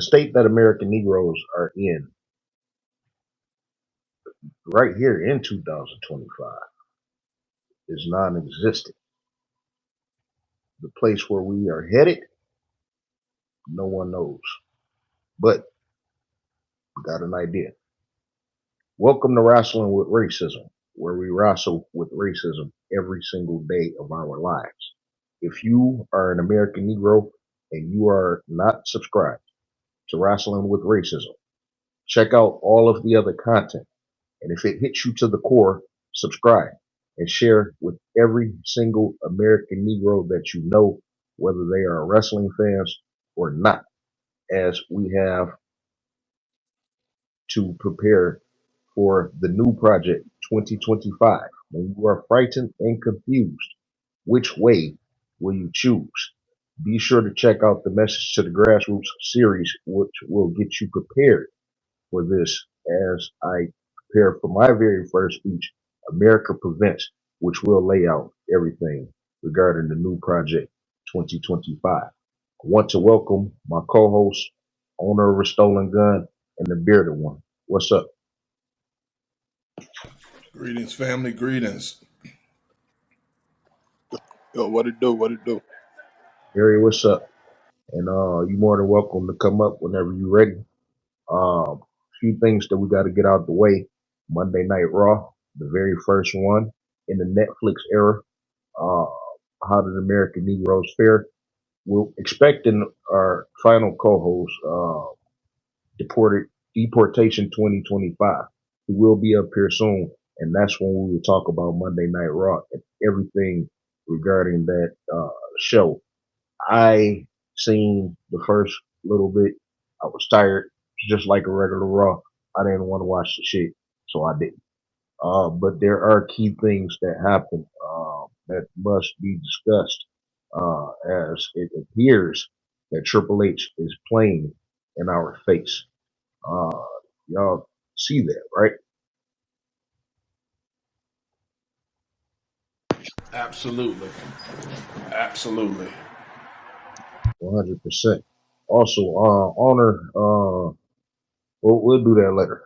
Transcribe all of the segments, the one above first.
the state that American Negroes are in right here in 2025 is non-existent. The place where we are headed, no one knows. But we got an idea. Welcome to Wrestling with Racism, where we wrestle with racism every single day of our lives. If you are an American Negro and you are not subscribed to Wrestling with Racism, check out all of the other content. And if it hits you to the core, subscribe and share with every single American Negro that you know, whether they are wrestling fans or not, as we have to prepare for the new project 2025. When you are frightened and confused, which way will you choose? Be sure to check out the Message to the Grassroots series, which will get you prepared for this as I prepare for my very first speech, America Prevents, which will lay out everything regarding the new project 2025. I want to welcome my co-host, owner of a stolen gun, and the bearded one. What's up? Greetings, family. Greetings. Yo, what it do? What it do? Harry, what's up? And you're more than welcome to come up whenever you're ready. Few things that we got to get out the way. Monday Night Raw, the very first one in the Netflix era. Uh, how did American Negroes fare? We're expecting our final co-host, deportation 2025. He will be up here soon, and that's when we will talk about Monday Night Raw and everything regarding that show. I seen the first little bit. I was tired, just like a regular Raw. I didn't want to watch the shit, so I didn't. But there are key things that happen that must be discussed, as it appears that Triple H is playing in our face. Uh, y'all see that, right? Absolutely. Absolutely. 100%. Also, honor. We'll do that later.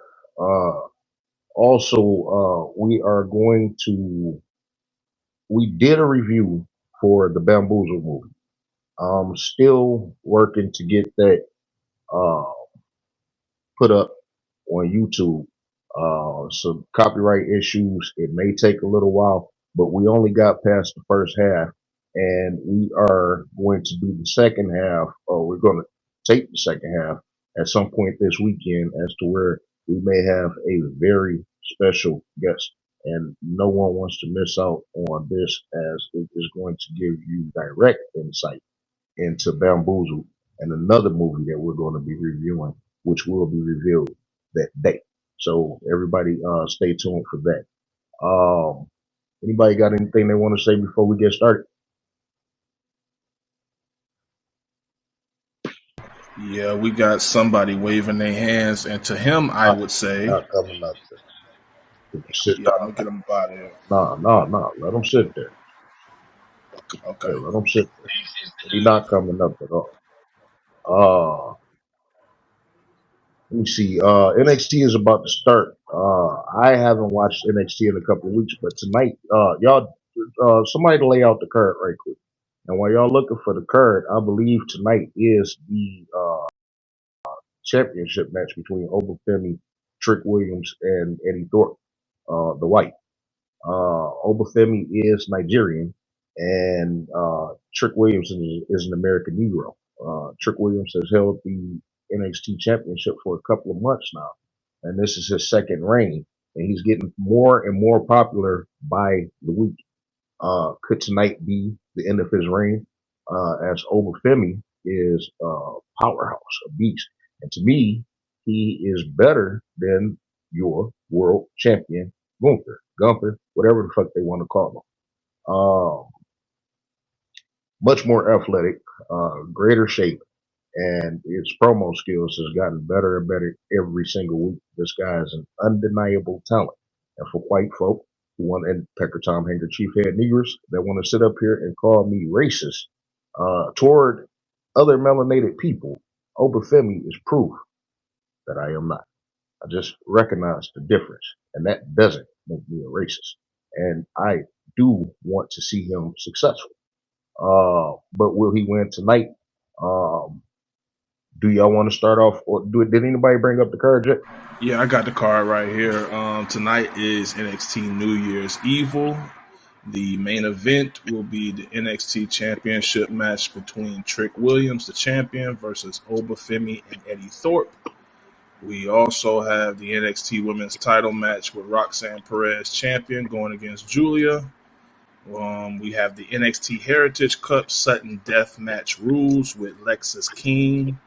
Also, we are going to. We did a review for the Bamboozle movie. Still working to get that uh, put up on YouTube. Some copyright issues. It may take a little while, but we only got past the first half, and we are going to do the second half, or we're going to take the second half at some point this weekend, as to where we may have a very special guest. And no one wants to miss out on this, as it is going to give you direct insight into Bamboozle and another movie that we're going to be reviewing, which will be revealed that day. So everybody, stay tuned for that. Anybody got anything they want to say before we get started? Yeah, we got somebody waving their hands, and to him, I would say, Not coming up there. You can sit yeah, I'm down. gonna get him out of here. Nah. Let them sit there. Okay. Yeah, let them sit there. He's not coming up at all. Uh, Let me see. NXT is about to start. I haven't watched NXT in a couple of weeks, but tonight, y'all, somebody lay out the card right quick. And while y'all looking for the card, I believe tonight is the championship match between Obafemi, Trick Williams, and Eddie Thorpe, the White. Obafemi is Nigerian, and Trick Williams is an American Negro. Trick Williams has held the NXT championship for a couple of months now, and this is his second reign, and he's getting more and more popular by the week. Could tonight be the end of his reign? As Obafemi is a powerhouse, a beast, and to me, he is better than your world champion Gunther, whatever the fuck they want to call him. Much more athletic, greater shape, and his promo skills has gotten better and better every single week. This guy is an undeniable talent. And for white folk who want, and Pecker Tom Hanger, Chief Head Negroes, that want to sit up here and call me racist toward other melanated people, Obafemi is proof that I am not. I just recognize the difference, and that doesn't make me a racist. And I do want to see him successful. But will he win tonight? Um, do y'all want to start off, or did anybody bring up the card yet? Yeah, I got the card right here. Tonight is NXT New Year's Evil. The main event will be the NXT Championship match between Trick Williams, the champion, versus Obafemi and Eddie Thorpe. We also have the NXT Women's Title match with Roxanne Perez, champion, going against Julia. We have the NXT Heritage Cup Sudden Death Match rules with Lexis King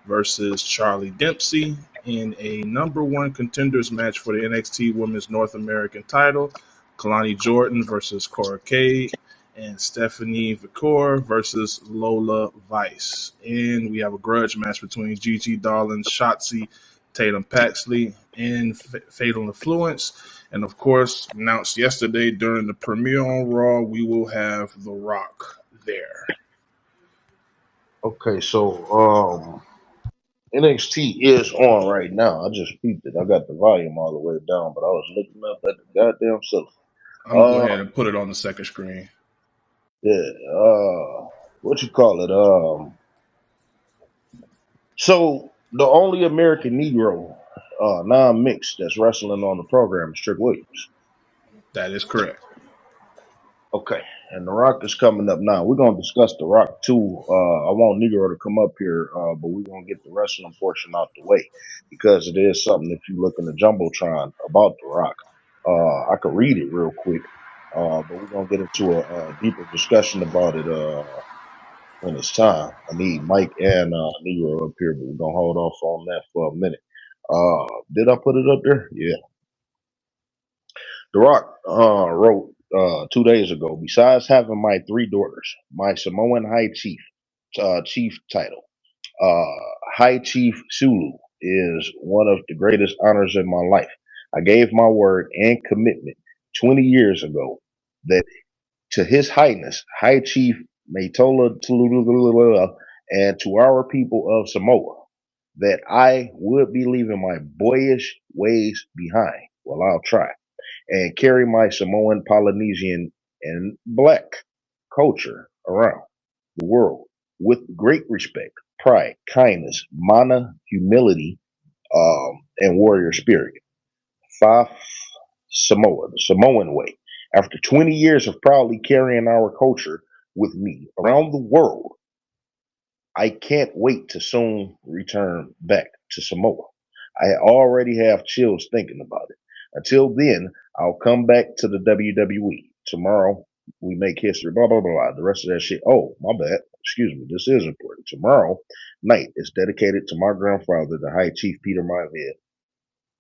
versus Charlie Dempsey in a number one contenders match for the NXT Women's North American title. Kalani Jordan versus Cora Cade and Stephanie Vicor versus Lola Vice. And we have a grudge match between Gigi Dolan, Shotzi, Tatum Paxley, and Fatal Influence. And of course, announced yesterday during the premiere on Raw, we will have The Rock there. Okay, so NXT is on right now. I just peeped it. I got the volume all the way down, but I was looking up at the goddamn stuff. I'm gonna go ahead and put it on the second screen. Yeah. What you call it? So the only American Negro, non-mixed, that's wrestling on the program is Trick Williams. That is correct. Okay, and The Rock is coming up now. We're gonna discuss The Rock too. I want Negro to come up here, but we're gonna get the wrestling portion out the way because it is something. If you look in the jumbotron about The Rock, I could read it real quick, but we're gonna get into a deeper discussion about it when it's time. I need Mike and Negro up here, but we're gonna hold off on that for a minute. Did I put it up there? Yeah. The Rock wrote 2 days ago. Besides having my three daughters, my Samoan High Chief title, High Chief Sulu is one of the greatest honors in my life. I gave my word and commitment 20 years ago that to His Highness High Chief Matola Tulululula and to our people of Samoa that I would be leaving my boyish ways behind. Well, I'll try and carry my Samoan, Polynesian, and black culture around the world with great respect, pride, kindness, mana, humility, and warrior spirit. Fa Samoa, the Samoan way. After 20 years of proudly carrying our culture with me around the world, I can't wait to soon return back to Samoa. I already have chills thinking about it. Until then, I'll come back to the WWE. Tomorrow, we make history, blah, blah, blah. The rest of that shit. Oh, my bad. Excuse me. This is important. Tomorrow night is dedicated to my grandfather, the High Chief Peter Maivia,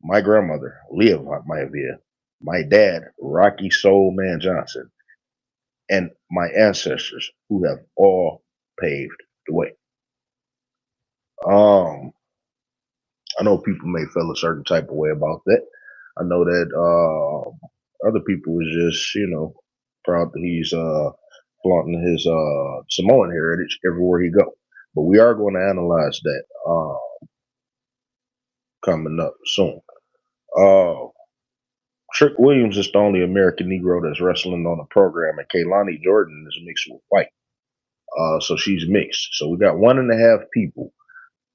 my grandmother, Leah Maivia, my dad, Rocky Soul Man Johnson, and my ancestors who have all paved the way. I know people may feel a certain type of way about that. I know that other people is just, proud that he's flaunting his Samoan heritage everywhere he go. But we are going to analyze that coming up soon. Trick Williams is the only American Negro that's wrestling on the program, and Kaylani Jordan is mixed with white. So she's mixed. So we got 1.5 people.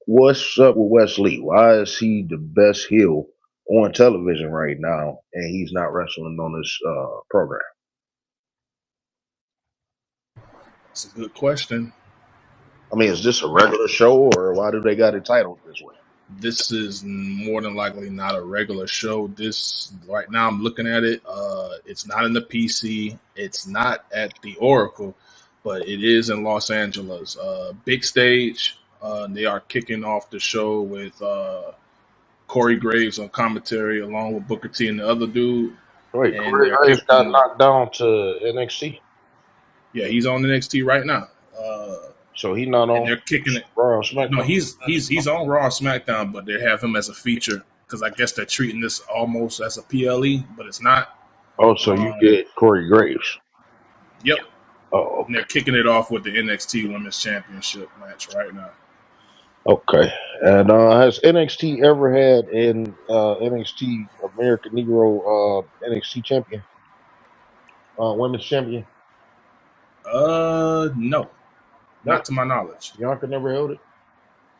What's up with Wesley? Why is he the best heel on television right now, and he's not wrestling on this program? That's a good question. I mean, is this a regular show, or why do they got it titled this way? This is more than likely not a regular show. This right now, I'm looking at it. It's not in the PC. It's not at the Oracle, but it is in Los Angeles. Big stage. They are kicking off the show with Corey Graves on commentary, along with Booker T and the other dude. Wait, And Corey Graves got knocked down to NXT. Yeah, he's on NXT right now. So he's not on. And they're kicking it. Raw, SmackDown. No, he's on Raw, SmackDown, but they have him as a feature because I guess they're treating this almost as a PLE, but it's not. Oh, so you get Corey Graves. Yep. Oh, okay. And they're kicking it off with the NXT Women's Championship match right now. Okay. And has NXT ever had an NXT American Negro NXT champion, women's champion? No, not No, to my knowledge. Bianca never held it.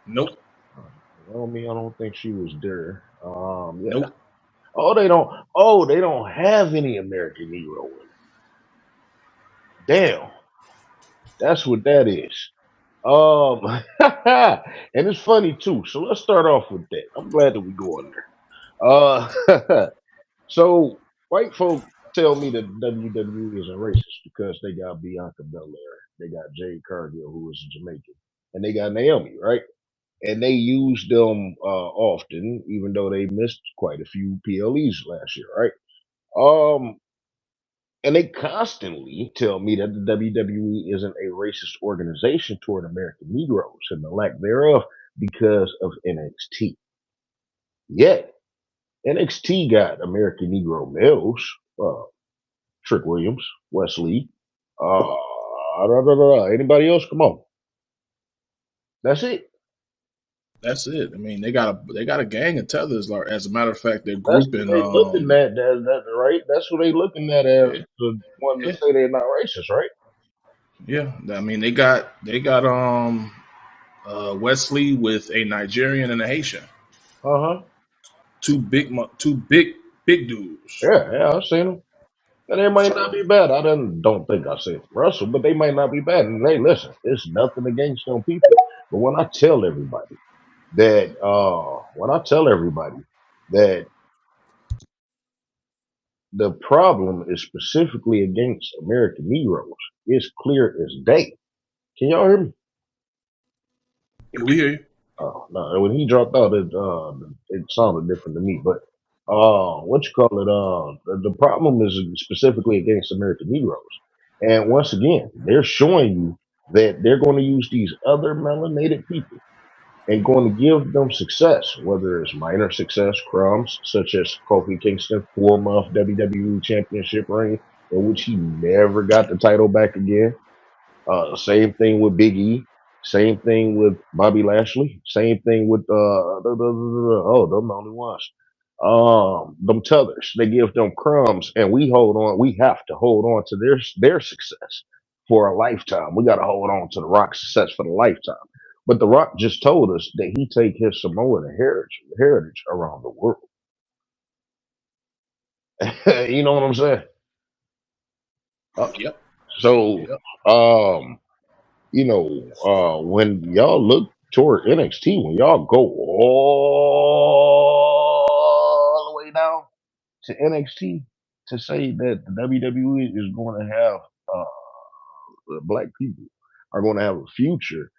Nope, Well, me, I don't think she was there. Yeah. nope. Oh, they don't. Oh, they don't have any American Negro women. Damn, that's what that is. And it's funny too. So let's start off with that. I'm glad that we go on there. So white folk tell me that WWE isn't racist because they got Bianca Belair, they got Jade Cargill, who is a Jamaican, and they got Naomi, right? And they use them often, even though they missed quite a few PLEs last year, right? Um, and they constantly tell me that the WWE isn't a racist organization toward American Negroes and the lack thereof because of NXT. Yet NXT got American Negro males, uh, Trick Williams, Wesley, anybody else? Come on, that's it. That's it. I mean, they got a gang of tethers. Like, as a matter of fact, they're That's what grouping. they looking at. That right? That's what they looking at as Yeah, the one to yeah, say they're not racist, right? yeah. I mean, they got Wesley with a Nigerian and a Haitian. Uh huh. Two big dudes. Yeah, I've seen them. And they might not So be bad. I don't think I said Russell, but they might not be bad. And hey, listen, it's nothing against them people. But when I tell everybody that the problem is specifically against American Negroes, it's clear as day. Can y'all hear me? yeah, we hear you. Oh no, when he dropped out, it sounded different to me. But what you call it? The problem is specifically against American Negroes, and once again, they're showing you that they're going to use these other melanated people and going to give them success, whether it's minor success, crumbs such as Kofi Kingston 4-month WWE Championship reign, in which he never got the title back again. Same thing with Big E. Same thing with Bobby Lashley. Same thing with oh, them the only ones. Them tethers. They give them crumbs, and we hold on. We have to hold on to their success for a lifetime. We got to hold on to the Rock's success for the lifetime. But the Rock just told us that he take his Samoan heritage around the world. You know what I'm saying? Uh, Yep, so, yep. um, when y'all look toward NXT, when y'all go all the way down to NXT to say that the WWE is going to have black people are going to have a future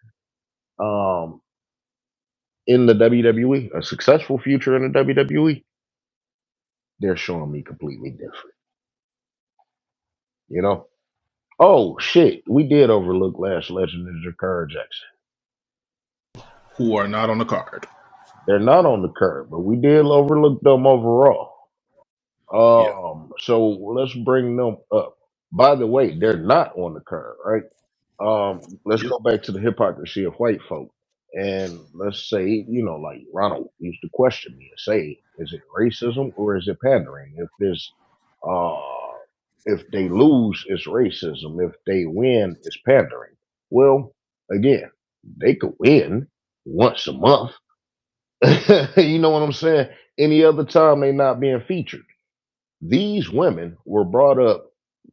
um, in the WWE, a successful future in the WWE, they're showing me completely different. You know? Oh shit, we did overlook Last Legend and Jakar Jackson. Who are not on the card? They're not on the curb, but we did overlook them overall. Yeah, So let's bring them up. By the way, they're not on the card, right? Let's yep. go back to the hypocrisy of white folk, and let's say, like Ronald used to question me and say, is it racism or is it pandering? Uh, if they lose, it's racism. If they win, it's pandering. Well, again, they could win once a month. You know what I'm saying? Any other time they not being featured. These women were brought up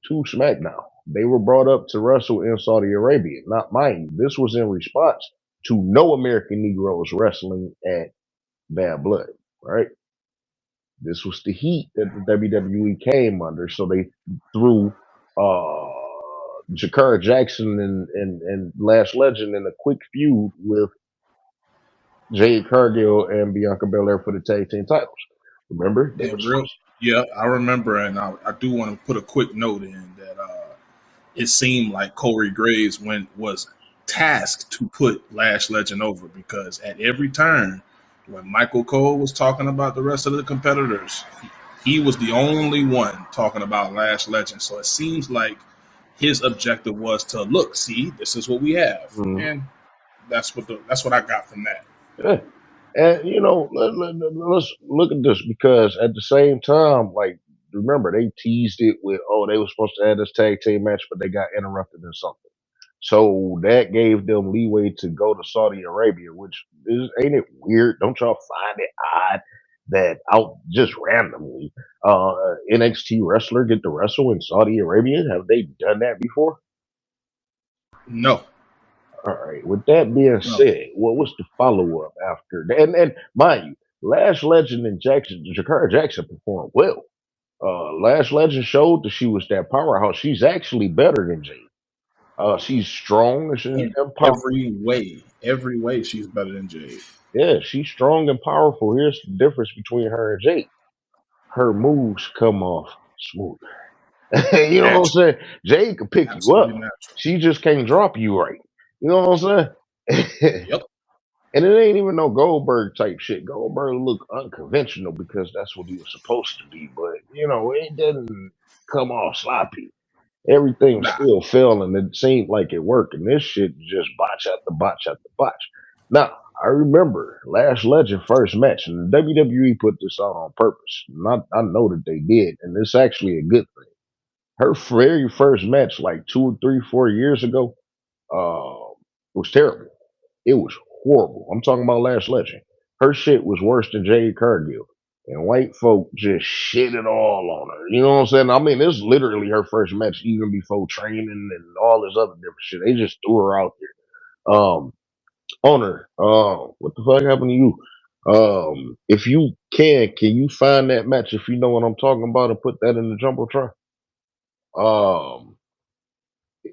to SmackDown. They were brought up to wrestle in Saudi Arabia. Not mind you, this was in response to no American Negroes wrestling at Bad Blood, right? This was the heat that the WWE came under, so they threw Jakar Jackson and Lash Legend in a quick feud with Jade Cargill and Bianca Belair for the tag team titles. Remember, they were And real, supposed. yeah, I remember, and I do want to put a quick note in that it seemed like Corey Graves was tasked to put Lash Legend over because at every turn, when Michael Cole was talking about the rest of the competitors, he was the only one talking about Lash Legend. So it seems like his objective was to look, see, this is what we have, Mhm. and That's what I got from that. Yeah. And let's look at this because at the same time, like remember they teased it with, oh, they were supposed to add this tag team match, but they got interrupted in something. So that gave them leeway to go to Saudi Arabia, which is ain't it weird? Don't y'all find it odd that out just randomly NXT wrestler get to wrestle in Saudi Arabia? Have they done that before? No, All right. With that being no. said, what was the follow up after that? And mind you, Lash Legend and Jakara Jackson performed well. Lash Legend showed that she was that powerhouse. She's actually better than Jade. She's strong and In powerful. every way, she's better than Jade. Yeah, she's strong and powerful. Here's the difference between her and Jade. Her moves come off smooth. You know what I'm Natural, saying? Jade can pick you absolutely up. natural. She just can't drop you right. You know what I'm saying? Yep. And it ain't even no Goldberg type shit. Goldberg look unconventional because that's what he was supposed to be, but it doesn't come off sloppy. Everything Nah, still fell and it seemed like it worked. And this shit just botch after botch after botch. Now, I remember Last Legend first match, and the WWE put this out on purpose. And I know that they did, and it's actually a good thing. Her very first match, like 2 or 3, 4 years ago, was terrible. It was horrible. I'm talking about Last Legend. Her shit was worse than Jade Cargill. And white folk just shit it all on her. You know what I'm saying? I mean, this is literally her first match, even before training and all this other different shit. They just threw her out there. On her. What the fuck happened to you? If you can you find that match if you know what I'm talking about and put that in the jumbotron? Um,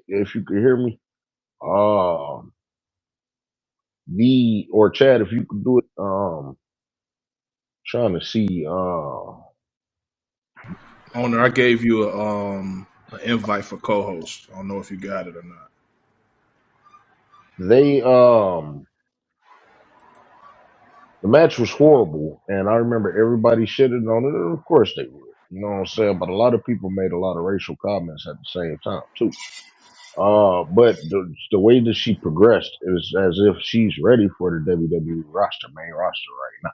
if you can hear me. Um, or Chad, if you could do it. Trying to see. owner, I gave you an invite for co-host. I don't know if you got it or not. They the match was horrible, and I remember everybody shitted on it. And of course they would. You know what I'm saying? But a lot of people made a lot of racial comments at the same time too. But the way that she progressed is as if she's ready for the WWE roster, main roster right now.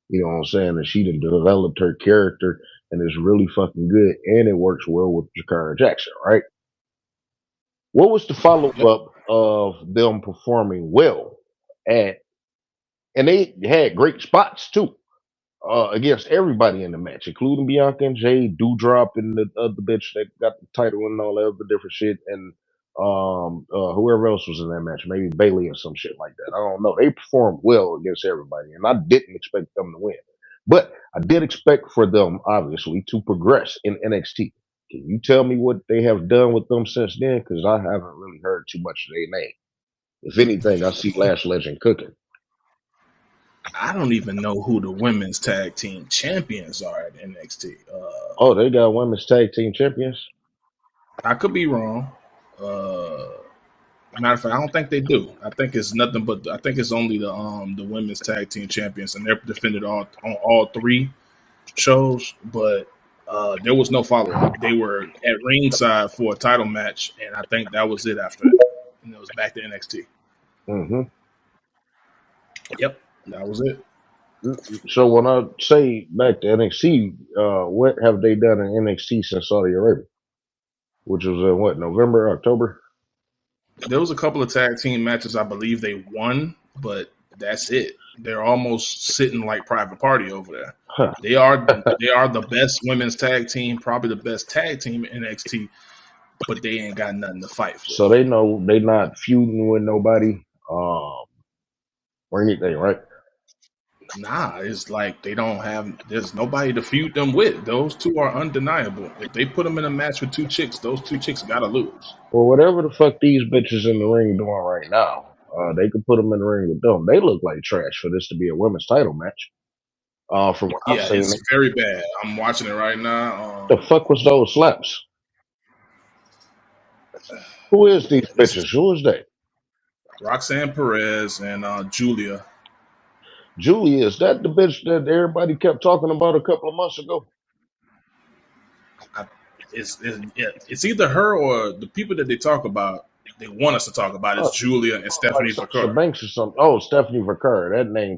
You know what I'm saying? And she done developed her character and is really fucking good, and it works well with Jakara Jackson, right? What was the follow Yep. up of them performing well at, and they had great spots too, against everybody in the match, including Bianca and Jay, Doudrop and the other bitch that got the title and all that other different shit, and whoever else was in that match, maybe Bailey or some shit like that. I don't know. They performed well against everybody, and I didn't expect them to win, but I did expect for them, obviously, to progress in NXT. Can you tell me what they have done with them since then? Because I haven't really heard too much of their name. If anything, I see Lash Legend cooking. I don't even know who the women's tag team champions are at NXT. Oh, they got women's tag team champions. I could be wrong. Uh, Matter of fact, I don't think they do. I think it's nothing but I think it's only the women's tag team champions, and they're defended all on all three shows. But there was no follow up. They were at ringside for a title match, and I think that was it after that. And it was back to NXT. Hmm. Yep, that was it. So when I say back to NXT, what have they done in NXT since Saudi Arabia, which was in what, November, October? There was a couple of tag team matches I believe they won, but that's it. They're almost sitting like private party over there. Huh. They are the best women's tag team, probably the best tag team in NXT, but they ain't got nothing to fight for. So they know they not feuding with nobody, or anything, right? Nah, it's like they don't have. There's nobody to feud them with. Those two are undeniable. If they put them in a match with two chicks, those two chicks gotta lose. Or whatever the fuck these bitches in the ring doing right now. They could put them in the ring with them. They look like trash for this to be a women's title match. From what I've Yeah, seen, it's very bad. I'm watching it right now. the fuck was those slaps? Who is these This bitches? is Who is that? Roxanne Perez and Julia. Julie, is that the bitch that everybody kept talking about a couple of months ago? I, it's either her or the people that they talk about. they want us to talk about is Oh, Julia and like Stephanie Sasha Vaquer. Banks or something. Oh, Stephanie Vaquer. That name.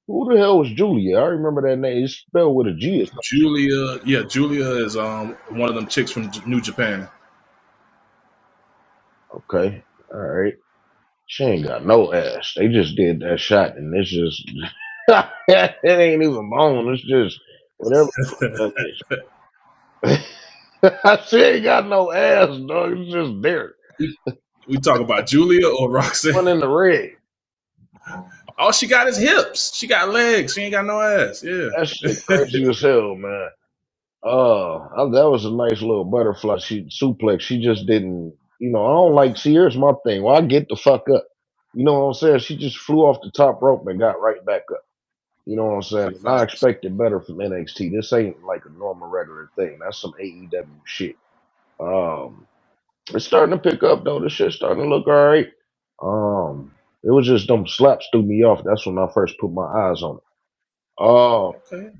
Who the hell was Julia? I remember that name. It's spelled with a G or something. Julia, yeah, Julia is one of them chicks from New Japan. Okay. All right. She ain't got no ass. They just did that shot, and it's just it ain't even bone. It's just whatever that is. She ain't got no ass, dog. It's just there. We talk about Julia or Roxanne. One in the red. All she got is hips. She got legs. She ain't got no ass. Yeah. That shit crazy as hell, man. That was a nice little butterfly suplex. She just didn't, I don't like. See, here's my thing. Well, I get the fuck up. You know what I'm saying? She just flew off the top rope and got right back up. You know what I'm saying? And I Facts. expected better from NXT. This ain't like a normal regular thing. That's some AEW shit. Um, it's starting to pick up though. This shit's starting to look all right. It was just them slaps threw me off. That's when I first put my eyes on it. Okay.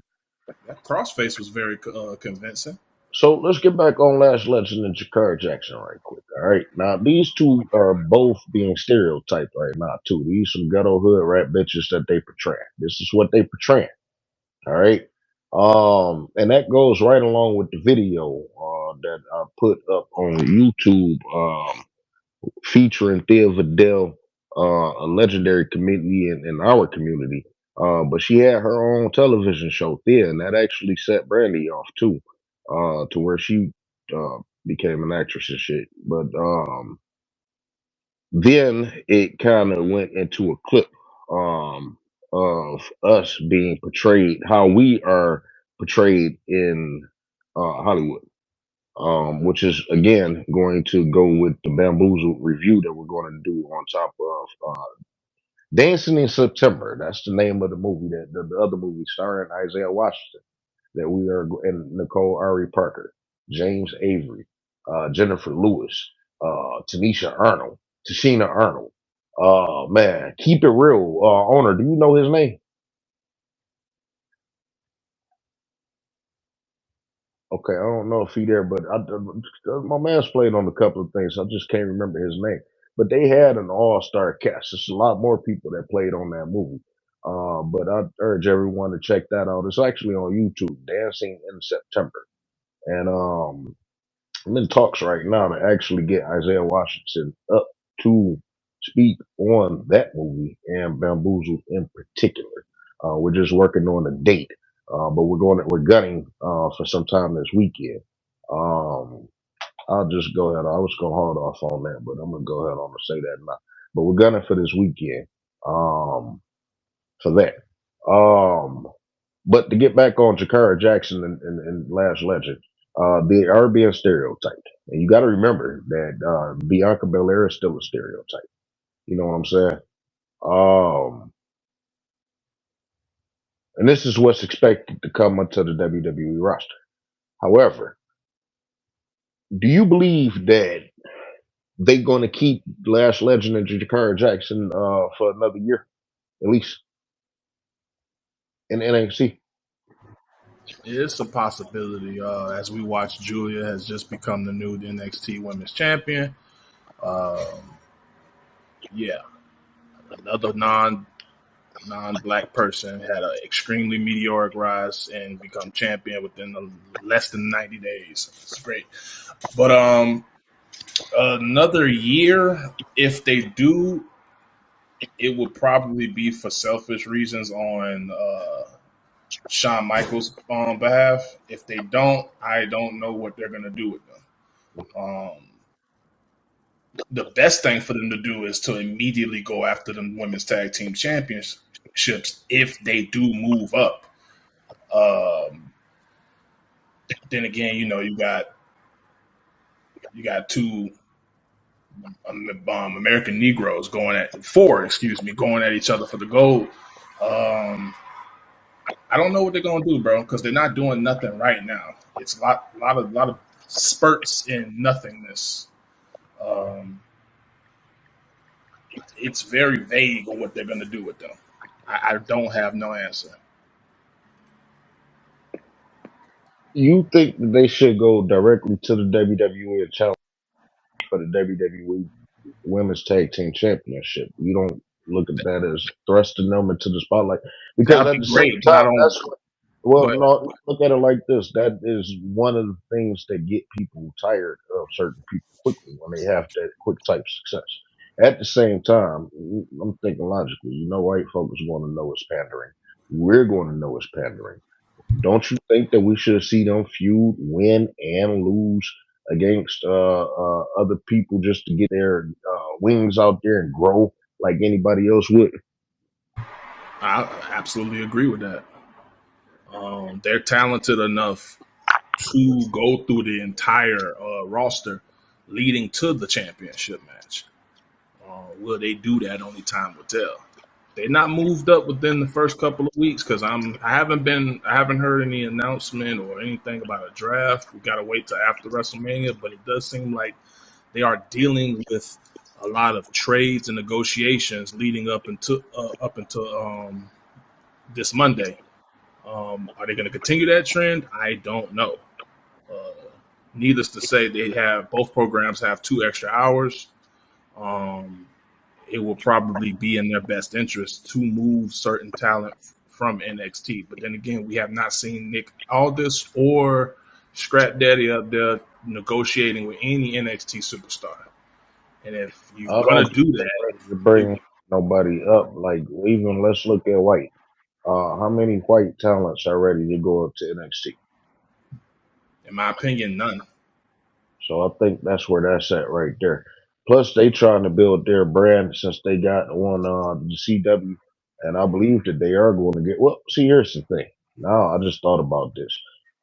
That crossface was very convincing. So let's get back on Last Legend and Jakar Jackson right quick. All right. Now these two are both being stereotyped right now too. These some ghetto hood rat bitches that they portray. This is what they portray. All right. And that goes right along with the video that I put up on YouTube featuring Thea Vidal, a legendary comedian in our community. But she had her own television show, Thea, and that actually set Brandy off too, to where she became an actress and shit. But then it kind of went into a clip of us being portrayed, how we are portrayed in Hollywood, which is again going to go with the Bamboozle review that we're going to do on top of Dancing in September. That's the name of the movie, that the other movie starring Isaiah Washington, that we are, and Nicole Ari Parker, James Avery, Jennifer Lewis, Tanisha Arnold, Tashina Arnold. Man, keep it real. Owner, do you know his name? Okay, I don't know if he there, but my man's played on a couple of things. I just can't remember his name. But they had an all-star cast. There's a lot more people that played on that movie. But I urge everyone to check that out. It's actually on YouTube, Dancing in September. And I'm in talks right now to actually get Isaiah Washington up to speak on that movie and Bamboozled in particular. We're just working on a date, but we're gunning for some time this weekend. Um, I'll just go ahead. I was gonna hold off on that, but I'm gonna go ahead on and say that now. But we're gunning for this weekend for that. Um, but to get back on Jakara Jackson and Last Legend, they are being stereotyped. And you got to remember that Bianca Belair is still a stereotype. You know what I'm saying? Um, and this is what's expected to come onto the WWE roster. However, do you believe that they're going to keep Last Legend and Jakara Jackson for another year, at least in NXT? It's a possibility. As we watch, Julia has just become the new NXT Women's Champion. Um, yeah, another non-black person had an extremely meteoric rise and become champion within less than 90 days. It's great. But another year, if they do, it would probably be for selfish reasons on Shawn Michaels' behalf. If they don't, I don't know what they're gonna do with them. The best thing for them to do is to immediately go after the women's tag team championships if they do move up. Um, then again, you got two American Negroes going at each other for the gold. Um, I don't know what they're gonna do, bro, because they're not doing nothing right now. It's a lot of spurts in nothingness. Um, it's very vague on what they're gonna do with them. I don't have no answer. You think that they should go directly to the WWE and challenge for the WWE women's tag team championship. You don't look at that as thrusting them into the spotlight because That'd at be the same great, but I time, don't. that's well, Go ahead. no, look at it like this. That is one of the things that get people tired of certain people quickly when they have that quick type success. At the same time, I'm thinking logically. White folks want to know it's pandering. We're going to know it's pandering. Don't you think that we should see them feud, win and lose against other people just to get their wings out there and grow like anybody else would? I absolutely agree with that. They're talented enough to go through the entire roster leading to the championship match. Will they do that? Only time will tell. They're not moved up within the first couple of weeks because I haven't heard any announcement or anything about a draft. We gotta wait till after WrestleMania, but it does seem like they are dealing with a lot of trades and negotiations leading up until this Monday. Are they going to continue that trend? I don't know. Uh, Needless to say, both programs have 2 extra hours. Um, it will probably be in their best interest to move certain talent from NXT. But then again, we have not seen Nick Aldis or Scrap Daddy up there negotiating with any NXT superstar. And if you're I don't gonna do think they're that, ready to bring nobody up. Like even let's look at White. How many white talents are ready to go up to NXT? in my opinion, none. So I think that's where that's at right there. Plus, they trying to build their brand since they got on the CW, and I believe that they are going to get. Well, see, here's the thing. Now I just thought about this.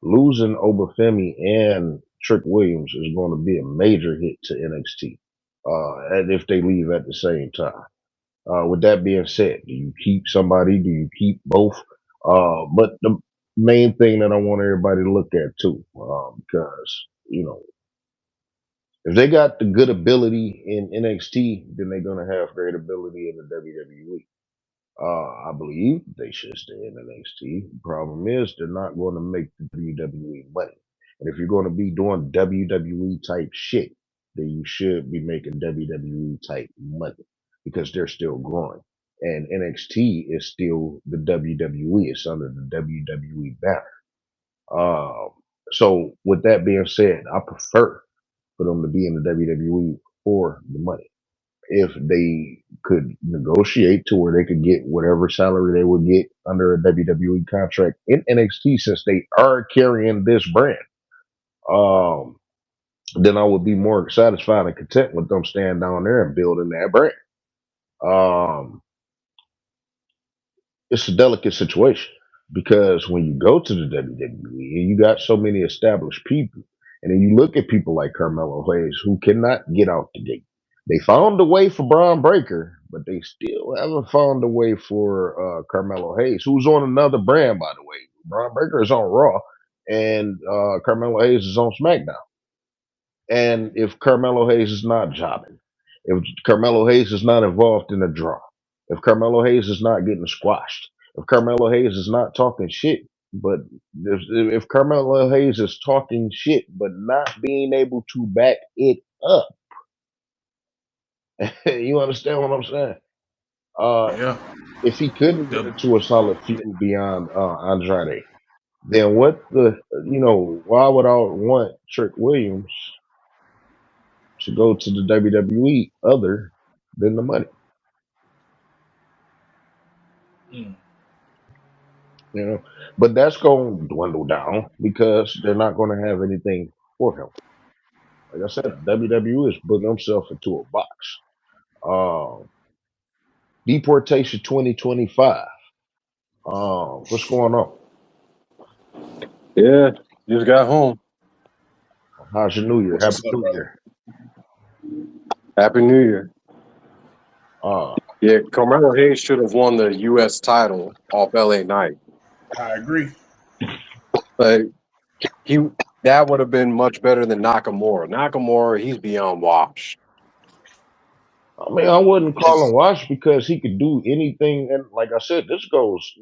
Losing Obafemi and Trick Williams is going to be a major hit to NXT, and if they leave at the same time. With that being said, do you keep somebody? Do you keep both? But the main thing that I want everybody to look at too, because if they got the good ability in NXT, then they're gonna have great ability in the WWE. I believe they should stay in NXT. The problem is they're not going to make the WWE money. And if you're going to be doing WWE type shit, then you should be making WWE type money because they're still growing. And NXT is still the WWE. It's under the WWE banner. Uh, so with that being said, I prefer for them to be in the WWE for the money. If they could negotiate to where they could get whatever salary they would get under a WWE contract in NXT, since they are carrying this brand, um, then I would be more satisfied and content with them staying down there and building that brand. Um, it's a delicate situation because when you go to the WWE and you got so many established people, and then you look at people like Carmelo Hayes who cannot get out the gate. They found a way for Braun Breaker, but they still haven't found a way for Carmelo Hayes, who's on another brand, by the way. Braun Breaker is on Raw, and Carmelo Hayes is on SmackDown. And if Carmelo Hayes is not jobbing, if Carmelo Hayes is not involved in a draw, if Carmelo Hayes is not getting squashed, if Carmelo Hayes is not talking shit, but if Carmelo Hayes is talking shit but not being able to back it up, you understand what I'm saying? Uh, Yeah. if he couldn't get The, into a solid feud beyond Andrade, then what why would I want Trick Williams to go to the WWE other than the money? mm, You know, but that's going to dwindle down because they're not going to have anything for him. Like I yeah. said, WWE is putting themselves into a box. Um, Deportation 2025. What's going on? Yeah, just got home. How's your New Year? That's Happy what's up, New brother. Year. Happy New Year. Uh, Yeah, Carmelo Hayes should have won the U.S. title off L.A. Knight. I agree. Like he, that would have been much better than Nakamura. Nakamura, he's beyond washed. I mean, I wouldn't call It's him washed because he could do anything. And like I said, this goes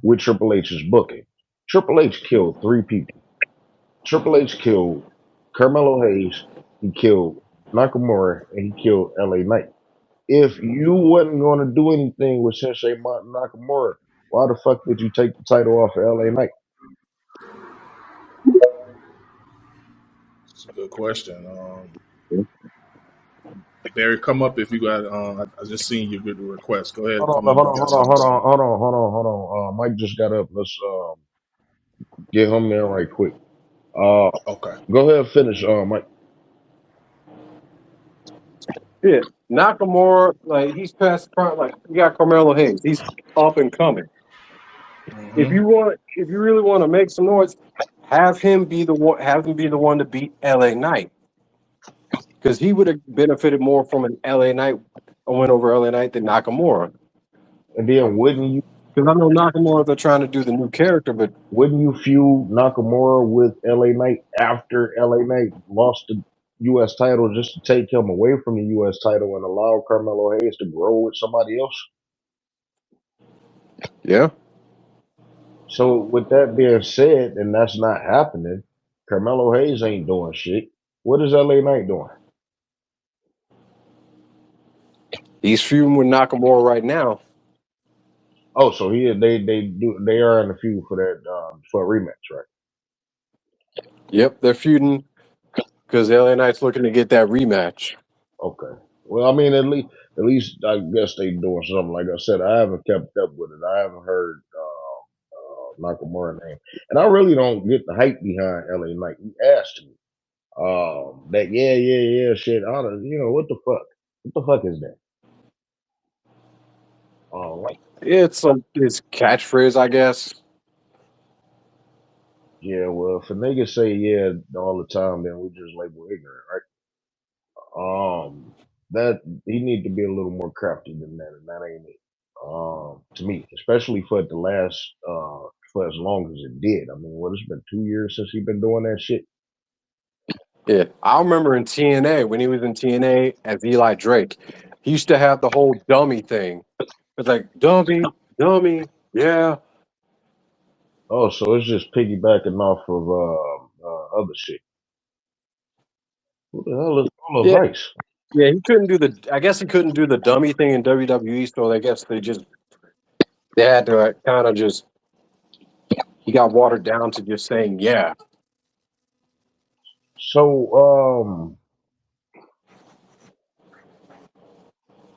with Triple H's booking. Triple H killed three people. Triple H killed Carmelo Hayes. He killed Nakamura and he killed LA Knight. If you wasn't going to do anything with Sensei Nakamura, why the fuck did you take the title off of LA Knight? It's a good question. Barry, come up if you got. I just seen you get the request. Go ahead, Hold come on, up hold if you on, got hold on, something to hold say. on, hold on, hold on, hold on. Mike just got up. Let's get him there right quick. Uh, Okay. go ahead and finish, Mike. Yeah, Nakamura, like he's past prime. Like you got Carmelo Hayes, he's up and coming. Hmm. If you really want to make some noise, have him be the one. Have him be the one to beat LA Knight because he would have benefited more from an LA Knight a win over LA Knight than Nakamura. And then Because I know Nakamura they're trying to do the new character, but wouldn't you feud Nakamura with LA Knight after LA Knight lost the U.S. title just to take him away from the U.S. title and allow Carmelo Hayes to grow with somebody else? yeah, So with that being said, and that's not happening, Carmelo Hayes ain't doing shit. What is LA Knight doing? he's feuding with Nakamura right now. Oh, so they are in the feud for that for a rematch, right? Yep, they're feuding because LA Knight's looking to get that rematch. Okay. Well, I mean, at least I guess they doing something. Like I said, I haven't kept up with it. I haven't heard Nakamura name, and I really don't get the hype behind LA Knight. He asked me that yeah shit. I don't, what the fuck? What the fuck is that? Like, It's like his catchphrase, I guess. yeah, well, if a nigga say yeah all the time, then we just label ignorant, right? That he need to be a little more crafty than that, and that ain't it. To me, especially for it to last for as long as it did. I mean, what, it's been 2 years since he been doing that shit. Yeah, I remember in TNA when he was in TNA as Eli Drake, he used to have the whole dummy thing. It's like dummy, dummy, yeah, Oh, so it's just piggybacking off of other shit. Who the hell is Carlos yeah, Ice? yeah. He couldn't do the. I guess he couldn't do the dummy thing in WWE, so I guess they had to kind of just. He got watered down to just saying yeah. So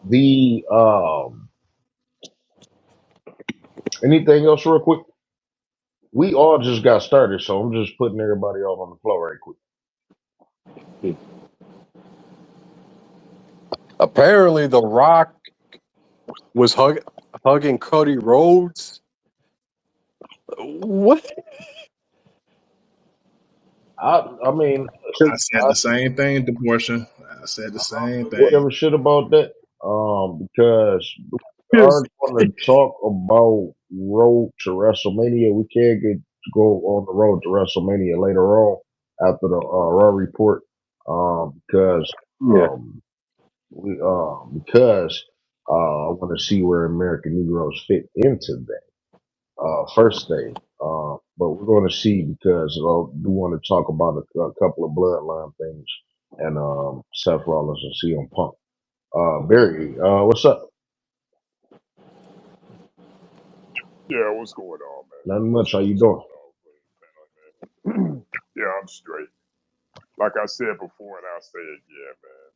the anything else real quick? We all just got started, so I'm just putting everybody off on the floor right quick. Apparently, The Rock was hugging Cody Rhodes. What? I mean, I said the same thing, the portion. I said the same thing. whatever shit about that. Because we Yes. are going to talk about Road to WrestleMania. We can get to go on the road to WrestleMania later on after the Raw report. Because Yeah. I want to see where American Negroes fit into that. First thing, but we're going to see because I do want to talk about a couple of bloodline things and Seth Rollins and CM Punk. Barry, what's up? Yeah, what's going on, man? Nothing much. How you What's doing? going on, man? Yeah, I'm straight. Like I said before, and I'll say it again, man.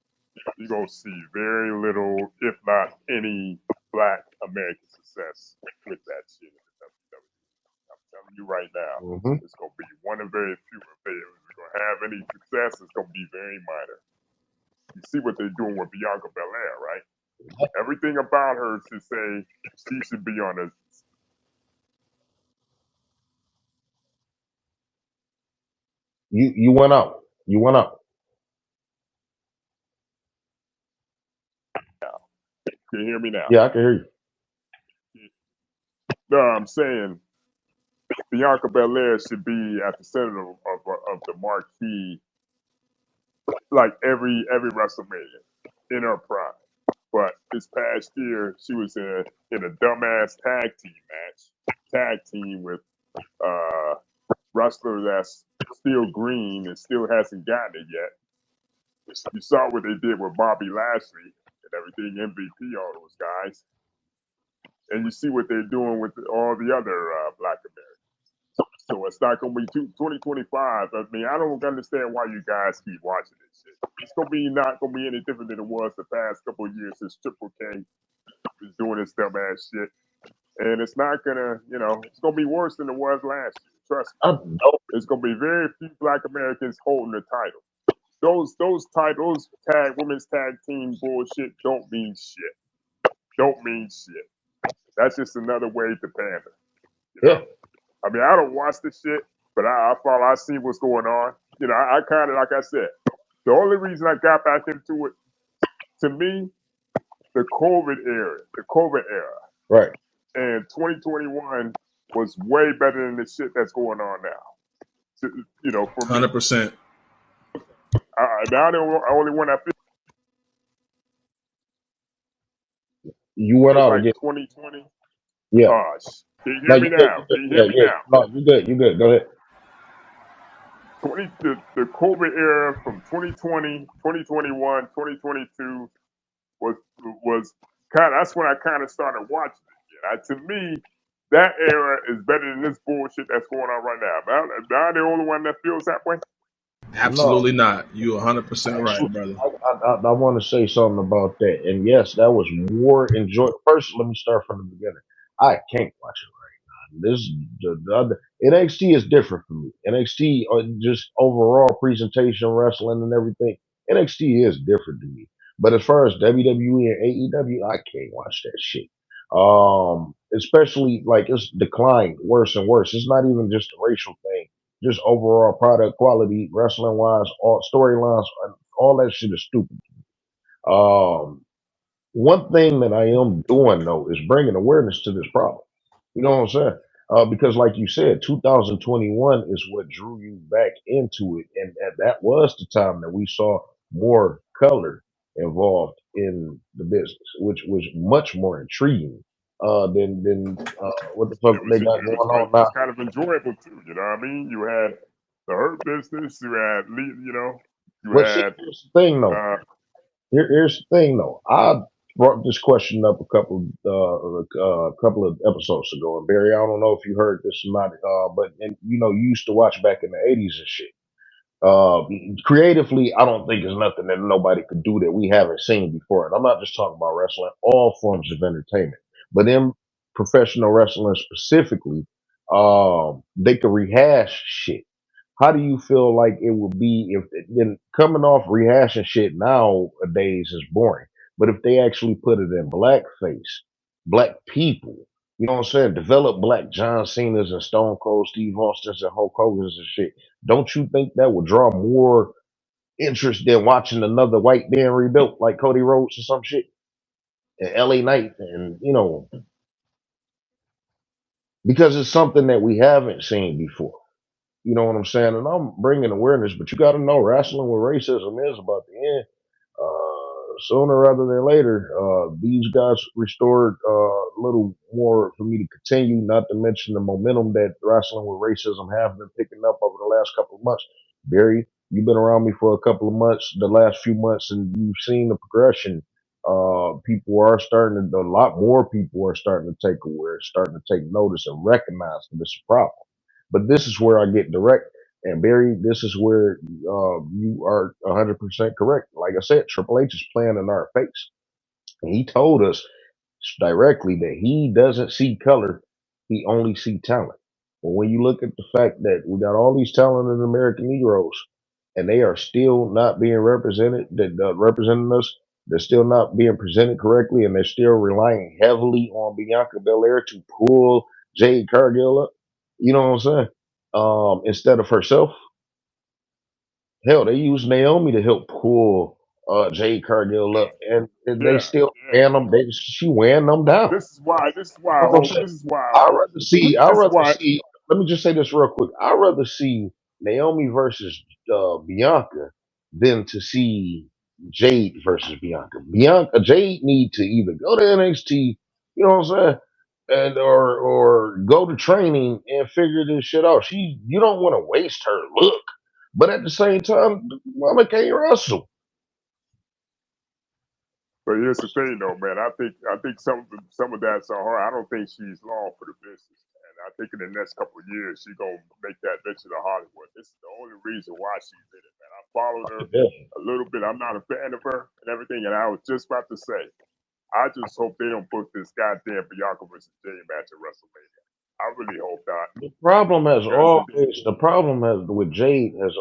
You're gonna see very little, if not any, Black American success with that shit in the WWE. I'm telling you right now, Hmm. it's gonna be one of very few. If they're gonna have any success, it's gonna be very minor. You see what they're doing with Bianca Belair, right? Everything about her should say she should be on a. You went out. You went out. Can you hear me now? Yeah, I can hear you. No, I'm saying Bianca Belair should be at the center of the marquee, like every WrestleMania in her prime. But this past year, she was in a dumbass tag team with wrestler that's still green and still hasn't gotten it yet. You saw what they did with Bobby Lashley and everything, MVP, all those guys, and you see what they're doing with all the other Black Americans. So it's not going to be 2025. I mean, I don't understand why you guys keep watching this shit. It's going to be not going to be any different than it was the past couple of years since Triple K was doing this dumbass shit. And it's not going to, it's going to be worse than it was last year. Trust me. I know. There's going to be very few Black Americans holding the title. Those titles, women's tag team bullshit don't mean shit. Don't mean shit. That's just another way to pander. Yeah. I mean, I don't watch this shit, but I follow. I see what's going on. I kind of, like I said, the only reason I got back into it, to me, the COVID era, Right. and 2021 was way better than the shit that's going on now. For me, 100%. now the only one I feel You went is out like again. 2020. Yeah. Can you No, hear me you good. now? Can you Yeah, hear me yeah. now? No, you good. You good. Go ahead. The COVID era from 2020, 2021, 2022 was kind of, that's when I kind of started watching it. To me, that era is better than this bullshit that's going on right now. Am I the only one that feels that way? No. Absolutely not. You're 100% right, Actually, brother. I want to say something about that. And yes, that was more enjoyable. First, let me start from the beginning. I can't watch it right now. This the other NXT is different for me. NXT, just overall presentation, wrestling, and everything. NXT is different to me. But as far as WWE and AEW, I can't watch that shit. Especially like it's declined worse and worse. It's not even just a racial thing, just overall product quality, wrestling wise, all storylines, all that shit is stupid. Um, One thing that I am doing though is bringing awareness to this problem. You know what I'm saying? Because, like you said, 2021 is what drew you back into it, and that was the time that we saw more color involved in the business, which was much more intriguing than what the fuck It they was got it going was on it now. was kind of enjoyable too. You know what I mean? You had the Hurt Business. You had you But see, had here's the thing though. uh, Here's the thing, though. I brought this question up a couple of episodes ago, and Barry, I don't know if you heard this or not, but you used to watch back in the '80s and shit. Uh, Creatively, I don't think there's nothing that nobody could do that we haven't seen before. And I'm not just talking about wrestling, all forms of entertainment, but in professional wrestling specifically, they could rehash shit. How do you feel like it would be if then coming off rehashing shit nowadays is boring? But if they actually put it in blackface, black people, you know what I'm saying? Develop black John Cena's and Stone Cold Steve Austin's and Hulk Hogan's and shit. Don't you think that would draw more interest than watching another white man rebuilt like Cody Rhodes or some shit and LA Knight and because it's something that we haven't seen before. You know what I'm saying? And I'm bringing awareness, but you got to know wrestling with racism is about to end. Sooner rather than later, these guys restored a little more for me to continue, not to mention the momentum that wrestling with racism have been picking up over the last couple of months. Barry, you've been around me for a couple of months, the last few months, and you've seen the progression. A lot more people are starting to take aware, starting to take notice and recognize that it's a problem. But this is where I get direct. And Barry, this is where you are 100% correct. Like I said, Triple H is playing in our face. And he told us directly that he doesn't see color, he only see talent. Well, when you look at the fact that we got all these talented American Negroes and they are still not being represented, that representing us, they're still not being presented correctly, and they're still relying heavily on Bianca Belair to pull Jade Cargill up. You know what I'm saying? Instead of herself. Hell, they use Naomi to help pull Jade Cargill up, and they yeah, still yeah. wearing them. She wearing them down. This is why You I know what I'm hope. saying? This is why I I'd hope. rather see. I'd This is rather why. see. Let me just say this real quick. I'd rather see Naomi versus Bianca than to see Jade versus Bianca. Jade need to either go to NXT. You know what I'm saying? And or go to training and figure this shit out. You don't want to waste her look, but at the same time, woman can't wrestle. But here's the thing, though, man. I think some of that's on her. I don't think she's long for the business, man. I think in the next couple of years she's gonna make that venture to Hollywood. This is the only reason why she's in it, man. I followed her Yeah. a little bit. I'm not a fan of her and everything, and I was just about to say, I just hope they don't book this goddamn Bianca versus Jay match at WrestleMania. I really hope not, The problem has because at the always the problem has with Jade as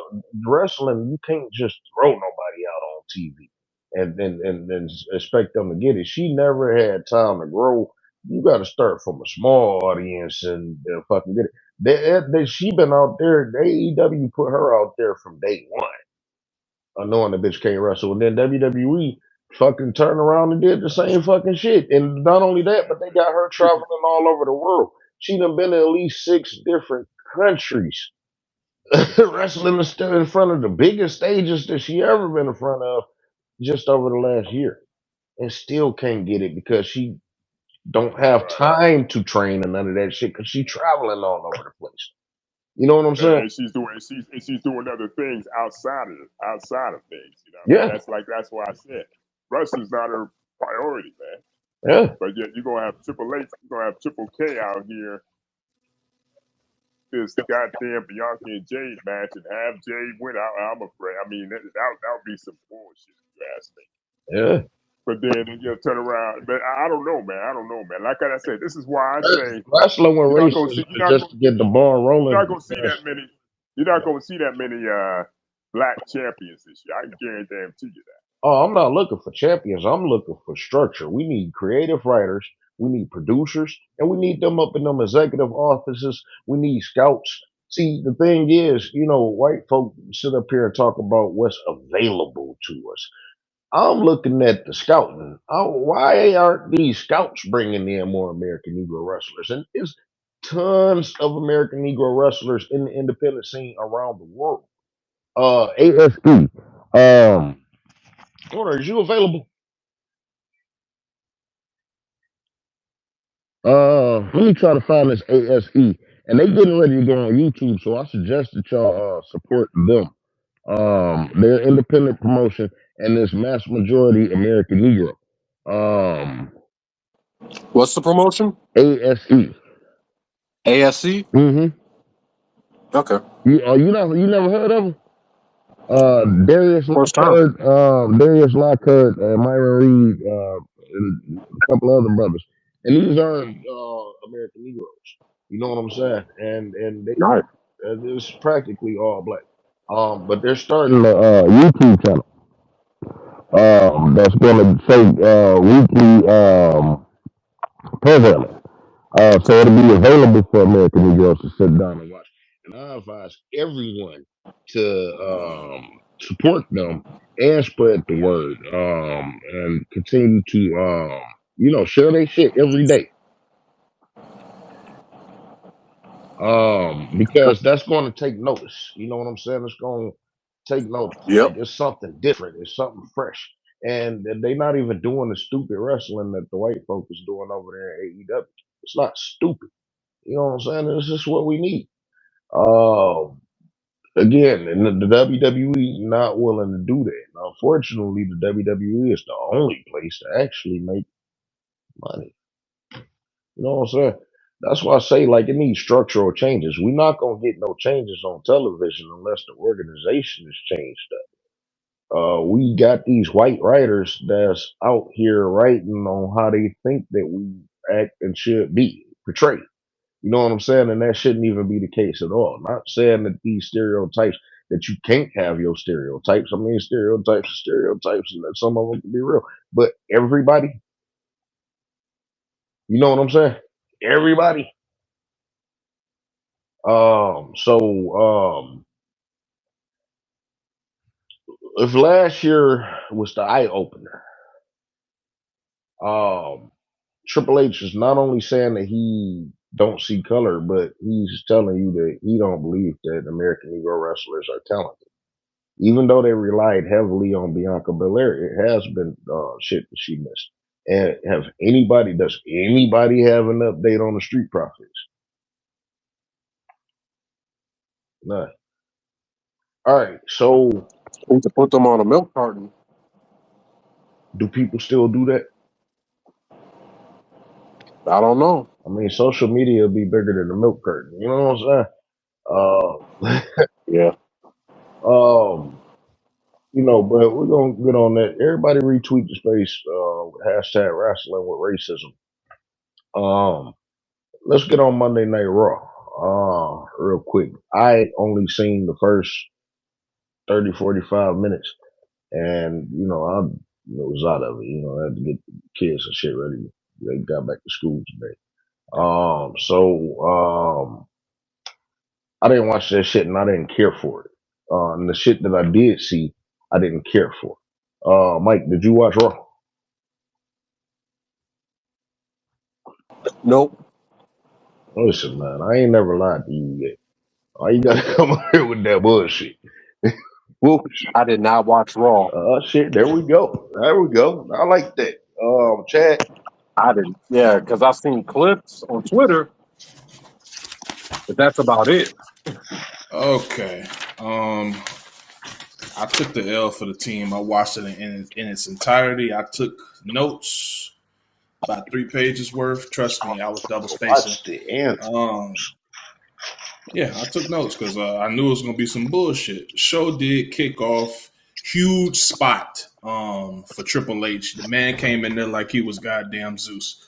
wrestling. You can't just throw nobody out on TV and expect them to get it. She never had time to grow. You got to start from a small audience and fucking get it. She been out there. The AEW put her out there from day one, knowing the bitch can't wrestle, and then WWE fucking turned around and did the same fucking shit. And not only that, but they got her traveling all over the world. She done been in at least 6 different countries, wrestling in front of the biggest stages that she ever been in front of just over the last year, and still can't get it because she don't have right. time to train and none of that shit because she traveling all over the place. You know what I'm saying? And she's doing other things outside of things. You know what I mean? Yeah, That's why I said wrestling's not her priority, man. yeah. But yet you're gonna have Triple H, you're gonna have Triple K out here this goddamn Bianca and Jade match and have Jade win. I'm afraid. I mean that would be some bullshit if you ask me. Yeah. But then you turn around. But I don't know, man. I don't know, man. Like I said, this is why I say Wrestling with you're not gonna races see is just to get the ball you're not rolling gonna see because that many. You're not gonna see that many black champions this year. I can guarantee you that. oh, I'm not looking for champions. I'm looking for structure. We need creative writers. We need producers, and we need them up in them executive offices. We need scouts. See, the thing is, white folk sit up here and talk about what's available to us. I'm looking at the scouting. Why aren't these scouts bringing in more American Negro wrestlers? And it's tons of American Negro wrestlers in the independent scene around the world. ASP. Hold on, is you available? Let me try to find this ASE. And they getting ready to go on YouTube, so I suggest that y'all support them. They're independent promotion and this mass majority American Negro. Um, What's the promotion? ASE. ASC. Mm-hmm. Okay, You never heard of them? Darius first time. Lockhart, Darius Lockhart, Myron Reed, and a couple other brothers. And these aren't American Negroes. You know what I'm saying? And they Nice. it's practically all black. But they're starting a YouTube channel. That's going to say weekly programming. So it'll be available for American Negroes to sit down and watch. And I advise everyone to support them and spread the word and continue to share their shit every day. Because that's going to take notice. You know what I'm saying? It's going to take notice. Like Yep. it's something different. It's something fresh. And they're not even doing the stupid wrestling that the white folk is doing over there in AEW. It's not stupid. You know what I'm saying? This is what we need. Again, and the WWE not willing to do that. Now, unfortunately, the WWE is the only place to actually make money. You know what I'm saying? That's why I say, like, it needs structural changes. We're not gonna get no changes on television unless the organization is changed up. We got these white writers that's out here writing on how they think that we act and should be portrayed. You know what I'm saying? And that shouldn't even be the case at all. Not saying that these stereotypes, that you can't have your stereotypes. I mean, stereotypes are stereotypes, and that some of them can be real. But everybody, you know what I'm saying? Everybody. So if last year was the eye opener, um, Triple H is not only saying that he don't see color, but he's telling you that he don't believe that American Negro wrestlers are talented. Even though they relied heavily on Bianca Belair, it has been shit that she missed. And does anybody have an update on the Street Profits? None. All right, so Need to put them on a milk carton. Do people still do that? I don't know. I mean, social media will be bigger than the milk curtain. You know what I'm saying? Yeah. But we're gonna get on that. Everybody retweet the space. Hashtag wrestling with racism. Um, let's get on Monday Night Raw. Real quick. I only seen the first 30, 45 minutes, and I was out of it. I had to get the kids and shit ready. They got back to school today. I didn't watch that shit, and I didn't care for it. And the shit that I did see, I didn't care for. Mike, did you watch Raw? Nope. Listen, man, I ain't never lied to you yet. Why you gotta come up here with that bullshit? Bullshit. I did not watch Raw. Shit. There we go. There we go. I like that. Chad. I didn't. Yeah, because I've seen clips on Twitter, but that's about it. Okay. I took the L for the team. I watched it in its entirety. I took notes, about 3 pages worth. Trust me, I was double spacing. Watch the answer. Yeah, I took notes because I knew it was gonna be some bullshit. The show did kick off. Huge spot for Triple H. The man came in there like he was goddamn Zeus,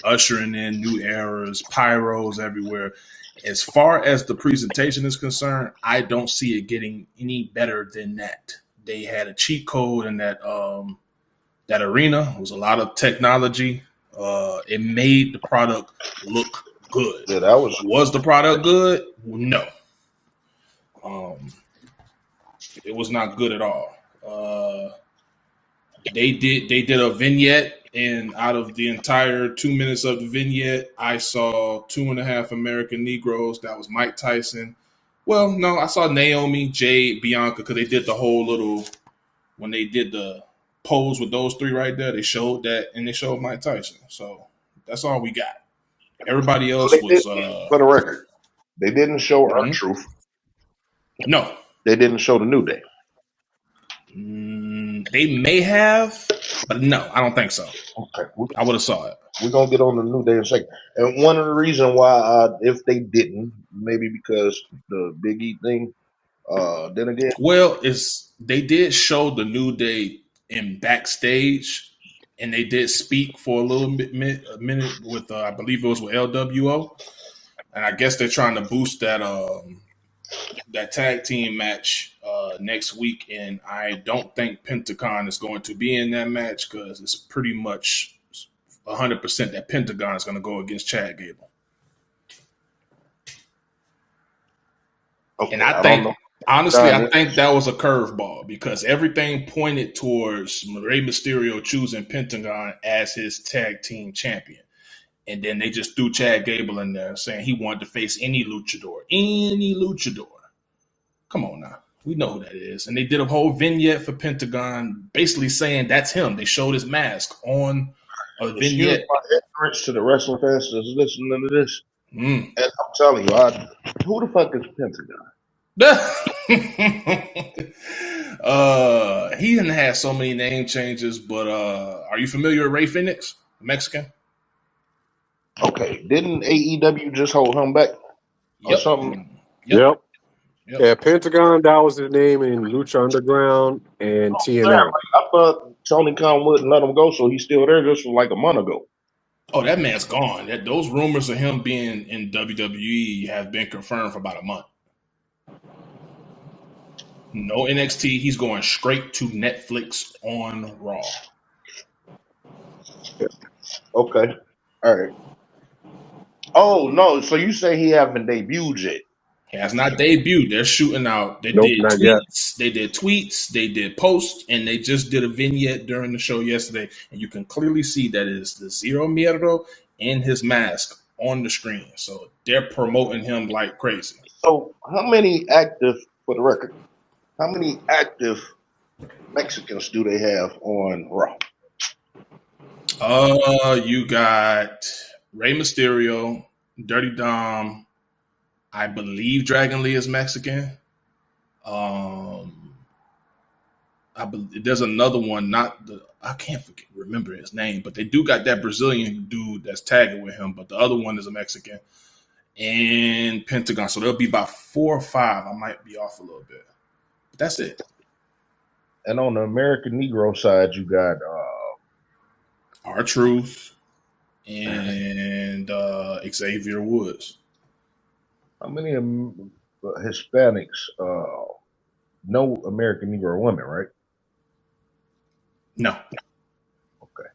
ushering in new eras, pyros everywhere. As far as the presentation is concerned, I don't see it getting any better than that. They had a cheat code in that arena. It was a lot of technology. It made the product look good. Yeah, that was the product good? No. It was not good at all. They did a vignette, and out of the entire 2 minutes of the vignette, I saw 2.5 American Negroes. That was Mike Tyson. Well, no, I saw Naomi, Jade, Bianca, because they did the whole little, when they did the pose with those 3 right there, they showed that, and they showed Mike Tyson. So that's all we got. Everybody else was... for the record, they didn't show R-Truth. No. They didn't show the New Day. They may have, but no, I don't think so. Okay. I would have saw it. We're going to get on the New Day in a second. And one of the reasons why, if they didn't, maybe because the Big E thing, then again. Well, they did show the New Day in backstage, and they did speak for a minute with, I believe it was with LWO. And I guess they're trying to boost that tag team match next week, and I don't think Pentagon is going to be in that match because it's pretty much 100% that Pentagon is going to go against Chad Gable. Okay, and I think, honestly, I think that was a curveball because everything pointed towards Rey Mysterio choosing Pentagon as his tag team champion. And then they just threw Chad Gable in there saying he wanted to face any luchador. Any luchador. Come on now. We know who that is. And they did a whole vignette for Pentagon basically saying that's him. They showed his mask on a vignette. Ignorance to the wrestling fans that's listening to this. And I'm telling you, who the fuck is Pentagon? He didn't have so many name changes, but are you familiar with Rey Fenix, Mexican? Okay, didn't AEW just hold him back or something? Yep. Yeah, Pentagon, that was his name in Lucha Underground and TNA. I thought Tony Khan wouldn't let him go, so he's still there just for like a month ago. Oh, that man's gone. Those rumors of him being in WWE have been confirmed for about a month. No NXT. He's going straight to Netflix on Raw. Okay. All right. Oh, no. So you say he haven't debuted yet? He has not debuted. They're shooting out. They did tweets. Yet. They did tweets. They did posts, and they just did a vignette during the show yesterday. And you can clearly see that it is the Zero Miedo and his mask on the screen. So they're promoting him like crazy. So how many active, for the record, how many active Mexicans do they have on Raw? You got Rey Mysterio, Dirty Dom. I believe Dragon Lee is Mexican. there's another one. I can't remember his name, but they do got that Brazilian dude that's tagging with him. But the other one is a Mexican and Pentagon. So there'll be about 4 or 5. I might be off a little bit, but that's it. And on the American Negro side, you got R-Truth and Xavier Woods. how many Hispanics? No American Negro women, right? No. Okay.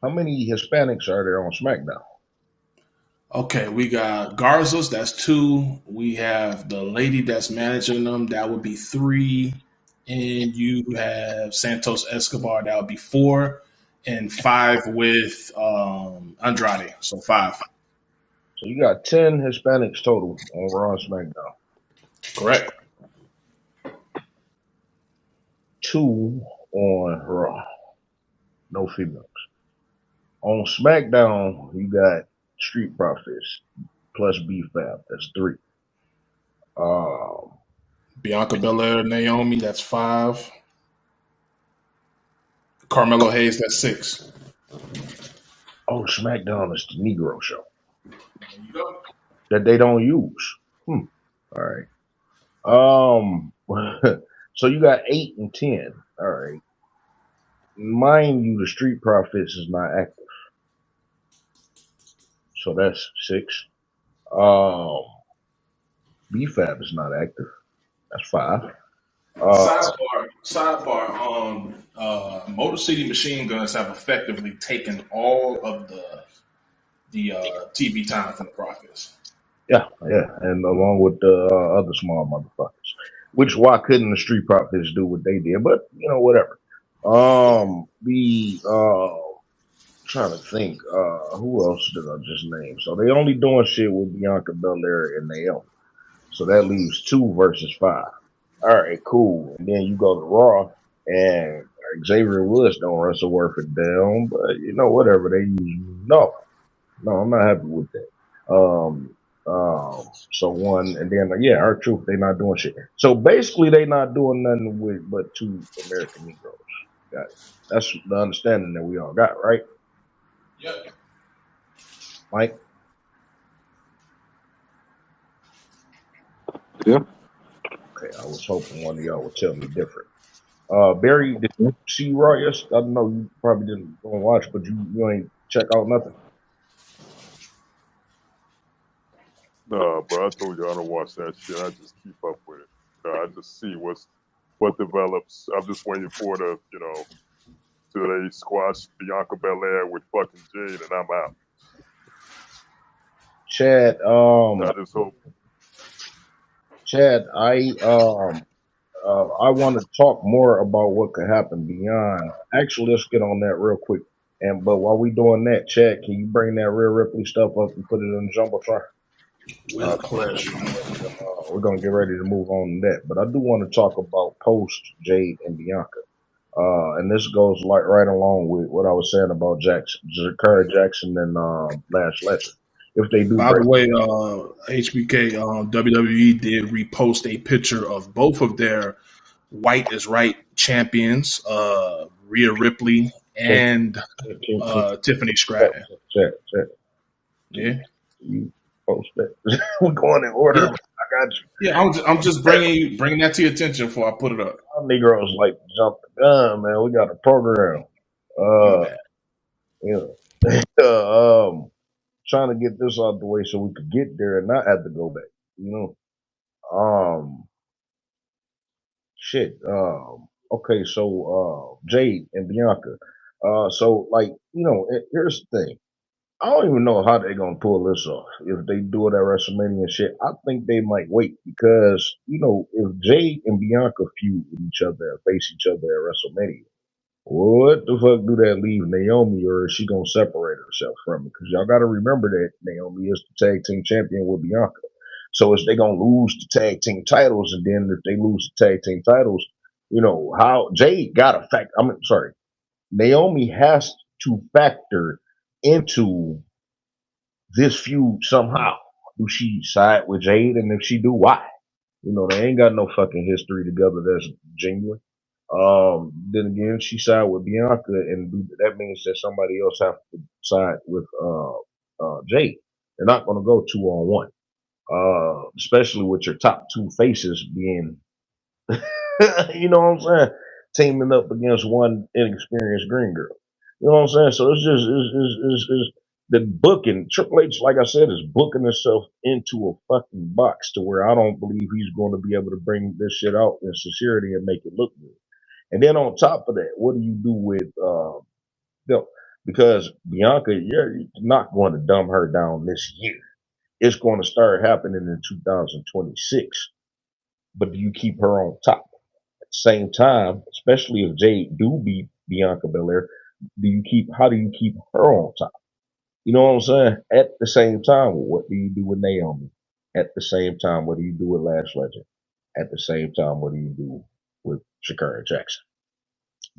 How many Hispanics are there on SmackDown? Okay, we got Garza's, that's 2. We have the lady that's managing them, that would be 3. And you have Santos Escobar, that would be 4. And 5 with Andrade, so 5. So you got 10 Hispanics total on Raw and SmackDown. Correct. 2 on Raw. No females. On SmackDown, you got Street Profits plus B-Fab. That's 3. Bianca Belair, Naomi, that's 5. Carmelo Hayes, that's 6. Oh, SmackDown is the Negro show. There you go. That they don't use. All right. So you got 8 and 10. All right. Mind you, the Street Profits is not active. So that's 6. B-Fab is not active. That's 5. Sidebar. Motor City Machine Guns have effectively taken all of the TV time from the Profits. Yeah, and along with the other small motherfuckers. Which why couldn't the Street Profits do what they did? But whatever. Trying to think, who else did I just name? So they only doing shit with Bianca Belair and Naomi. So that leaves 2 versus 5. All right, cool. And then you go to Raw, and Xavier Woods don't wrestle worth a damn, but whatever they use. No, I'm not happy with that. So 1, and then R-Truth, they not doing shit. So basically, they not doing nothing with but 2 American Negroes. Got it. That's the understanding that we all got, right? Yep. Mike? Yeah. Okay, I was hoping one of y'all would tell me different. Barry, did you see Raw yesterday? I know you probably didn't go and watch, but you ain't check out nothing? Nah, bro, I told you I don't watch that shit. I just keep up with it. I just see what develops. I'm just waiting for till they squash Bianca Belair with fucking Jade, and I'm out. Chad, I just hope. Chad, I want to talk more about what could happen beyond. Actually, let's get on that real quick. But while we doing that, Chad, can you bring that Rhea Ripley stuff up and put it in the jumbotron? With pleasure. We're gonna get ready to move on to that, but I do want to talk about post Jade and Bianca, and this goes right along with what I was saying about Curry Jackson and Lance Legend. If they do, by the way, HBK WWE did repost a picture of both of their White is Right champions, Rhea Ripley and Tiffany Stratton. Check. Yeah. You post that. We're going in order. Yeah. I got you. Yeah, I'm just bringing that to your attention before I put it up. Our Negroes like to jump the gun, man. We got a program. Trying to get this out the way so we could get there and not have to go back. Okay, so Jade and Bianca. Here's the thing. I don't even know how they're gonna pull this off. If they do it at WrestleMania and shit, I think they might wait because if Jade and Bianca feud with each other and face each other at WrestleMania, what the fuck do that leave Naomi, or is she gonna separate herself from it? Because y'all got to remember that Naomi is the tag team champion with Bianca. So is they gonna lose the tag team titles, and then if they lose the tag team titles, how Jade got to Naomi has to factor into this feud somehow. Do she side with Jade? And if she do, why? They ain't got no fucking history together that's genuine. Then again, she sided with Bianca, and that means that somebody else have to side with Jay. They're not going to go 2-on-1, especially with your top two faces being, you know what I'm saying, teaming up against one inexperienced green girl. You know what I'm saying? So it's just it's the booking. Triple H, like I said, is booking himself into a fucking box to where I don't believe he's going to be able to bring this shit out in sincerity and make it look good. And then on top of that, what do you do with them? Because Bianca, you're not going to dumb her down this year. It's going to start happening in 2026. But do you keep her on top? At the same time, especially if Jade do beat Bianca Belair, how do you keep her on top? You know what I'm saying? At the same time, what do you do with Naomi? At the same time, what do you do with Lash Legend? At the same time, what do you do with Shakira Jackson?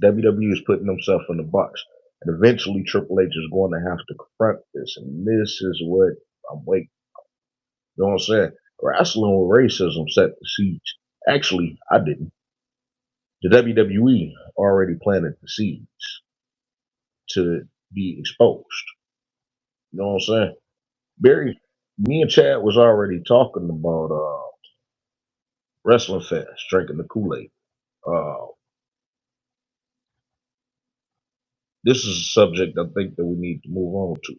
WWE is putting themselves in the box. And eventually Triple H is going to have to confront this. And this is what I'm waiting. You know what I'm saying? Wrestling with racism set the siege. Actually, I didn't. The WWE already planted the seeds to be exposed. You know what I'm saying? Barry, me and Chad was already talking about wrestling fans drinking the Kool-Aid. Uh, this is a subject I think that we need to move on to.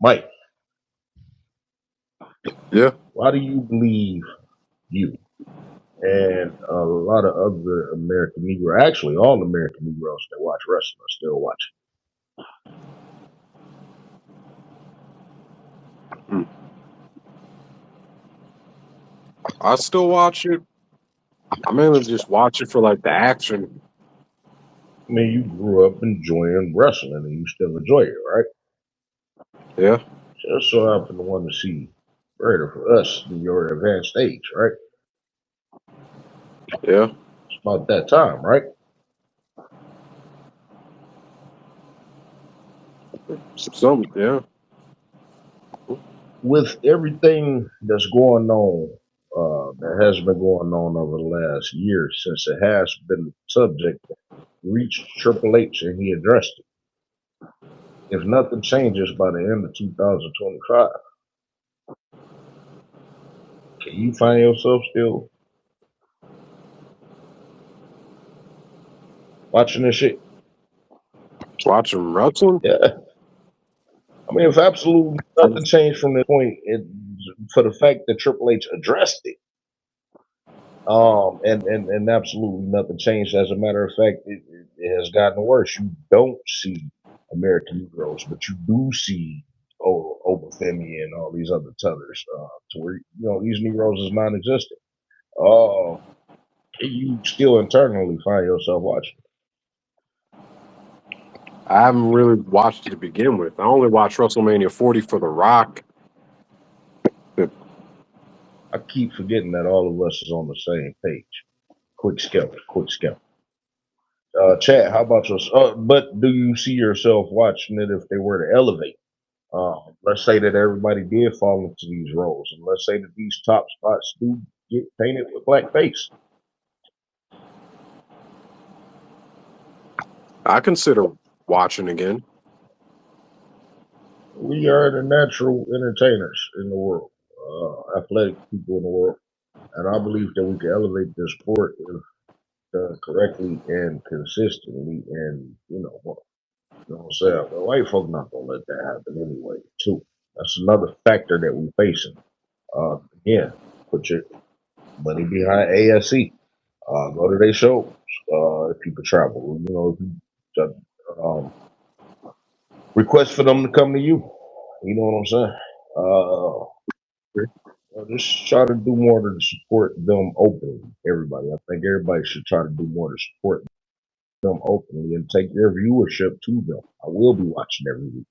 Mike, Yeah. why do you believe you and a lot of other American Negro, actually all American Negroes that watch wrestling are still watching? I still watch it. I mainly just watch it for like the action. I mean, you grew up enjoying wrestling and you still enjoy it, right? Yeah. Just so happen to want to see further for us in your advanced age, right? Yeah. It's about that time, right? Some. Yeah. With everything that's going on, that has been going on over the last year, since it has been the subject, reached Triple H and he addressed it. If nothing changes by the end of 2025, can you find yourself still watching this shit? Watching wrestling. Yeah. I mean, if absolutely nothing changed from this point, for the fact that Triple H addressed it, and absolutely nothing changed. As a matter of fact, it has gotten worse. You don't see American Negroes, but you do see Obafemi and all these other tethers, to where these Negroes is non-existent. You still internally find yourself watching. I haven't really watched it to begin with. I only watched WrestleMania 40 for The Rock. I keep forgetting that all of us is on the same page. Quick skip. Chad, how about yours? But do you see yourself watching it if they were to elevate? Let's say that everybody did fall into these roles, and let's say that these top spots do get painted with blackface. I consider watching again. We are the natural entertainers in the world, athletic people in the world, and I believe that we can elevate this sport if done correctly and consistently. And what I'm saying? The white folk not gonna let that happen anyway. Too. That's another factor that we facing. Again, put your money behind ASC. Go to their shows. If you could travel, if you request for them to come to you. You know what I'm saying? Just try to do more to support them openly. Everybody, I think everybody should try to do more to support them openly and take their viewership to them. I will be watching every week.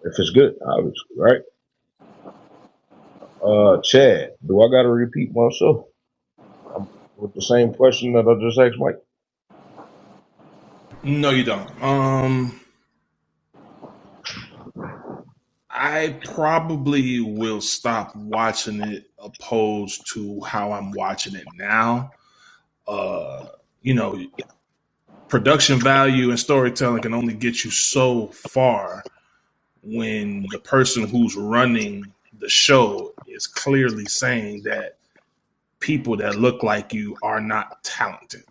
If it's good, obviously, right? Chad, do I got to repeat myself? With the same question that I just asked Mike. No, you don't. I probably will stop watching it opposed to how I'm watching it now. You know, production value and storytelling can only get you so far when the person who's running the show is clearly saying that people that look like you are not talented.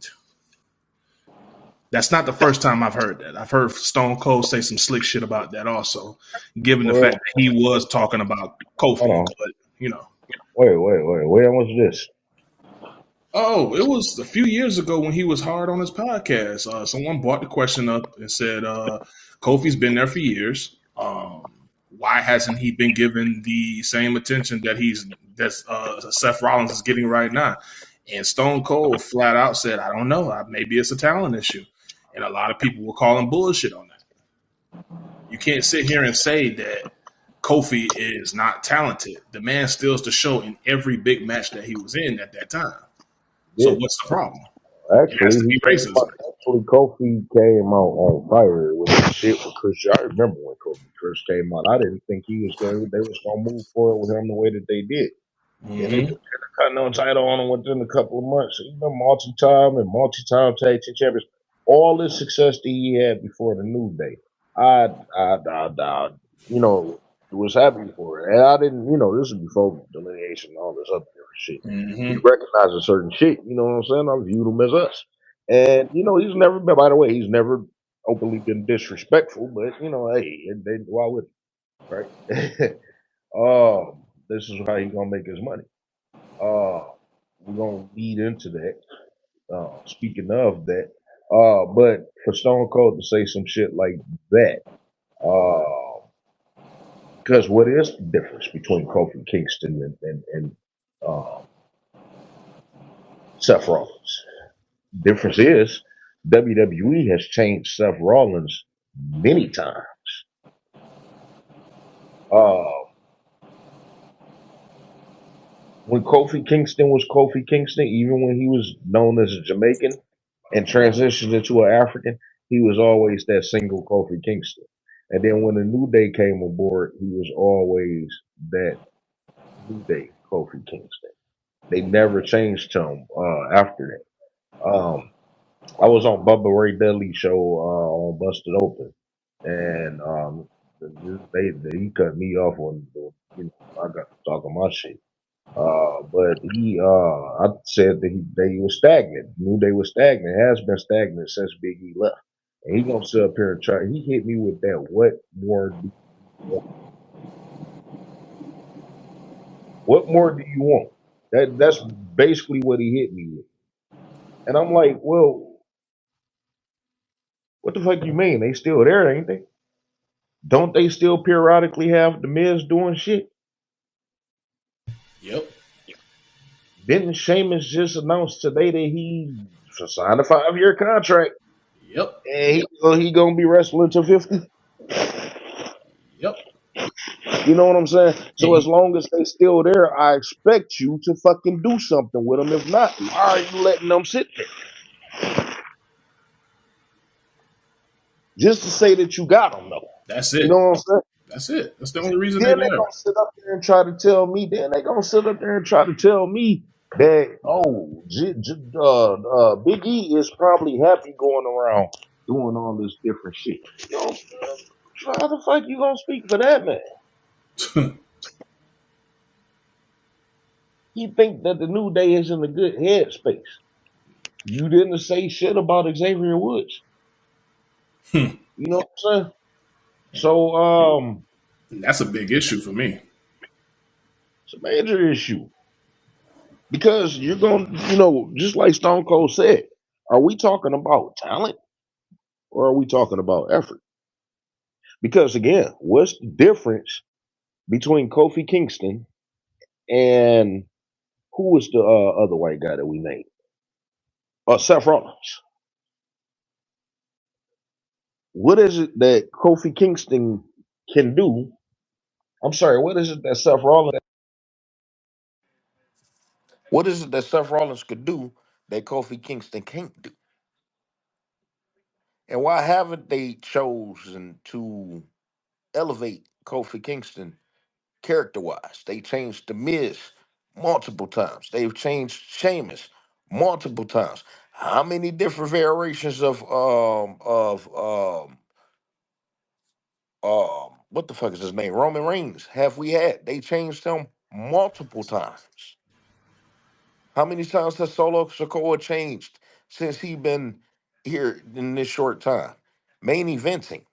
That's not the first time I've heard that. I've heard Stone Cold say some slick shit about that also, given the Well, fact that he was talking about hold Kofi. on. But, you know. Wait. When was this? Oh, it was a few years ago when he was hard on his podcast. Someone brought the question up and said, Kofi's been there for years. Why hasn't he been given the same attention that Seth Rollins is getting right now? And Stone Cold flat out said, I don't know. Maybe it's a talent issue. And a lot of people were calling bullshit on that. You can't sit here and say that Kofi is not talented. The man steals the show in every big match that he was in at that time. So Yeah. what's the problem? It has Actually, to be racism. Kofi came out on fire with the shit with Chris. I remember when Kofi first came out. I didn't think they was gonna move forward with him the way that they did. And they Mm-hmm. put the Continental title on him within a couple of months. He's been multi-time tag team champions. All the success that he had before the New Day, I was happy for it. And I didn't, this was before delineation and all this other different shit. He Mm-hmm. recognized a certain shit. You know what I'm saying? I viewed him as us. And he's never been. By the way, he's never openly been disrespectful. But hey, why would he, right? This is how he's gonna make his money. We're gonna lead into that. Speaking of that, but for Stone Cold to say some shit like that, because what is the difference between Kofi Kingston and Seth Rollins? Difference is WWE has changed Seth Rollins many times. When Kofi Kingston was Kofi Kingston, even when he was known as a Jamaican and transitioned into an African, he was always that single Kofi Kingston. And then when the New Day came aboard, he was always that New Day Kofi Kingston. They never changed him after that. I was on Bubba Ray Dudley's show on Busted Open, and he cut me off when I got to talking my shit. But I said that they was stagnant. Knew they was stagnant. Has been stagnant since Big E left. And he gonna sit up here and try. He hit me with that. What more do you want? What more do you want? That's basically what he hit me with. And I'm like, well, what the fuck you mean? They still there, ain't they? Don't they still periodically have the Miz doing shit? Yep. Didn't Sheamus just announce today that he signed a 5-year contract Yep. and he gonna be wrestling to 50? Yep. You know what I'm saying? So as And long as they still there, I expect you to fucking do something with them. If not, why are you letting them sit there? Just to say that you got them, though. that's You know it. what I'm saying? That's it. That's the only reason they're Then they there. gonna sit up there and try to tell me. Then they gonna sit up there and try to tell me that Big E is probably happy going around doing all this different shit. You know, how the fuck you gonna speak for that man? He think that the New Day is in a good headspace. You didn't say shit about Xavier Woods. Hmm. You know what I'm saying? So That's a big issue for me. it's a major issue. Because you're going just like Stone Cold said, are we talking about talent or are we talking about effort? Because again, what's the difference between Kofi Kingston and who was the other white guy that we named? Seth Rollins. What is it that Kofi Kingston can do? I'm sorry, what is it that Seth Rollins? What is it that Seth Rollins could do that Kofi Kingston can't do? And why haven't they chosen to elevate Kofi Kingston character wise? They changed the Miz multiple times. They've changed Sheamus multiple times. How many different variations of what the fuck is his name? Roman Reigns have we had? They changed him multiple times. How many times has Solo Sikoa changed since he been here in this short time? Main eventing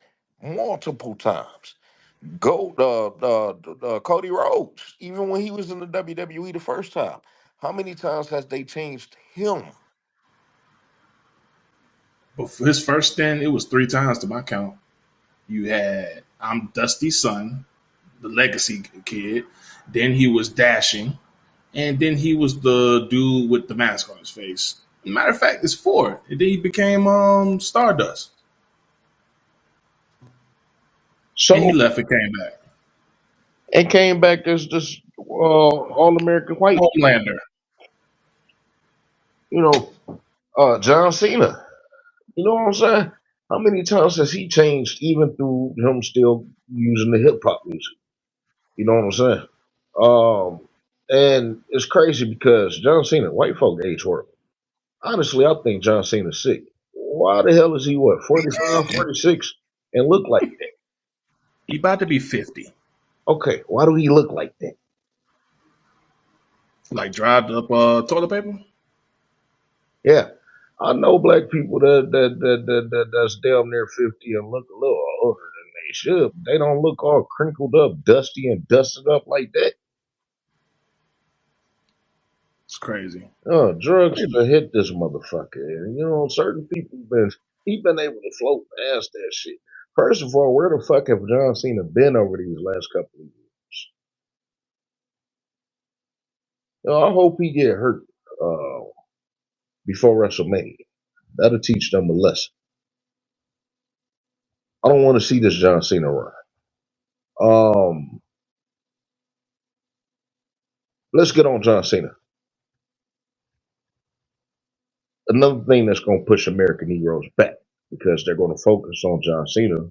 multiple times. Go Cody Rhodes, even when he was in the WWE the first time. How many times has they changed him? But for his first stint, it was 3 times to my count. You had I'm Dusty's son, the legacy kid. Then he was Dashing, and then he was the dude with the mask on his face. Matter of fact, it's 4. And then he became Stardust, and he So left and came back. and came back as this All American White, Homelander. you know, John Cena. You know what I'm saying? How many times has he changed, even through him still using the hip hop music? You know what I'm saying? And it's crazy because John Cena, white folk age horrible. Honestly, I think John Cena's sick. Why the hell is he what 45, 46, and look like that? He about to be 50. Okay, why do he look like that? Like dried up toilet paper. Yeah, I know black people that's damn near 50 and look a little older than they should. But they don't look all crinkled up, dusty, and dusted up like that. It's crazy. Drugs to hit this motherfucker. And, certain people he been able to float past that shit. First of all, where the fuck have John Cena been over these last couple of years? I hope he get hurt before WrestleMania. That'll teach them a lesson. I don't want to see this John Cena run. Let's get on John Cena. Another thing that's going to push American Negroes back because they're going to focus on John Cena.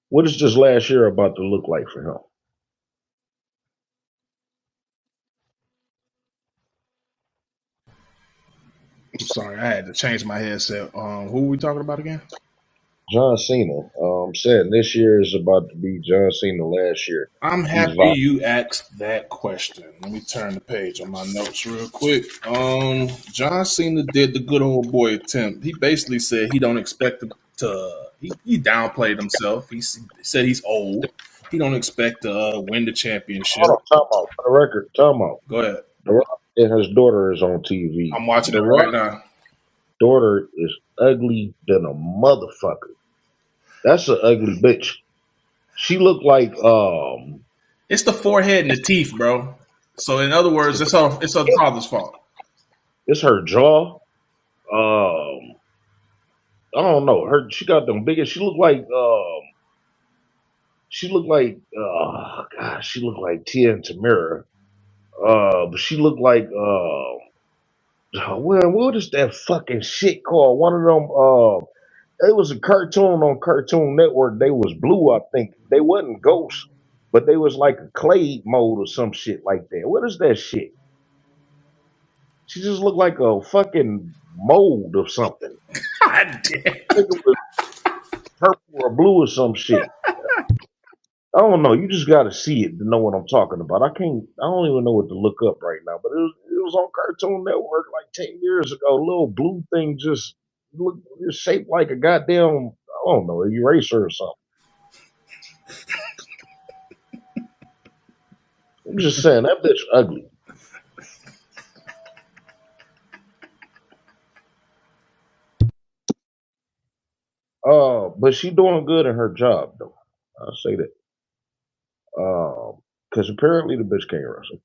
What is this last year about to look like for him? I'm sorry, I had to change my headset. Who are we talking about again? John Cena. Saying this year is about to be John Cena last year. I'm He's happy you asked that question. Let me turn the page on my notes real quick. John Cena did the good old boy attempt. He basically said he don't expect to he downplayed himself. He said he's old. He don't expect to win the championship. Hold on, time out. For the record, time out. Go ahead. The Rock and his daughter is on TV. I'm watching The it right Rock's now. daughter is ugly than a motherfucker. That's an ugly bitch. She looked like It's the forehead and the teeth, bro. So in other words, it's her father's fault. it's her jaw. I don't know. She got them biggest. She looked like gosh, she looked like Tia and Tamara. But she looked like what is that fucking shit called? One of them it was a cartoon on Cartoon Network. They was blue, I think. They wasn't ghosts, but they was like a clay mold or some shit like that. What is that shit? She just looked like a fucking mold of something. God damn. I think it was purple or blue or some shit. I don't know. You just got to see it to know what I'm talking about. I can't. I don't even know what to look up right now. But it was on Cartoon Network like 10 years ago. A little blue thing just looked just shaped like a goddamn I don't know eraser or something. I'm just saying that bitch ugly. But she doing good in her job though. I'll say that. Because apparently the bitch can't wrestle.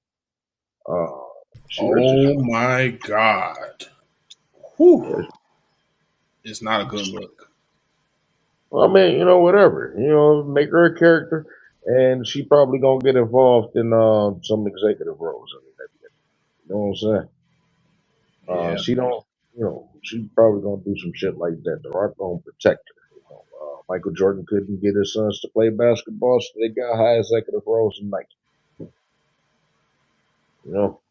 She Oh my God. Whew. yeah. It's not a good look. Well, I mean, whatever. Make her a character, and she probably gonna get involved in some executive roles. I mean, you know what I'm saying? Yeah. She don't. She probably gonna do some shit like that. The Rock gonna protect her. Michael Jordan couldn't get his sons to play basketball, so they got high executive roles in Nike. You know.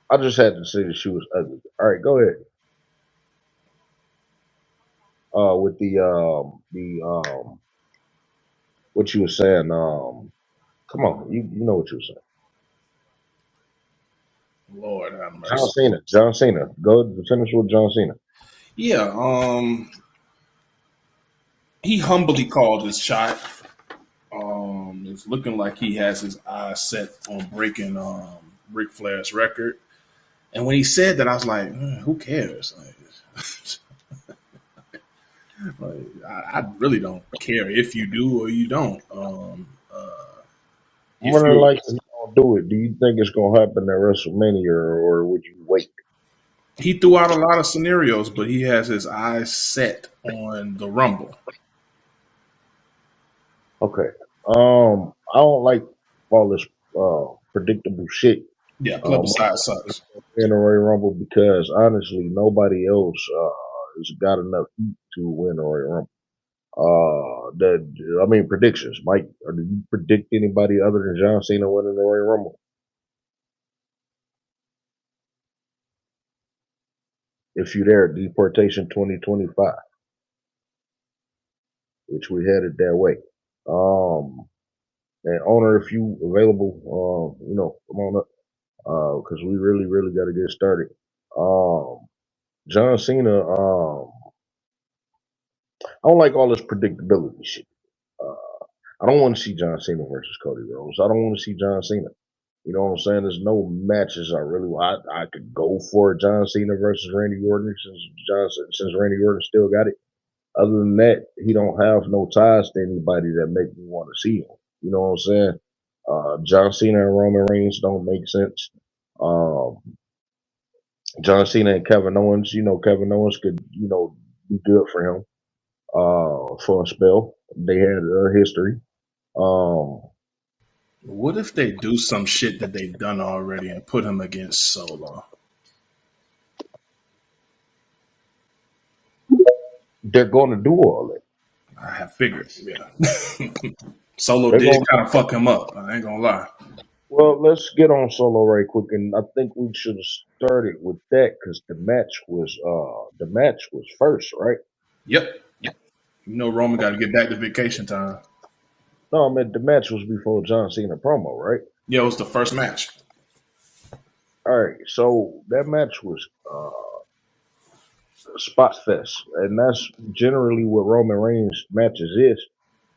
I just had to say that she was ugly. All right, go ahead. With the what you were saying. Come on, you know what you were saying. Lord have John mercy. Cena. John Cena. Go to finish with John Cena. Yeah, he humbly called his shot. It's looking like he has his eyes set on breaking Ric Flair's record. And when he said that, I was like, who cares? I really don't care if you do or you don't. If More than you likely, he don't do it. Do you think it's gonna happen at WrestleMania, or would you wait? he threw out a lot of scenarios, but he has his eyes set on the Rumble. Okay. I don't like all this predictable shit. Yeah, Um, plebiscite sucks. in the Royal Rumble because honestly, nobody else has got enough heat to win the Royal Rumble. I mean, predictions, Mike. Do you predict anybody other than John Cena winning the Royal Rumble? If you're there, deportation 2025, which we headed that way. Um, and owner, if you available, come on up because we really, really got to get started. Um, John Cena. I don't like all this predictability shit. Uh, I don't want to see John Cena versus Cody Rhodes. I don't want to see John Cena. You know what I'm saying? There's no matches I really want. I could go for John Cena versus Randy Orton since Randy Orton still got it. Other than that, he don't have no ties to anybody that make me want to see him. You know what I'm saying? John Cena and Roman Reigns don't make sense. Um, John Cena and Kevin Owens, Kevin Owens could, be good for him for a spell. They had a history. Um, What if they do some shit that they've done already and put him against Solo? they're going to do all that. I have figured, yeah. Solo They're did going. kind of fuck him up. I ain't gonna lie. Well, let's get on Solo right quick, and I think we should have started with that because the match was first, right? Yep. You know Roman got to get back to vacation time. No, I mean the match was before John Cena promo, right? Yeah, it was the first match. All right, so that match was spot fest, and that's generally what Roman Reigns matches is.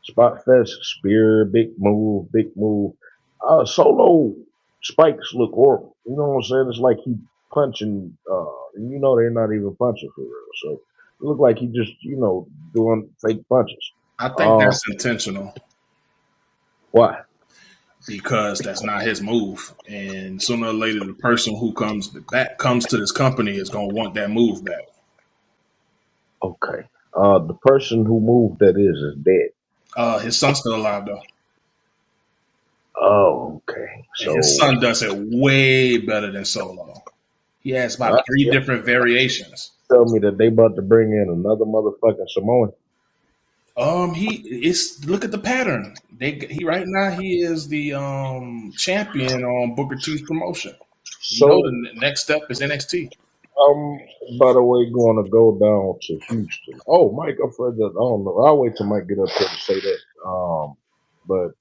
Spot fest, spear, big move, big move. Solo spikes look horrible. You know what I'm saying? It's like he punching. They're not even punching for real. So it looked like he just doing fake punches. I think Uh, that's intentional why? because that's not his move. And sooner or later, the person who comes to this company is gonna want that move back. Okay. The person who moved that is dead. His son's still alive though, Oh, okay. and his So son does it way better than Solo. He has about three yeah, different variations. tell me that they about to bring in another motherfucking Samoan. He is look at the pattern. He right now he is the champion on Booker T's promotion. You know So the next step is NXT. I'm, by the way, going to go down to Houston. Oh, Mike, I'm further. I don't know. I'll wait till Mike get up here to say that. But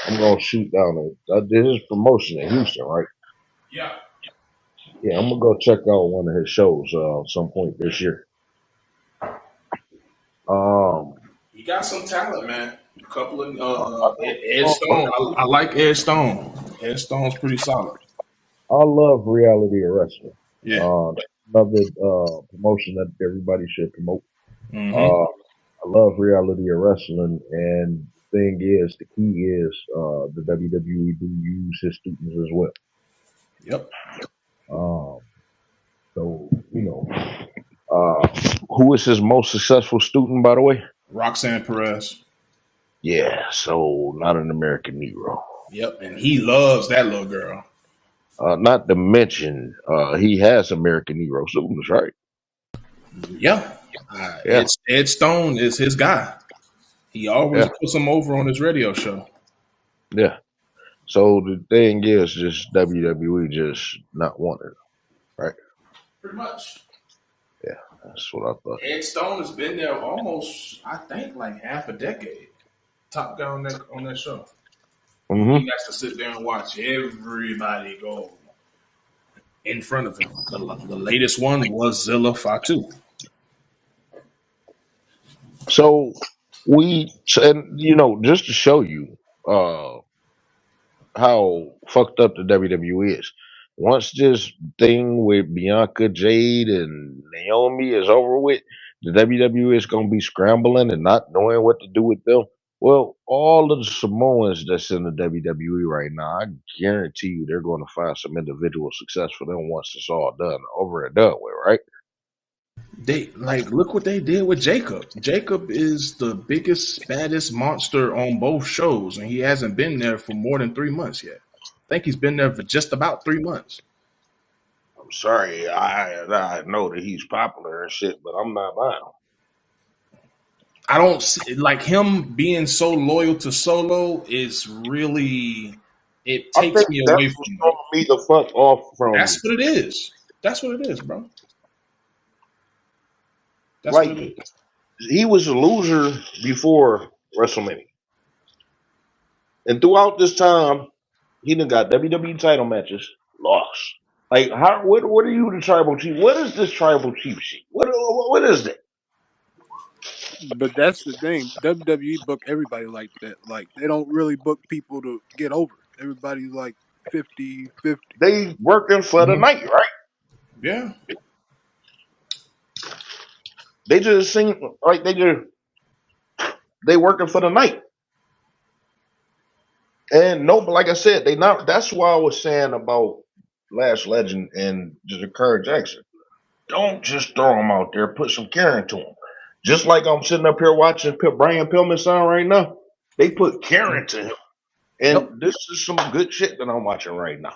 I'm gonna shoot down it. This is promotion in Houston, right? Yeah, Yeah, I'm gonna go check out one of his shows some point this year. Um, he got some talent, man. A couple of I Ed Stone. I like Ed Stone. Ed Stone's pretty solid. love reality of wrestling. Yeah. Another promotion that everybody should promote. Mm-hmm. I love reality of wrestling, and the key is, the WWE do use his students as well. Yep. Um, so uh, who is his most successful student, by the way? Roxanne Perez. Yeah, so not an American Negro. Yep. And he loves that little girl. Not to mention, he has American Negro students, right? Yeah. Yeah, Ed Stone is his guy. He always yeah, puts him over on his radio show. yeah. So the thing is, just WWE just not wanting it, right? Pretty much. Yeah, that's what I thought. Ed Stone has been there almost, I think, like half a decade. Top guy on that show. And Hmm. he has to sit there and watch everybody go in front of him. The latest one was Zilla Fatu. So and just to show you uh how fucked up the WWE is. Once this thing with Bianca Jade and Naomi is over with, the WWE is gonna be scrambling and not knowing what to do with them. Well, all of the Samoans that's in the WWE right now, I guarantee you they're going to find some individual success for them once it's all done, over and done with, right? They like look what they did with Jacob. Jacob is the biggest, baddest monster on both shows, and he hasn't been there for more than 3 months yet. I think he's been there for just about 3 months. I'm sorry, I know that he's popular and shit, but I'm not buying him. I don't see, like him being so loyal to Solo is really it I think takes me that's away what's from it. throwing me the fuck off from That's what it is. That's what it is, bro. That's what like it is. he was a loser before WrestleMania. And throughout this time, he done got WWE title matches, lost. Like how what are you the tribal chief? What is this tribal chief shit? What is that? But that's the thing. WWE book everybody like that. Like they don't really book people to get over. Everybody's like 50-50. They working for the Mhm. night, right? Yeah. They just seem like they working for the night. And no, but like I said, they not. That's why I was saying about Last Legend and just Curry Jackson. Don't just throw him out there. Put some care into him. Just like I'm sitting up here watching Brian Pillman's son right now. They put care into him, Yep. and this is some good shit that I'm watching right now.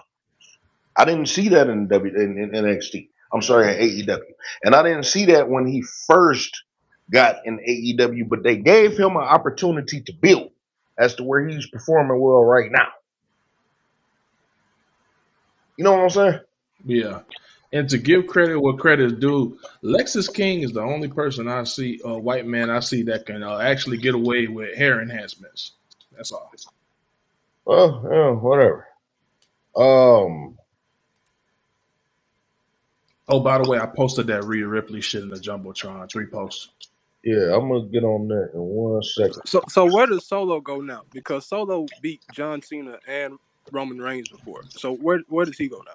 I didn't see that in NXT. I'm sorry, in AEW, and I didn't see that when he first got in AEW. But they gave him an opportunity to build as to where he's performing well right now. You know what I'm saying? Yeah. And to give credit what credit is due, Lexus King is the only person I see, a white man I see that can actually get away with hair enhancements. That's all. Well, yeah, whatever. Um, Oh, by the way, I posted that Rhea Ripley shit in the Jumbotron. 3 posts. yeah, I'm gonna get on that in 1 second. So where does Solo go now? Because Solo beat John Cena and Roman Reigns before. So where does he go now?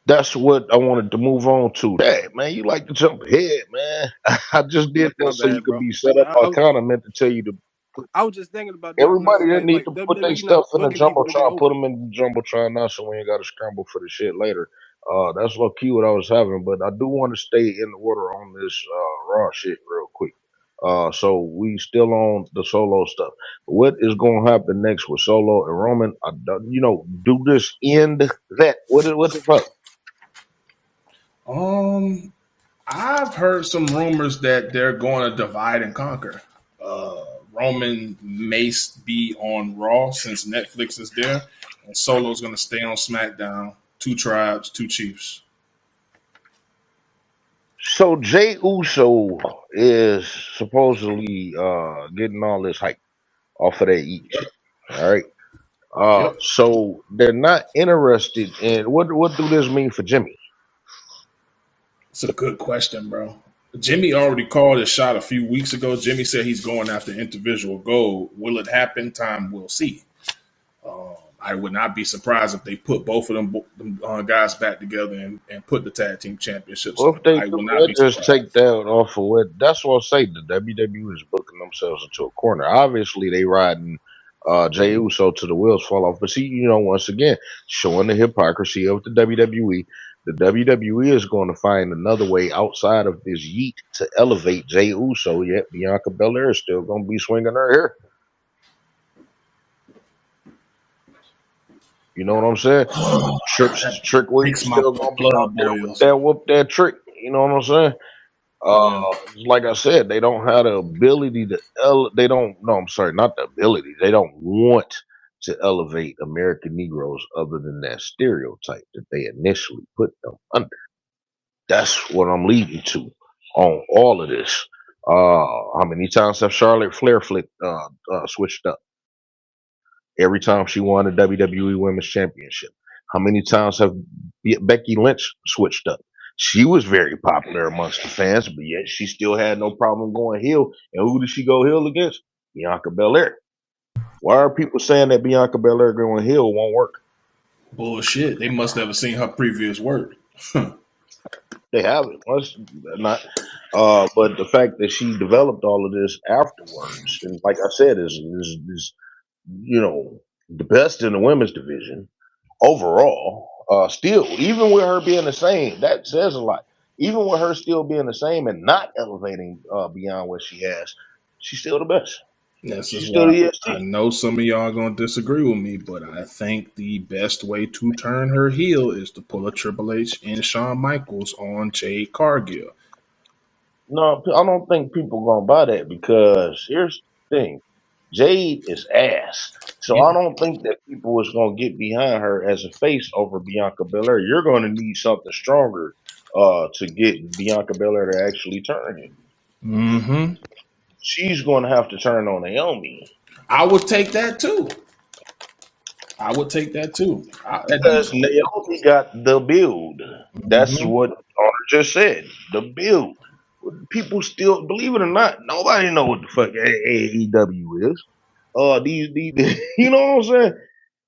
That's what I wanted to move on to. Hey, man, you like to jump ahead, man. I just did My that so you bad, could bro. be set up. I kind of meant to tell you to put I was just thinking about that. everybody that need Like to put their WWE not stuff in the booking people to get jumbotron. over. Put them in the jumbotron now, so we ain't got to scramble for the shit later. That's low key what I was having, but I do want to stay in order on this raw shit real quick. So we still on the Solo stuff. What is going to happen next with Solo and Roman? Do this end that? What the fuck? I've heard some rumors that they're going to divide and conquer. Roman may be on Raw since Netflix is there, and Solo's going to stay on SmackDown. 2 tribes, 2 chiefs. So Jay Uso is supposedly getting all this hype off of that eat shit. All right. Yep. So they're not interested in what do this mean for Jimmy? It's a good question, bro. Jimmy already called his shot a few weeks ago. Jimmy said he's going after individual gold. Will it happen? Time will see. I would not be surprised if they put both of them guys back together and put the tag team championships Well, on. if they I do will not that, be just surprised. take that off of what. That's what I say. The WWE is booking themselves into a corner. Obviously, they riding Jey Uso to the wheels fall off. But see, once again, showing the hypocrisy of the WWE. The WWE is going to find another way outside of this yeet to elevate Jey Uso. Yet Bianca Belair is still going to be swinging her hair. You know what I'm saying? That Trick Williams makes my still going to be out blood there with boils. that whoop that trick. You know what I'm saying? Yeah. Like I said, they don't have the ability to. They don't. No, I'm sorry, not the ability. They don't want to elevate American Negroes other than that stereotype that they initially put them under. That's what I'm leading to on all of this. How many times have Charlotte Flair switched up? Every time she won the WWE Women's Championship. How many times have Becky Lynch switched up? She was very popular amongst the fans, but yet she still had no problem going heel. And who did she go heel against? Bianca Belair. Why are people saying that Bianca Belair going heel won't work? Bullshit. They must never seen her previous work. They haven't. That's not. But the fact that she developed all of this afterwards, and like I said, is the best in the women's division overall. Still, even with her being the same, that says a lot. Even with her still being the same and not elevating beyond what she has, she's still the best. This She's is still why the I EST. know some of y'all are going to disagree with me, but I think the best way to turn her heel is to pull a Triple H and Shawn Michaels on Jade Cargill. No, I don't think people gonna buy that because here's the thing: Jade is ass. So Yeah. I don't think that people is gonna get behind her as a face over Bianca Belair. You're gonna need something stronger to get Bianca Belair to actually turn you. Mm-hmm. She's gonna have to turn on Naomi. I would take that too. I would take that too. At Because least. Naomi got the build. That's Mm-hmm. what Honor just said. The build. People still, believe it or not, nobody know what the fuck AEW is. These you know what I'm saying?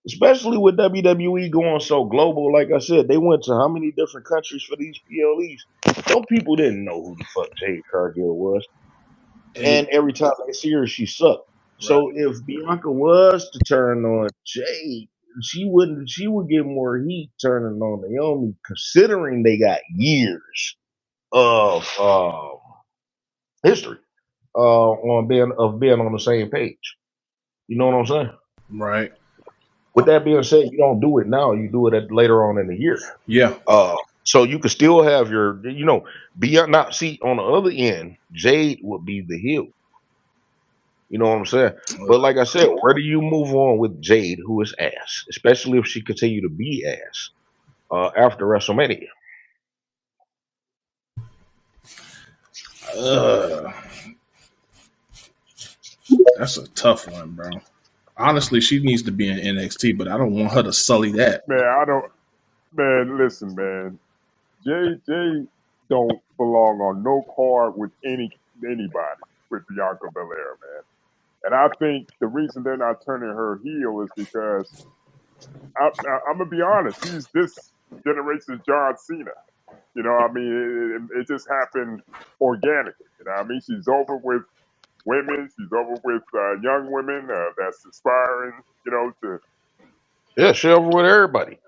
Especially with WWE going so global, like I said, they went to how many different countries for these PLEs? Some people didn't know who the fuck Jade Cargill was, Hey, and every time they see her, she sucked. right. So if Bianca was to turn on Jade, she wouldn't. She would get more heat turning on Naomi, considering they got years of history on being on the same page. You know what I'm saying? Right. With that being said, you don't do it now. You do it later on in the year. Yeah. So you could still have your, beyond not see on the other end, Jade would be the heel. You know what I'm saying? But like I said, where do you move on with Jade, who is ass, especially if she continue to be ass after WrestleMania? Uh, that's a tough one, bro. Honestly, she needs to be in NXT, but I don't want her to sully that. Man, I don't. Man, listen, man. Jay don't belong on no card with anybody with Bianca Belair, man. And I think the reason they're not turning her heel is because I'm gonna be honest. She's this generation's John Cena. You know, I mean, it just happened organically. You know, I mean, she's over with women. She's over with young women that's aspiring. You know, to Yeah, she over with everybody.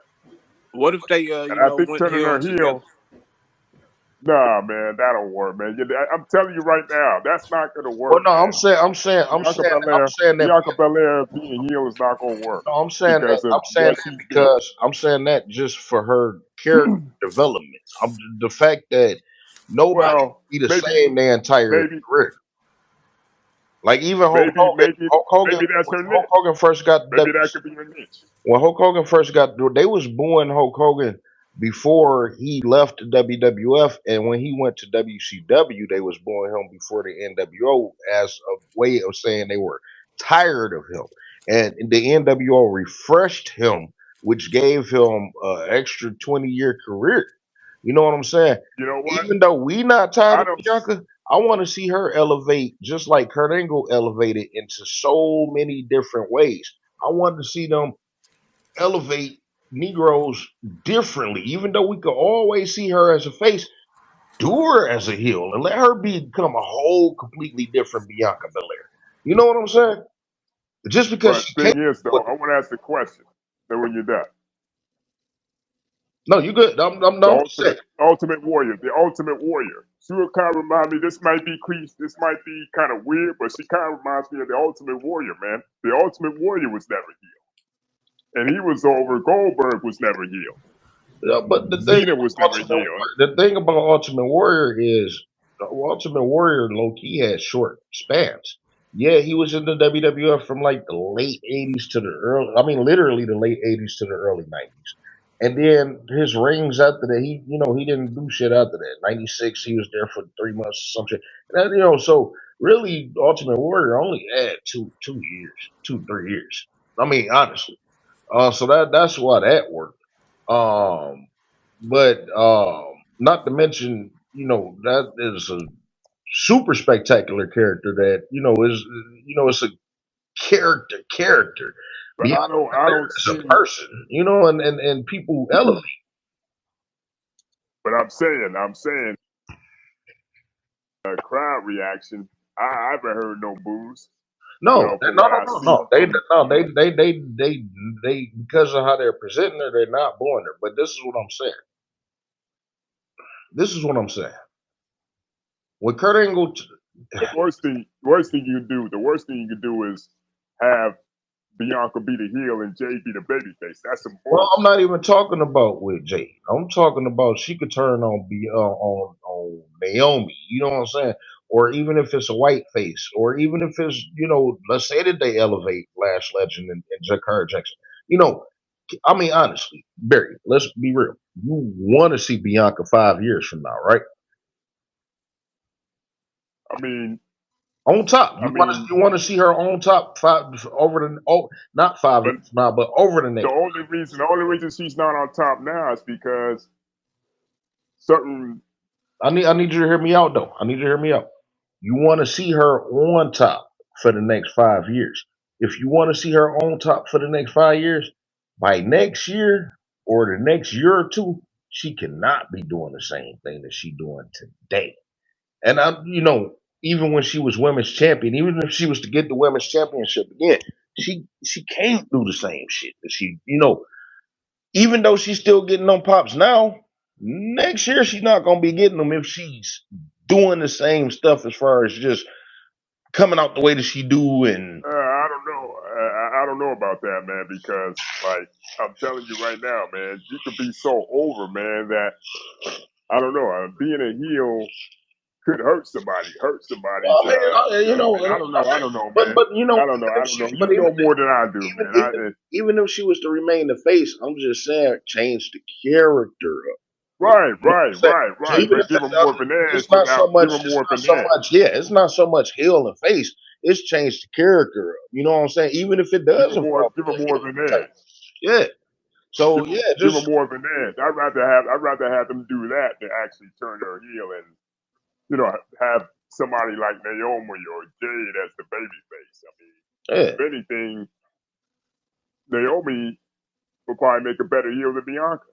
What if they, and I think went turning heel her together? heel. Nah, man, that don't work, man. I'm telling you right now, that's not gonna Well, work, no, I'm man. saying, I'm saying, I'm Bianca saying, I'm Belair, saying that. Bianca Belair being heel is not gonna work No, because of I'm saying what that she's doing. because I'm saying that just for her character development. The fact that nobody Well, be the maybe, same their entire maybe, career. Like even maybe, maybe, maybe that's When her Hulk niche. Hogan first got Maybe that could be her niche. when Hulk Hogan first got, they was booing Hulk Hogan before he left the WWF, and when he went to WCW, they was booing him before the NWO as a way of saying they were tired of him, and the NWO refreshed him, which gave him an extra 20-year career. You know what I'm saying? You know what? Even though we not tired I of don't. Bianca, I want to see her elevate just like Kurt Angle elevated into so many different ways. I want to see them elevate Negroes differently, even though we could always see her as a face, do her as a heel and let her become a whole completely different Bianca Belair. You know what I'm saying? Just because But she thing can't. is, though, I want to ask the question. Then when you're done, No, you good. the I'm set. the ultimate warrior. She would kind of remind me. This might be cliche. This might be kind of weird, but she kind of reminds me of the Ultimate Warrior, man. The Ultimate Warrior was never heel, and he was over. Goldberg was never heel. But Cena was never heel. The thing about Ultimate Warrior is Ultimate Warrior low key had short spans. Yeah, he was in the WWF from like the late '80s to the early. I mean, literally the late '80s to the early '90s. And then his rings after that, he didn't do shit after that. '96, he was there for 3 months or some shit. And so really, Ultimate Warrior only had 2 years, 2 3 years. I mean, honestly. So that's why that worked. Um, but not to mention, that is a super spectacular character that it's a character. But Bianca I Belair don't is a see. person, and people elevate. But I'm saying, crowd reaction. I haven't heard no boos. No, From no, what no, I no, see no. They from no, they because of how they're presenting her, they're not booing her. But this is what I'm saying. This is what I'm saying. When Kurt Angle, the worst thing you can do. The worst thing you can do is have Bianca be the heel and Jay be the babyface. That's some well, I'm bullshit. not even talking about with Jade. I'm talking about she could turn on Naomi. You know what I'm saying? Or even if it's a white face, or even if it's let's say that they elevate Lash Legend and Jakar Jackson. You know, I mean, honestly, Barry, let's be real. You want to see Bianca 5 years from now, right? I mean, On top, I mean, you want to see her on top not 5 years but from now, but over the next. the only reason she's not on top now is because certain. I need you to hear me out though. I need you to hear me out. You want to see her on top for the next 5 years. If you want to see her on top for the next 5 years, by next year or the next year or two, she cannot be doing the same thing that she's doing today. And even when she was women's champion, even if she was to get the women's championship again, she can't do the same shit that even though she's still getting them pops now, next year she's not gonna be getting them if she's doing the same stuff as far as just coming out the way that she do. And I don't know. I don't know about that, man, because like I'm telling you right now, man, you could be so over, man, that I don't know. Being a heel could hurt somebody. Hurt somebody's. well, I mean, I don't know, but man. I don't know. even I if don't she, know. but You know more than I do, man. even if she was to remain the face, I'm just saying change the character up. Right, You know what right, I'm saying? right, So right. even But if give them more of an edge without give them more of an edge. it's not so much heel and face. It's changed the character up. You know what I'm saying? Even if it does involve Give them a more of heel an type. edge. Yeah. So yeah, Give them just more of an edge. I'd rather have them do that than actually turn their heel and have somebody like Naomi or Jade as the baby face. I mean, yeah. if anything, Naomi will probably make a better heel than Bianca.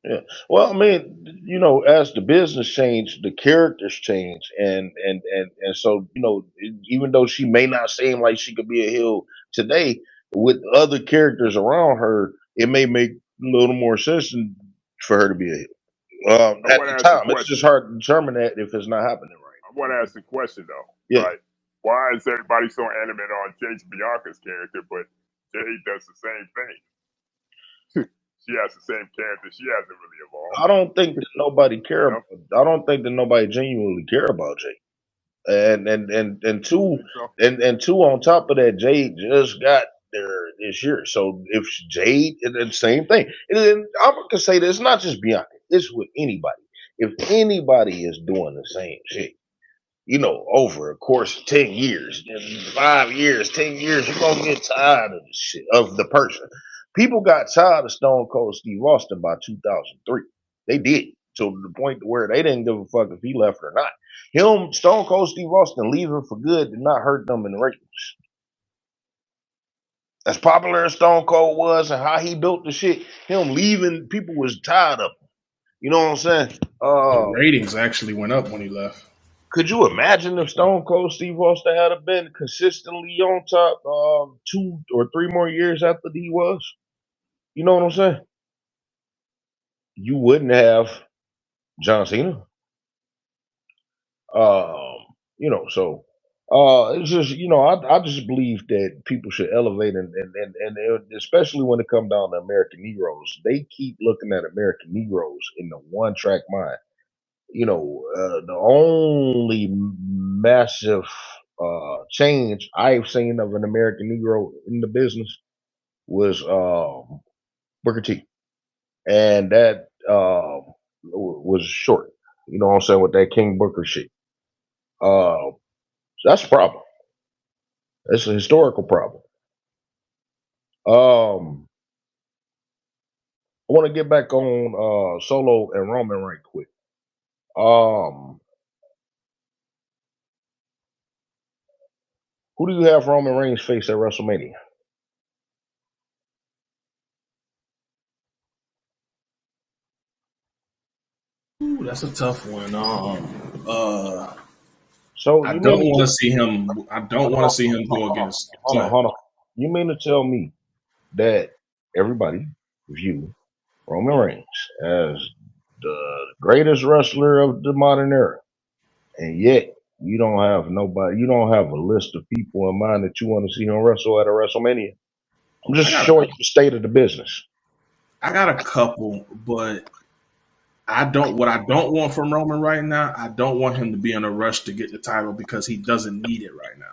Yeah. Well, I mean, as the business changed, the characters change, and so even though she may not seem like she could be a heel today, with other characters around her, it may make a little more sense for her to be a heel. I At want the to ask a time, it's just question. hard to determine that if it's not happening right. I want to ask a question though. Yeah. Like, why is everybody so animated on Jade Bianca's character, but Jade does the same thing? She has the same character. She hasn't really evolved. I don't think that nobody care. You know? I don't think that nobody genuinely care about Jay. And You two think so? and two on top of that, Jade just got there this year. So if Jade, and the same thing. And then I'm gonna say this, not just Bianca, it's with anybody. If anybody is doing the same shit, over a course of 10 years, 5 years, 10 years, you're gonna get tired of the shit of the person. People got tired of Stone Cold Steve Austin by 2003. They did, to the point where they didn't give a fuck if he left or not. Him, Stone Cold Steve Austin, leaving for good did not hurt them in the ratings. As popular as Stone Cold was and how he built the shit, him leaving, people was tired of him. You know what I'm saying? The ratings actually went up when he left. Could you imagine if Stone Cold Steve Austin had been consistently on top 2 or 3 more years after he was? You know what I'm saying? You wouldn't have John Cena. So it's just I just believe that people should elevate and especially when it comes down to American Negroes, they keep looking at American Negroes in the one track mind. The only massive change I've seen of an American Negro in the business was Booker T, and that was short. You know what I'm saying, with that King Booker shit. Uh, that's a problem. It's a historical problem. I want to get back on Solo and Roman right quick. Um, who do you have Roman Reigns face at WrestleMania? Ooh, that's a tough one. So I you don't mean want to to see him. I don't want to see him go against. Go ahead. hold on? You mean to tell me that everybody view Roman Reigns as the greatest wrestler of the modern era, and yet you don't have nobody, you don't have a list of people in mind that you want to see him wrestle at a WrestleMania? I'm just I got showing you the state of the business. I got a couple, but I don't. What I don't want from Roman right now, I don't want him to be in a rush to get the title because he doesn't need it right now.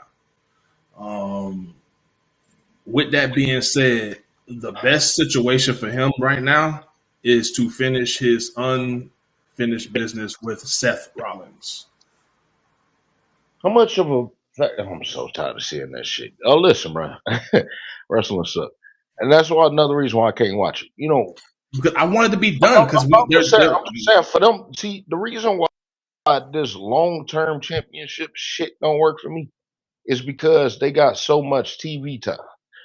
With that being said, the best situation for him right now is to finish his unfinished business with Seth Rollins. How much of a I'm so tired of seeing that shit. Oh, listen, bro, wrestling sucks, and that's why another reason why I can't watch it. You know, Because I wanted to be done because I'm just saying for them. See, the reason why this long term championship shit don't work for me is because they got so much TV time.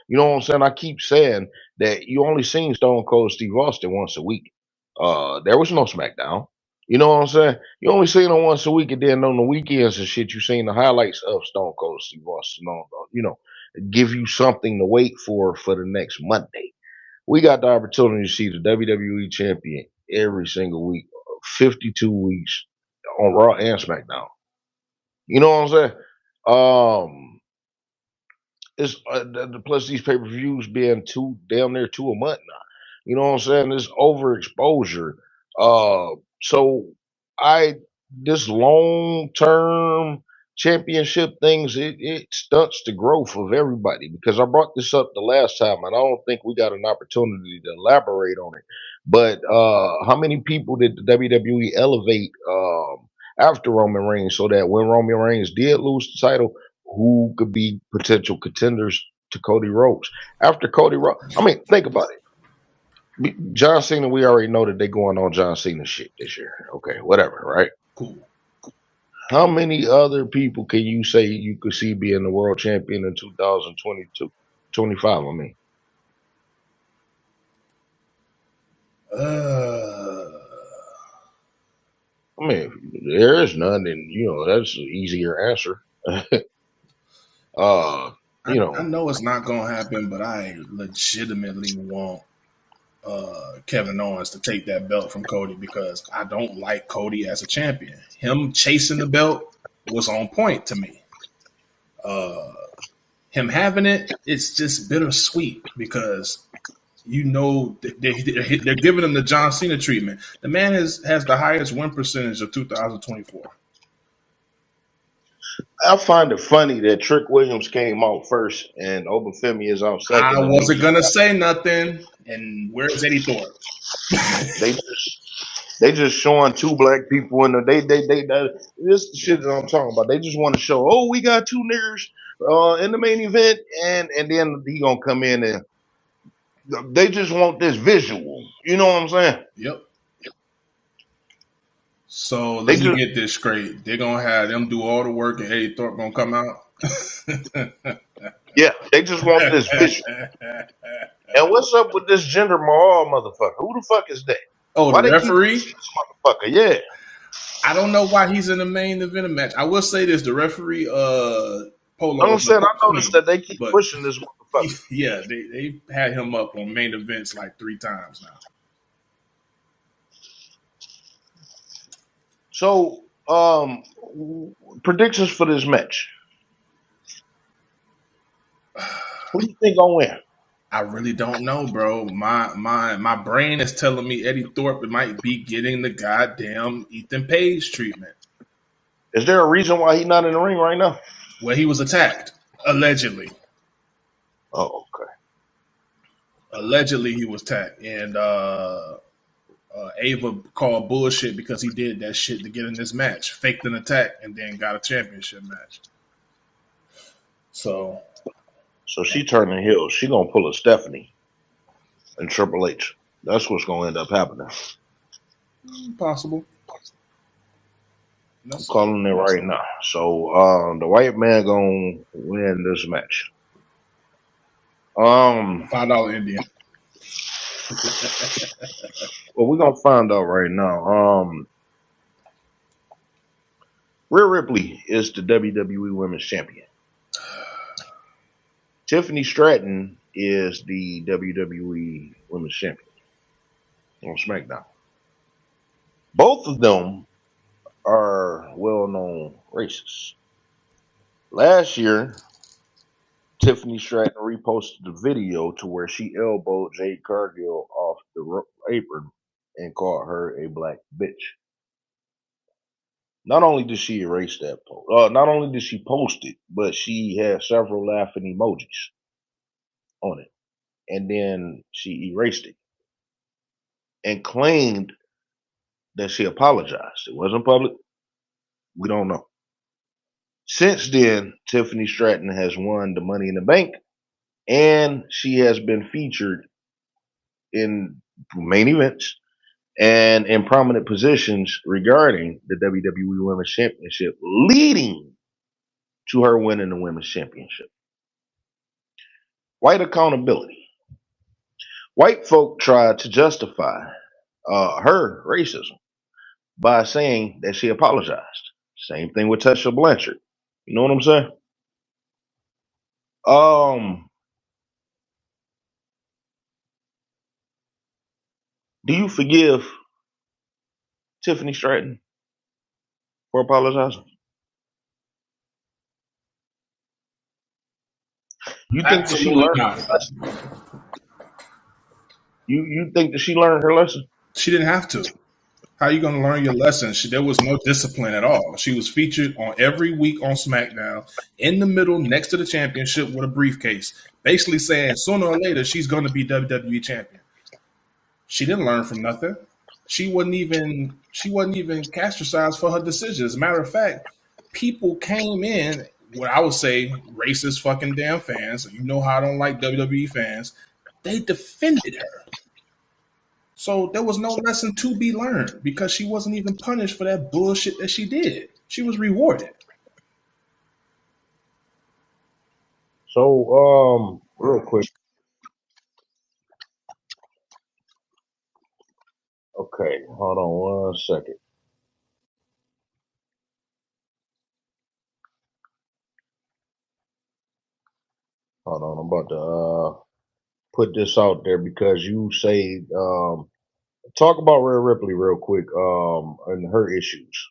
You know what I'm saying? I keep saying that you only seen Stone Cold Steve Austin once a week. There was no SmackDown. You know what I'm saying? You only seen him once a week, and then on the weekends and shit, you seen the highlights of Stone Cold Steve Austin. You know, give you something to wait for the next Monday. We got the opportunity to see the WWE champion every single week, 52 weeks on Raw and SmackDown. You know what I'm saying? It's plus these pay per views being damn near two a month now. You know what I'm saying? This overexposure. So I this long term championship things, it stunts the growth of everybody, because I brought this up the last time and I don't think we got an opportunity to elaborate on it. But how many people did the WWE elevate after Roman Reigns, so that when Roman Reigns did lose the title, who could be potential contenders to Cody Rhodes? After Cody Rhodes, I mean, think about it. John Cena, we already know that they going on John Cena shit this year. Okay, whatever, right? cool. How many other people can you say you could see being the world champion in 2022, 25? I mean, Uh, there is none, and that's an easier answer. I You know, know it's not gonna happen, but I legitimately want Kevin Owens to take that belt from Cody because I don't like Cody as a champion. Him chasing the belt was on point to me. Him having it, it's just bittersweet because they're giving him the John Cena treatment. The man has the highest win percentage of 2024. I find it funny that Trick Williams came out first and Obafemi is out I second, and wasn't gonna say nothing. And where's Eddie Thorpe? they just showing two black people in the this the shit that I'm talking about. They just want to show, oh, we got two niggers in the main event, and then he gonna come in, and they just want this visual. You know what I'm saying? Yep. So They let me just get this straight. They're gonna have them do all the work and Eddie Thorpe gonna come out. yeah, they just want this visual. And what's up with this Jinder Mahal motherfucker? Who the fuck is that? Oh, Why the they keep referee? pushing this motherfucker? Yeah. I don't know why he's in the main event match. I will say this: the referee, Polo, I'm is a saying, I noticed queen, that they keep but pushing this motherfucker. yeah, they had him up on main events like 3 times now. So, predictions for this match. Who do you think gonna win? I really don't know, bro. My brain is telling me Eddie Thorpe might be getting the goddamn Ethan Page treatment. Is there a reason why he's not in the ring right now? where he was attacked, allegedly. Oh, okay. Allegedly, he was attacked, and Ava called bullshit because he did that shit to get in this match, faked an attack, and then got a championship match. So she turning heel. She gonna pull a Stephanie and Triple H. That's what's gonna end up happening. possible. I'm calling it right now. So the white man gonna win this match. $5 Indian. Well, we're gonna find out right now. Rhea Ripley is the WWE Women's Champion. Tiffany Stratton is the WWE Women's Champion on SmackDown. Both of them are well-known racists. Last year, Tiffany Stratton reposted the video to where she elbowed Jade Cargill off the apron and called her a black bitch. Not only did she erase that post, not only did she post it, but she had several laughing emojis on it. And then she erased it and claimed that she apologized. It wasn't public. We don't know. Since then, Tiffany Stratton has won the Money in the Bank, and she has been featured in main events and in prominent positions regarding the WWE Women's Championship, leading to her winning the Women's Championship. White accountability. White folk tried to justify her racism by saying that she apologized. Same thing with Tessa Blanchard. You know what I'm saying? Do you forgive Tiffany Stratton for apologizing? You think that she Absolutely learned not. her lesson? You think that she learned her lesson? She didn't have to. How are you going to learn your lesson? There was no discipline at all. She was featured on every week on SmackDown in the middle next to the championship with a briefcase, basically saying sooner or later she's going to be WWE champion. She didn't learn from nothing. She wasn't even castricized for her decision. As a matter of fact, people came in, what I would say, racist fucking damn fans. You know how I don't like WWE fans. They defended her. So there was no lesson to be learned because she wasn't even punished for that bullshit that she did. She was rewarded. So, real quick. Okay, hold on 1 second. Hold on, I'm about to put this out there because you say talk about Rhea Ripley real quick and her issues.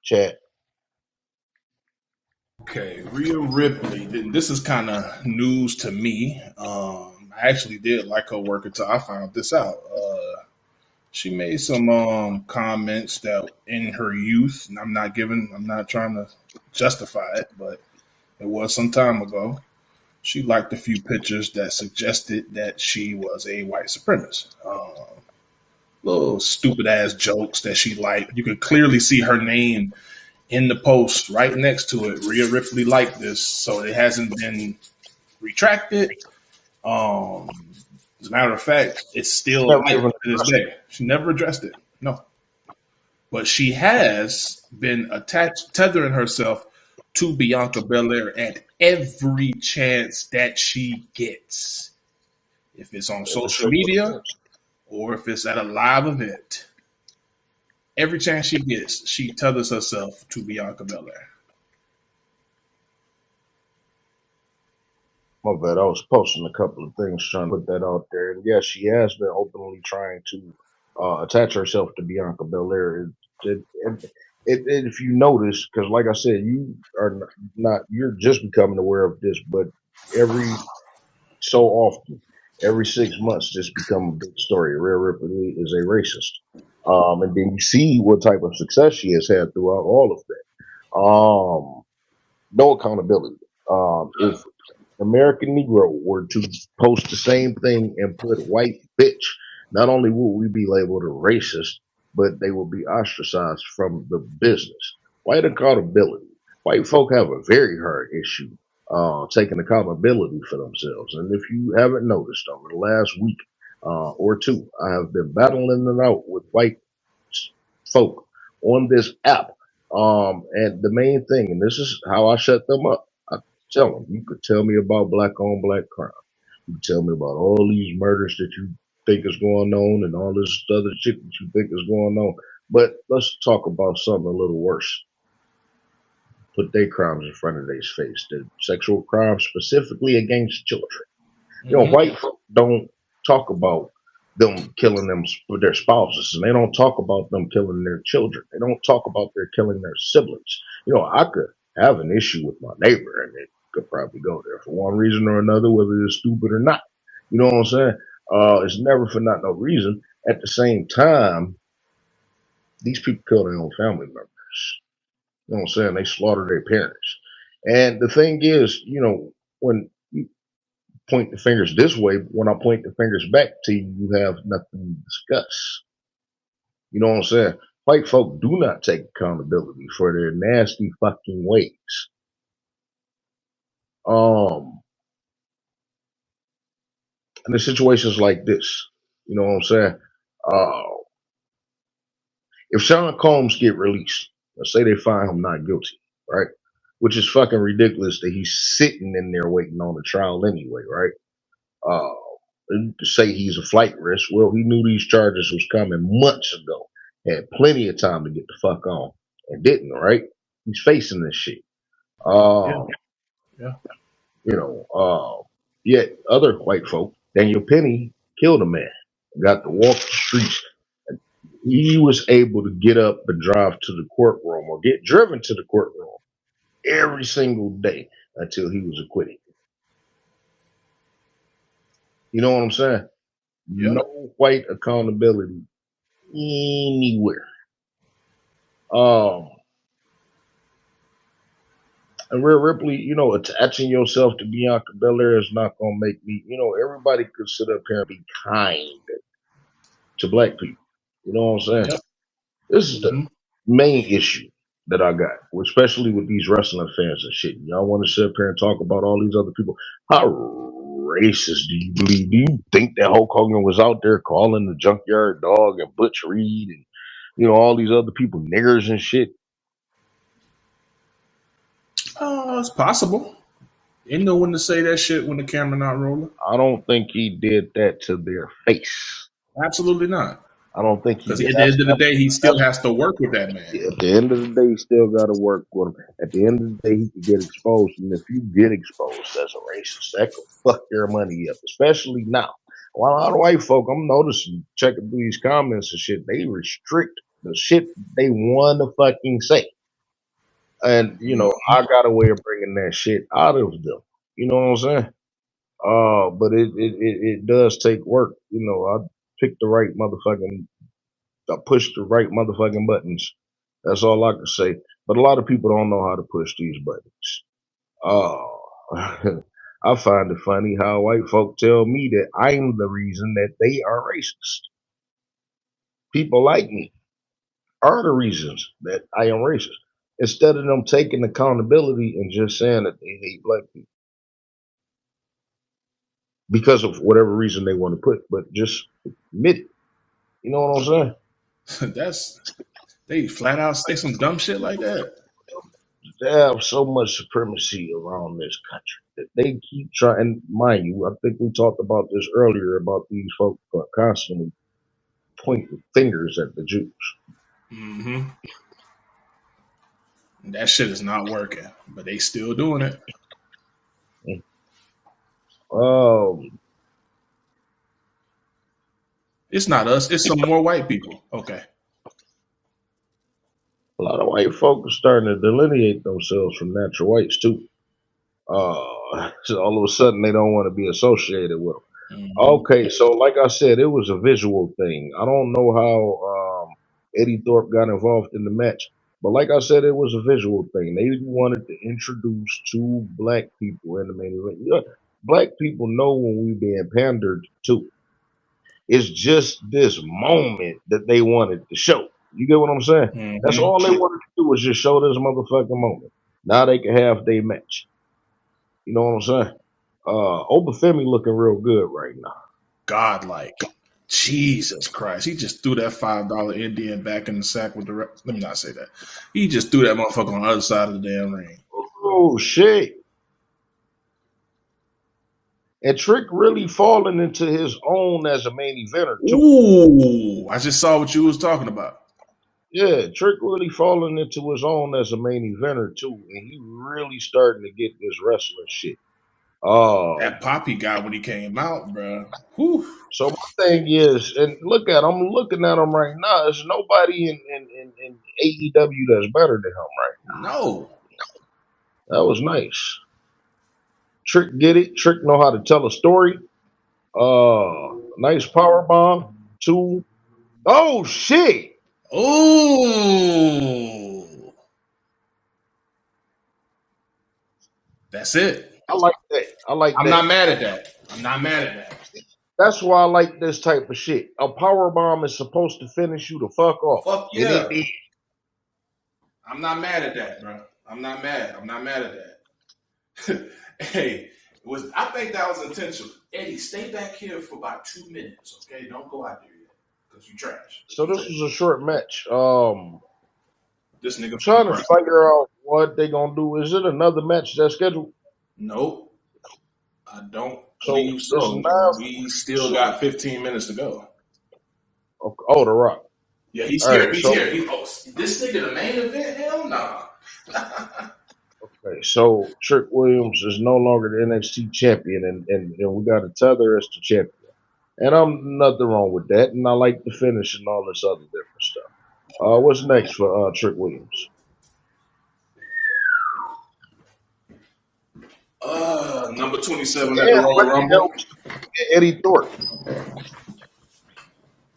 Chat. Okay, Rhea Ripley. This is kind of news to me. I actually did like her work until I found this out. She made some comments that in her youth, and I'm not trying to justify it, but it was some time ago. She liked a few pictures that suggested that she was a white supremacist. Little stupid ass jokes that she liked. You could clearly see her name in the post right next to it. Rhea Ripley liked this, so it hasn't been retracted. As a matter of fact, it's still liked to this day. She never addressed it. No. But she has been tethering herself to Bianca Belair at every chance that she gets. If it's on social media or if it's at a live event. Every chance she gets, she tethers herself to Bianca Belair. My bad. I was posting a couple of things trying to put that out there. And yes, she has been openly trying to attach herself to Bianca Belair. If you notice, because like I said, you are not, you're just becoming aware of this, but every so often Every 6 months, this become a big story. Rhea Ripley is a racist. And then you see what type of success she has had throughout all of that. No accountability. If American Negro were to post the same thing and put white bitch, not only would we be labeled a racist, but they will be ostracized from the business. White accountability. White folk have a very hard issue taking accountability for themselves. And if you haven't noticed over the last week or two, I have been battling it out with white folk on this app. And the main thing, and this is how I shut them up. I tell them, you could tell me about black on black crime. You could tell me about all these murders that you think is going on and all this other shit that you think is going on. But let's talk about something a little worse. Put their crimes in front of their face. The sexual crimes specifically against children. You know, white folk don't talk about them killing them their spouses, and they don't talk about them killing their children. They don't talk about their killing their siblings. You know, I could have an issue with my neighbor, and it could probably go there for one reason or another, whether it's stupid or not. You know what I'm saying? It's never for not no reason. At the same time, these people kill their own family members. You know what I'm saying? They slaughter their parents. And the thing is, you know, when you point the fingers this way, when I point the fingers back to you, you have nothing to discuss. You know what I'm saying? White folk do not take accountability for their nasty fucking ways. And the situations like this, you know what I'm saying? Uh, if Sean Combs get released, let's say they find him not guilty, right? Which is fucking ridiculous that he's sitting in there waiting on the trial anyway, right? To say he's a flight risk. Well, he knew these charges was coming months ago. Had plenty of time to get the fuck on and didn't, right? He's facing this shit. Yeah, Uh, yeah. you know, yet other white folk, Daniel Penny killed a man, got to walk the streets. He was able to get up and drive to the courtroom or get driven to the courtroom every single day until he was acquitted. You know what I'm saying? Yep. No white accountability anywhere. Um, and Rhea Ripley, you know, attaching yourself to Bianca Belair is not gonna make me, you know, everybody could sit up here and be kind to black people. You know what I'm saying? Yep. This is the hmm main issue that I got, especially with these wrestling fans and shit. Y'all want to sit up here and talk about all these other people. How racist do you believe? Do you think that Hulk Hogan was out there calling the Junkyard Dog and Butch Reed and, you know, all these other people niggers and shit? It's possible. You know when to say that shit when the camera not rolling. I don't think he did that to their face. Absolutely not. I don't think he Because did. at the end of the day, he still has to work with that man. At the end of the day, he still got to work with him. At the end of the day, he could get exposed. And if you get exposed as a racist, that could fuck your money up, especially now. While a lot of white folk, I'm noticing, checking through these comments and shit, they restrict the shit they want to fucking say. And, you know, Mhm. I got a way of bringing that shit out of them. You know what I'm saying? But it does take work. You know, I picked the right motherfucking, I pushed the right motherfucking buttons. That's all I can say. But a lot of people don't know how to push these buttons. I find it funny how white folk tell me that I'm the reason that they are racist. People like me are the reasons that I am racist. Instead of them taking accountability and just saying that they hate black people because of whatever reason they want to put, but just admit it. You know what I'm saying? That's they flat out say some dumb shit like that. They have so much supremacy around this country that they keep trying. And mind you, I think we talked about this earlier about these folks constantly pointing fingers at the Jews. hmm That shit is not working, but they still doing it. Um, It's not us. It's some more white people. Okay. a lot of white folks are starting to delineate themselves from natural whites too. So all of a sudden they don't want to be associated with them. Okay, so like I said, it was a visual thing. I don't know how Eddie Thorpe got involved in the match, but like I said, it was a visual thing. They wanted to introduce two black people in the main event. Yeah, black people know when we being pandered to. It's just this moment that they wanted to show. You get what I'm saying? That's Mm-hmm. all they wanted to do was just show this motherfucking moment. Now they can have their match. You know what I'm saying? Obafemi looking real good right now. Godlike. Jesus Christ. He just threw that $5 Indian back in the sack with the let me not say that. He just threw that motherfucker on the other side of the damn ring. Oh shit. And Trick really falling into his own as a main eventer too. Ooh, I just saw what you was talking about. Yeah, Trick really falling into his own as a main eventer too, and he really starting to get this wrestling shit. That pop he got when he came out, bro. Whew. So my thing is, and I'm looking at him right now. There's nobody in AEW that's better than him right No. now. That was nice. Trick get it. Trick know how to tell a story. Nice power bomb. Two. Oh shit. Ooh. That's it. I like that. I'm not mad at that. I'm not mad at that. That's why I like this type of shit. A power bomb is supposed to finish you the fuck off. Fuck And yeah. it did. I'm not mad at that, bro. I'm not mad. I'm not mad at that. Hey, I think that was intentional. Eddie, stay back here for about 2 minutes, okay? Don't go out there yet, because you trash. So this was a short match. This nigga Trying to figure out what they gonna do. Is it another match that's scheduled? Nope. I don't So believe so. now, We still got 15 minutes to go. Oh, The Rock. Yeah, he's All here. right, He's so- here. This nigga the main event? Hell nah. Okay, so Trick Williams is no longer the NXT champion, and we got a tether as the champion. And I'm nothing wrong with that, and I like the finish and all this other different stuff. What's next for Trick Williams? Number 27 at the Royal Rumble. Eddie Thorpe.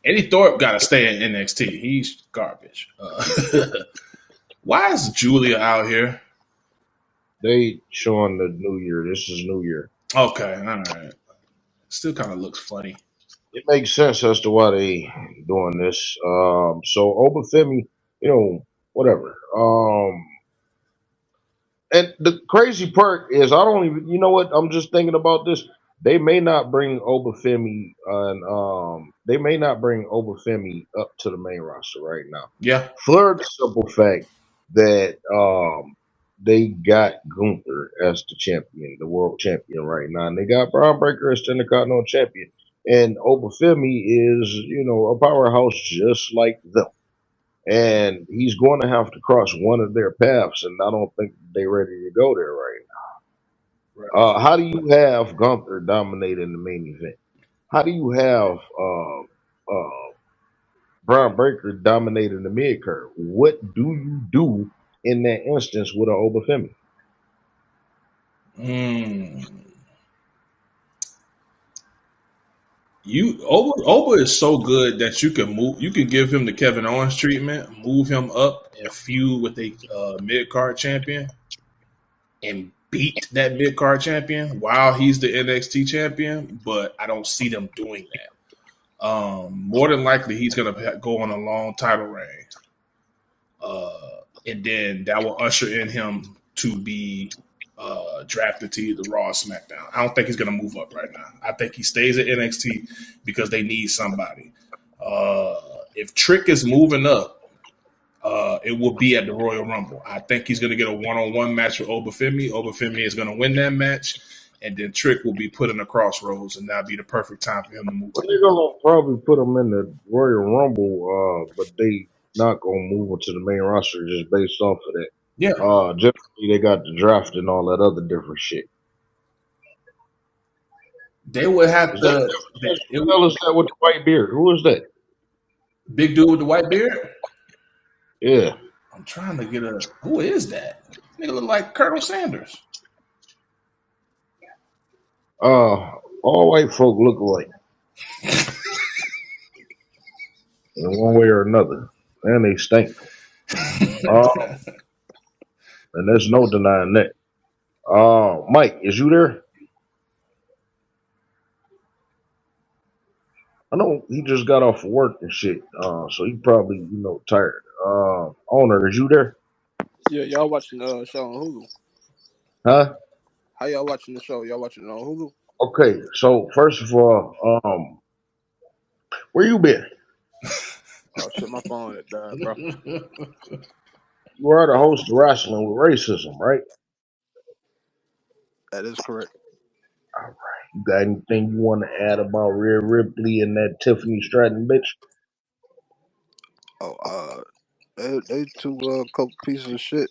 Eddie Thorpe got to stay in NXT. He's garbage. Why is Julia out here? They showing the New Year. This is New Year. Okay, all right. Still kind of looks funny. It makes sense as to why they doing this. So Obafemi, whatever. And the crazy part is, I don't even. You know what? I'm just thinking about this. They may not bring Obafemi they may not bring Obafemi up to the main roster right now. Yeah. For the simple fact that they got Gunther as the champion, the world champion right now, and they got Braun Breaker as the Intercontinental champion. And Obafemi is, a powerhouse just like them. And he's going to have to cross one of their paths, and I don't think they're ready to go there right now. Right. How do you have Gunther dominating the main event? How do you have Braun Breaker dominating the mid card? What do you do in that instance with an Obafemi? Oba is so good that you can give him the Kevin Owens treatment, move him up and feud with a mid card champion, and beat that mid card champion while he's the NXT champion. But I don't see them doing that. More than likely, he's gonna go on a long title reign, and then that will usher in him to be drafted to either Raw or SmackDown. I don't think he's going to move up right now. I think he stays at NXT because they need somebody. If Trick is moving up, it will be at the Royal Rumble. I think he's going to get a one-on-one match with Obafemi. Obafemi is going to win that match, and then Trick will be put in the crossroads, and that'll be the perfect time for him to move. Well, they're going to probably put him in the Royal Rumble, but they not going to move him to the main roster just based off of that. Yeah. Generally, they got the draft and all that other different shit. They would have to. Who the hell is that with the white beard? Who is that? Big dude with the white beard? Yeah. I'm trying to get a. Who is that? Nigga look like Colonel Sanders. Oh, All white folk look alike in one way or another, and they stink. And there's no denying that. Mike, is you there? I know he just got off of work and shit, so he probably tired. Owner, is you there? Yeah, y'all watching the show on Hulu. Huh? How y'all watching the show? Y'all watching it on Hulu? Okay, so first of all, where you been? Oh shit, my phone had died, bro. You are the host of Wrestling with Racism, right? That is correct. All right. You got anything you want to add about Rhea Ripley and that Tiffany Stratton bitch? Oh, they two couple pieces of shit.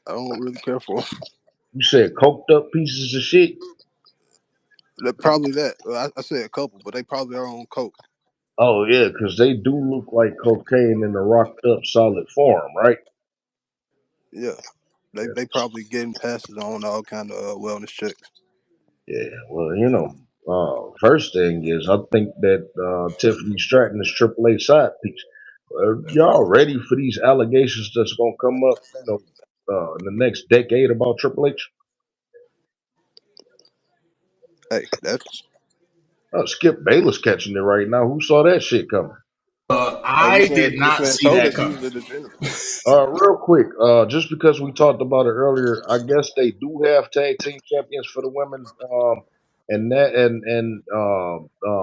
I don't really care for 'em. You said coked up pieces of shit? Probably that. Well, I said a couple, but they probably are on coke. Oh, yeah, because they do look like cocaine in a rocked up solid form, right? Yeah, they probably getting passes on all kind of wellness checks. Yeah, well, first thing is, I think that Tiffany Stratton is Triple H side piece. Y'all ready for these allegations that's going to come up, in the next decade about Triple H? Hey, that's Skip Bayless catching it right now. Who saw that shit coming? hey. I did This not man see told that us he coming. was a degenerate. Real quick, just because we talked about it earlier, I guess they do have tag team champions for the women.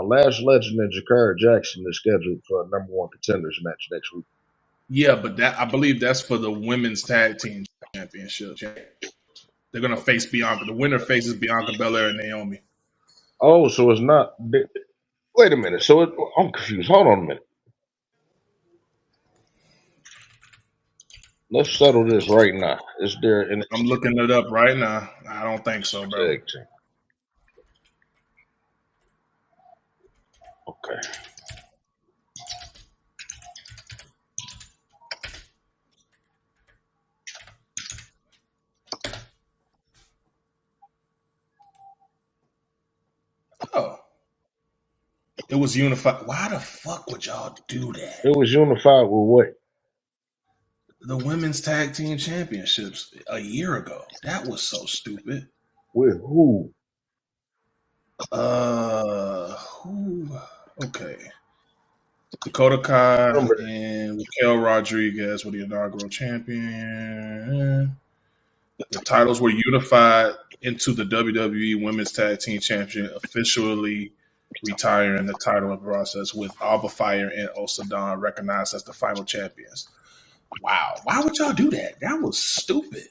Lash Legend and Jakara Jackson is scheduled for a number one contenders match next week. Yeah, but that I believe that's for the women's tag team championship. They're gonna face Bianca. The winner faces Bianca Belair and Naomi. Oh, so it's not. Wait a minute. I'm confused. Hold on a minute. Let's settle this right now. Is there an I'm looking it up right now. I don't think so, bro. tag team? Okay. Oh, it was unified. Why the fuck would y'all do that? It was unified with what? The women's tag team championships a year ago. That was so stupid. With who? Who? Okay. Dakota Kai Remember that. and Raquel Rodriguez were the inaugural champion. The titles were unified into the WWE Women's Tag Team Champion, officially retiring the title in process with Alba Fire and Osadon recognized as the final champions. Wow. Why would y'all do that? That was stupid.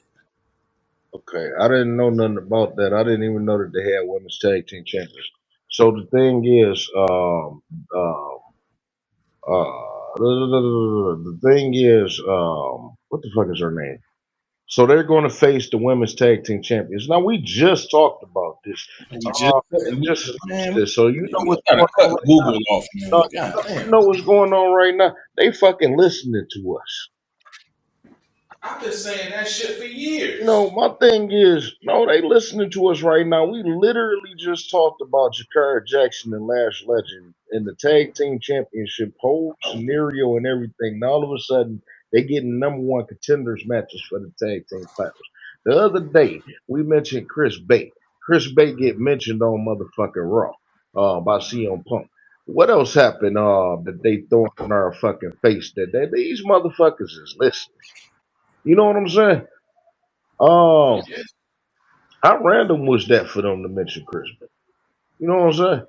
Okay, I didn't know nothing about that. I didn't even know that they had women's tag team champions. So the thing is, the thing is, what the fuck is her name? So they're going to face the women's tag team champions. Now we just talked about this. We just, We just announced man, this. So you know we what's gotta going on cut right Google off, now. man. God You damn. know what's going on right now. They fucking listening to us. I've been saying that shit for years. My thing is, no, they listening to us right now. We literally just talked about Jakara Jackson and Lash Legend in the tag team championship whole scenario and everything. Now all of a sudden, they getting number one contenders matches for the tag team titles. The other day, we mentioned Chris Bay. Chris Bay get mentioned on motherfucking Raw by CM Punk. What else happened that they throwing in our fucking face that these motherfuckers is listening? You know what I'm saying? Um, Yeah. how random was that for them to mention Christmas? You know what I'm saying?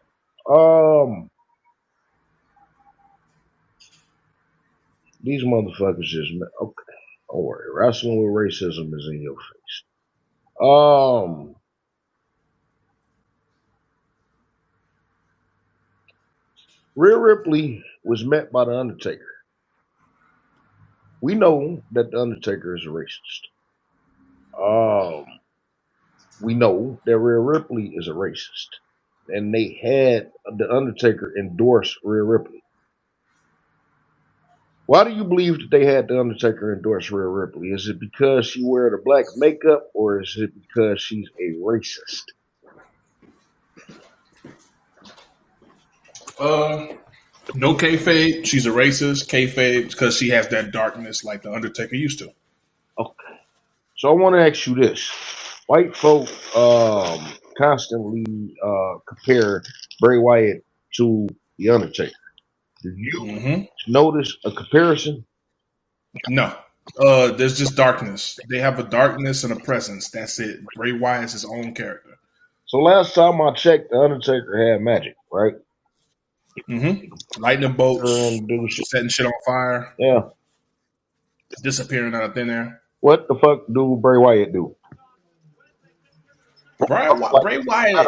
Um, these motherfuckers just okay. Don't worry, wrestling with racism is in your face. Rhea Ripley was met by the Undertaker. We know that the Undertaker is a racist. Um, we know that Rhea Ripley is a racist, and they had the Undertaker endorse Rhea Ripley. Why do you believe that they had the Undertaker endorse Rhea Ripley? Is it because she wear the black makeup, or is it because she's a racist? No kayfabe. She's a racist. Kayfabe because she has that darkness like the Undertaker used to. Okay. So I want to ask you this: white folk constantly compare Bray Wyatt to the Undertaker. Did you notice a comparison? No. There's just darkness. They have a darkness and a presence. That's it. Bray Wyatt is his own character. So last time I checked, the Undertaker had magic, right? Lightning bolts, Do shit. setting shit on fire, Yeah. disappearing out of thin air. What the fuck do Bray Wyatt do? Bray Wyatt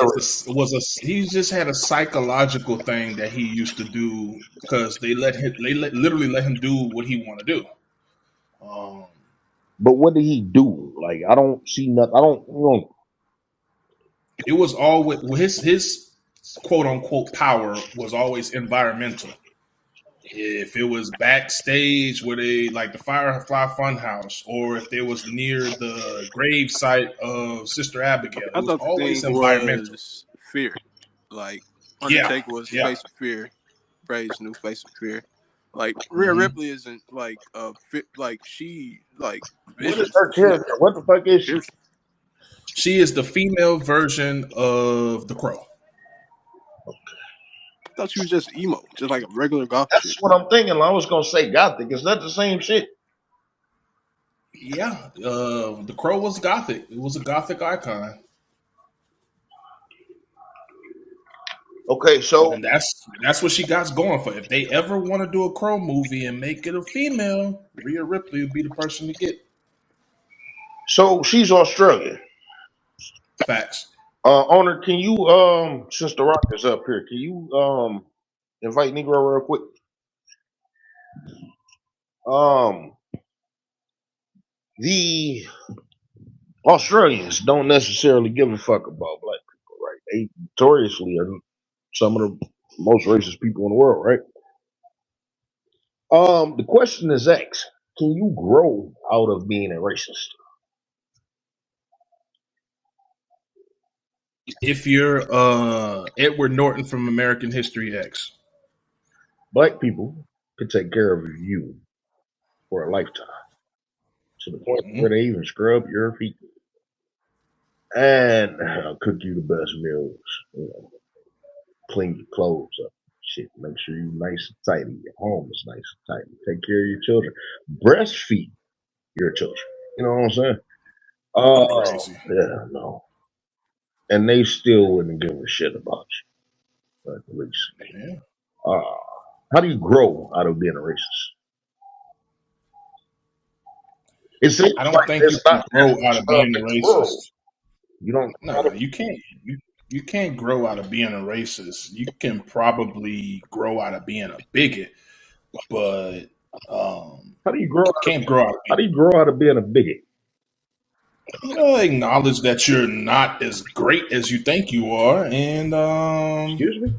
he just had a psychological thing that he used to do because literally let him do what he want to do. But what did he do? Like I don't see nothing. It was always his quote unquote power was always environmental. If it was backstage where they like the Firefly Funhouse, or if they was near the grave site of Sister Abigail, it was always environmental. Was fear. Like Undertaker was the face of fear. Bray's new face of fear. Like Rhea Ripley isn't like like she like what is her character? What the fuck is she? She is the female version of the Crow. I thought she was just emo, just like a regular gothic. That's what I'm thinking. I was gonna say gothic. Is that the same shit? Yeah, the Crow was gothic. It was a gothic icon. Okay, so and that's what she got going for. If they ever want to do a Crow movie and make it a female, Rhea Ripley would be the person to get. So she's Australian. Facts. Owner, can you since the Rock is up here, can you invite Negro real quick? The Australians don't necessarily give a fuck about black people, right? They notoriously are some of the most racist people in the world, right? The question is X. Can you grow out of being a racist? If you're Edward Norton from American History X. Black people can take care of you for a lifetime. To the point where they even scrub your feet. And cook you the best meals. You know, clean your clothes up. Shit, make sure you're nice and tidy. Your home is nice and tidy. Take care of your children. Breastfeed your children. You know what I'm saying? Crazy. Yeah, no. And they still wouldn't give a shit about you. At least. Yeah. How do you grow out of being a racist? I don't think you can grow out of being a racist. You don't. No, you can't. You can't grow out of being a racist. You can probably grow out of being a bigot, but how do you grow? How do you grow out of being a bigot? Acknowledge that you're not as great as you think you are, and excuse me.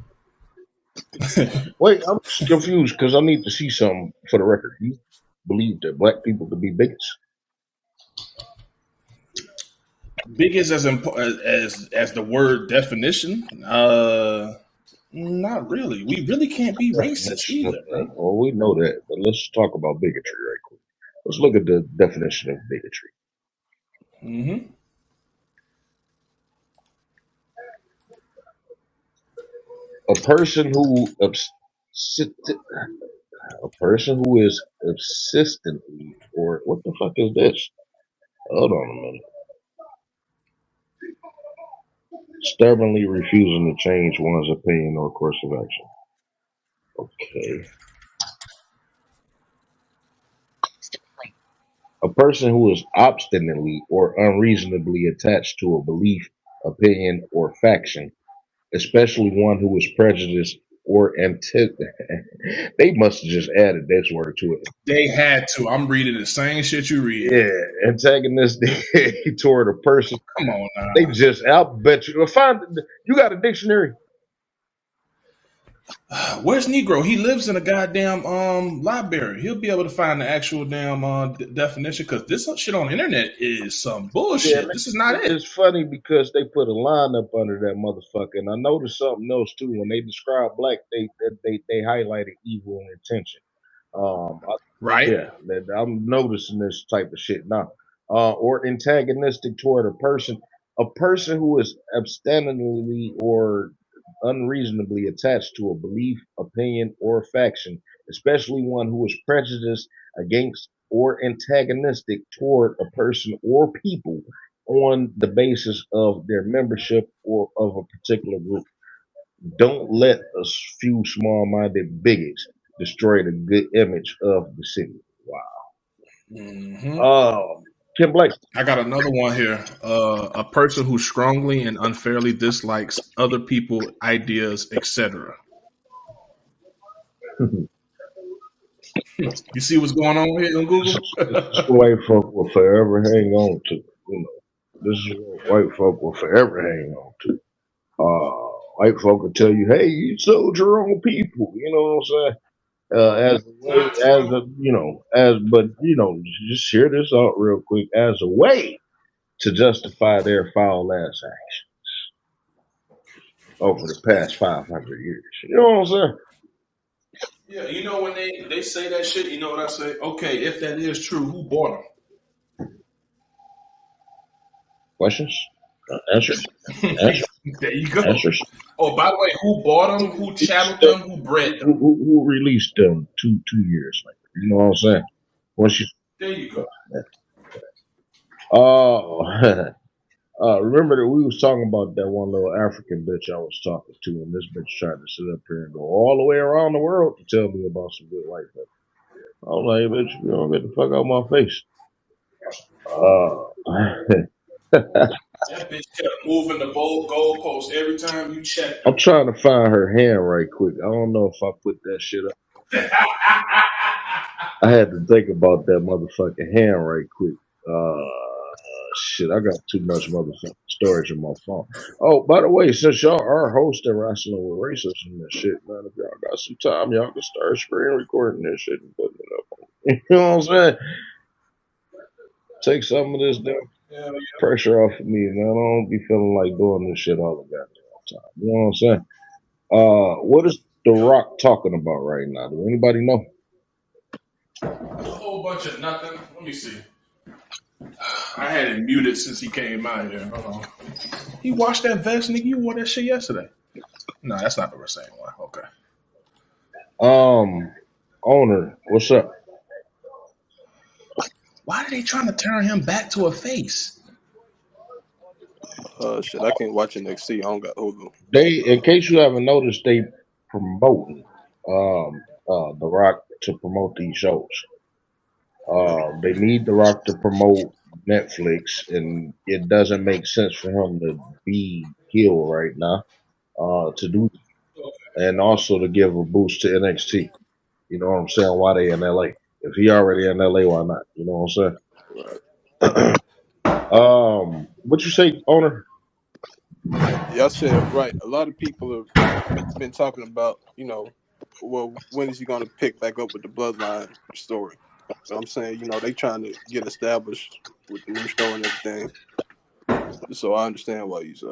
Wait, I'm confused because I need to see something for the record. You believe that black people could be bigots? Bigots as the word definition? Not really. We really can't be racist either. Right? Well, we know that, but let's talk about bigotry right quick. Let's look at the definition of bigotry. A person who is persistently, or what the fuck is this? Hold on a minute. Stubbornly refusing to change one's opinion or course of action. Okay. A person who is obstinately or unreasonably attached to a belief, opinion, or faction, especially one who is prejudiced or they must have just added this word to it. They had to. I'm reading the same shit you read. Yeah, antagonistic toward a person. Come on now. I'll bet you. You got a dictionary? Where's Negro? He lives in a goddamn library. He'll be able to find the actual damn definition because this shit on the internet is some bullshit. Yeah, This is not it. it's funny because they put a line up under that motherfucker, and I noticed something else too. When they describe black, they highlighted evil and intention. Right? Yeah, I'm noticing this type of shit now. Or antagonistic toward a person who is abstinently or unreasonably attached to a belief, opinion, or faction, especially one who is prejudiced against or antagonistic toward a person or people on the basis of their membership or of a particular group. Don't let a few small-minded bigots destroy the good image of the city. Mm-hmm. Wow. Kim Blake. I got another one here. A person who strongly and unfairly dislikes other people, ideas, etc. You see what's going on here on This Google? is what white folk will forever hang on to. This is what white folk will forever hang on to. White folk will tell you, "Hey, you sold your own people." You know what I'm saying? As a way, Not as true. a but just hear this out real quick. As a way to justify their foul ass action over the past 500 years. You know what I'm saying? Yeah, you know when they say that shit, you know what I say? Okay, if that is true, who bought Questions? Answers? them? Answers? There you go. Answers? Oh, by the way, who bought them? Who channeled them? Who bred them? Who released them 2 years later? You know what I'm saying? Once you There you go. oh remember that we was talking about that one little African bitch I was talking to, and this bitch tried to sit up here and go all the way around the world to tell me about some good white folk. I was like, bitch, you don't get the fuck out of my face. That bitch kept moving the goalpost every time you checked I'm her. trying to find her hand right quick. I don't know if I put that shit up. I had to think about that motherfucking hand right quick. Shit, I got too much motherfucking storage in my phone. Oh, by the way, since y'all are hosting Wrestling with Racism and shit, man, if y'all got some time, y'all can start screen recording this shit and putting it up. You know what I'm saying? Take some of this damn Yeah, pressure off of me, man. I don't be feeling like doing this shit all the goddamn time. You know what I'm saying? What is The yeah. Rock talking about right now? Do anybody know? A whole bunch of nothing. Let me see. I had it muted since he came out here. Hold on. He washed that vest, nigga. You wore that shit yesterday. No, that's not the same one. Okay. Owner, what's up? Why are they trying to turn him back to a face? Shit, I can't watch NXT. I don't got Hulu. In case you haven't noticed, they promoting The Rock to promote these shows. They need The Rock to promote Netflix, and it doesn't make sense for him to be heel right now. To do and also to give a boost to NXT. You know what I'm saying? Why they in LA? If he already in LA, why not? You know what I'm saying? What you say, owner? Y'all said it right. A lot of people have been talking about, well, when is he going to pick back up with the Bloodline story? So I'm saying, they trying to get established with the new show and everything. So I understand why he's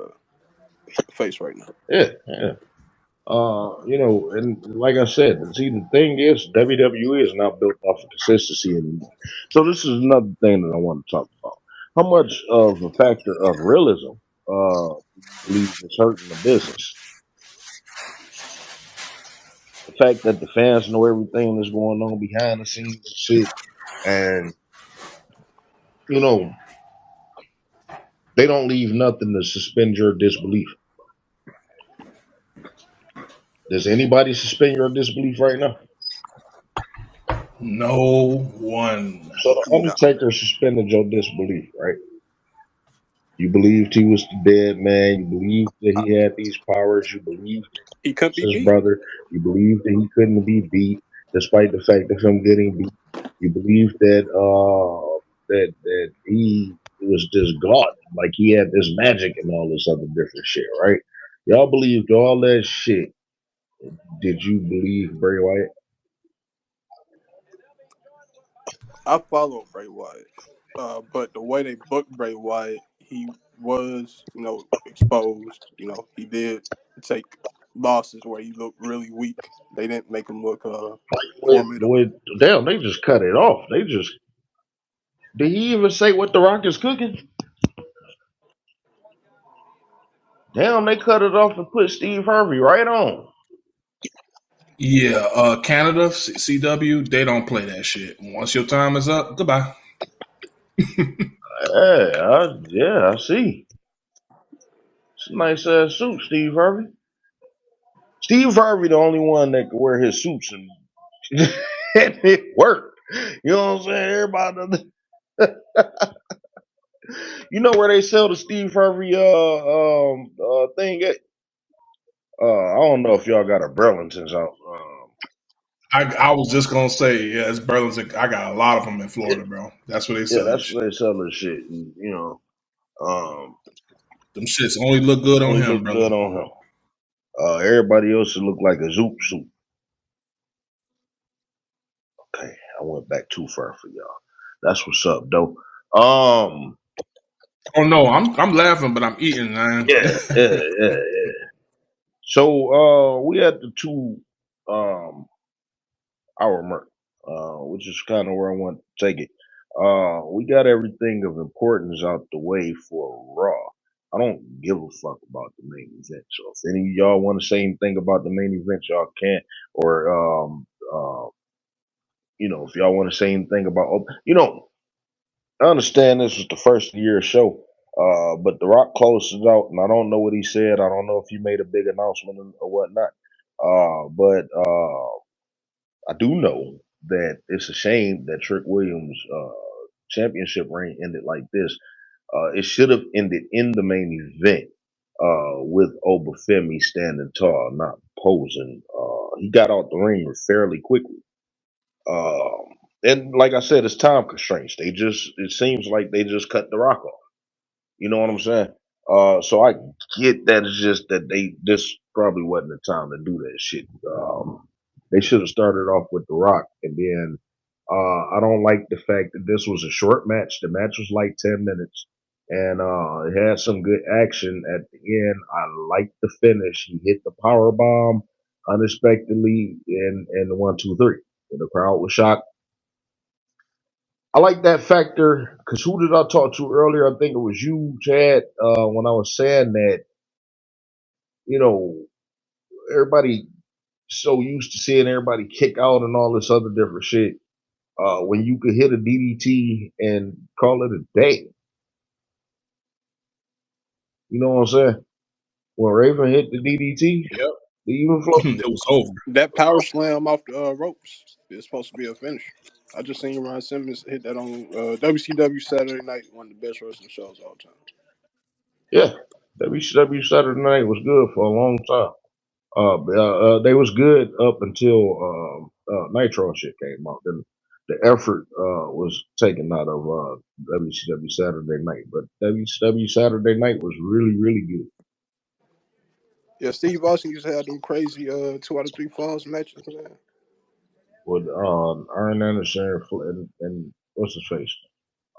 face right now. Yeah. And like I said, see, the thing is, WWE is not built off of consistency anymore. So this is another thing that I want to talk about. How much of a factor of realism believe is hurting the business? The fact that the fans know everything that's going on behind the scenes and shit, and you know, they don't leave nothing to suspend your disbelief. Does anybody suspend your disbelief right now? No one. So the No, Undertaker suspended your disbelief, right? You believed he was the dead man. You believed that he had these powers. You believed he he couldn't was be his beat. brother. You believed that he couldn't be beat, despite the fact of him getting beat. You believed that he was just God, like he had this magic and all this other different shit, right? Y'all believed all that shit Did you believe Bray Wyatt? I follow Bray Wyatt, but the way they booked Bray Wyatt, he was, exposed. He did take losses where he looked really weak. They didn't make him look formidable. With damn, they just cut it off. They just did he even say what the Rock is cooking? Damn, they cut it off and put Steve Harvey right on. Yeah, Canada, CW, they don't play that shit. Once your time is up, goodbye. Yeah, I see. It's a nice ass suit, Steve Harvey. Steve Harvey, the only one that can wear his suits and, and it worked. You know what I'm saying? Everybody, you know where they sell the Steve Harvey thing at? I don't know if y'all got a Burlington's out. I was just gonna say, yeah, it's Burlington. I got a lot of them in Florida, bro. That's where they Yeah, sell this that's shit. where they sell this shit. And, Them shits only look good on only him, look good brother. on him. Everybody else it look like a zoot suit. Okay, I went back too far for y'all. That's what's up, though. Oh no, I'm laughing, but I'm eating, man. Yeah. So we had the 2 hour mark, which is kind of where I want to take it. We got everything of importance out the way for Raw. I don't give a fuck about the main event. So if any of y'all want to say anything about the main event, y'all can. Or if y'all want to say anything about, I understand this was the first year show. But The Rock closes out, and I don't know what he said. I don't know if he made a big announcement or whatnot. But I do know that it's a shame that Trick Williams' championship reign ended like this. It should have ended in the main event with Obafemi standing tall, not posing. He got out the ring fairly quickly. And like I said, it's time constraints. It seems like they just cut the Rock off. You know what I'm saying? So I get that it's just that this probably wasn't the time to do that shit. They should have started off with The Rock, and then I don't like the fact that this was a short match. The match was like 10 minutes, and it had some good action at the end. I liked the finish. He hit the power bomb unexpectedly, and the 1, 2, 3. And the crowd was shocked. I like that factor because who did I talk to earlier? I think it was you, Chad, when I was saying that, you know, everybody so used to seeing everybody kick out and all this other different shit. When you could hit a DDT and call it a day. You know what I'm saying? When Raven hit the DDT, Yep, the even flow. it was over. That power slam off the ropes is supposed to be a finish. I just seen Ron Simmons hit that on WCW Saturday Night, one of the best wrestling shows of all time. Yeah, WCW Saturday Night was good for a long time. They was good up until Nitro and shit came out. Then the effort was taken out of WCW Saturday Night, but WCW Saturday Night was really, really good. Yeah, Steve Austin used to have them crazy 2 out of 3 falls matches, man. With Arn Anderson and what's his face,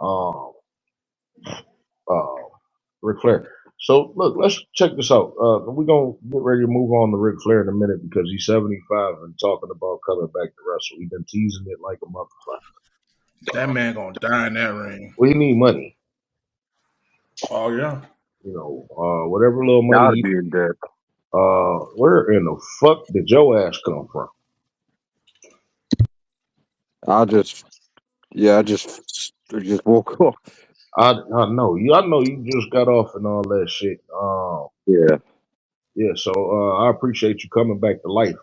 um, uh, Ric Flair. So look, let's check this out. We're gonna get ready to move on to Ric Flair in a minute because he's 75 and talking about coming back to wrestle. He's been teasing it like a motherfucker. That man gonna die in that ring. We need money. Oh yeah. Whatever little Gotta money. be in there. Where in the fuck did your ass come from? I just woke up. I know you. I know you just got off and all that shit. Yeah. Yeah. So I appreciate you coming back to life.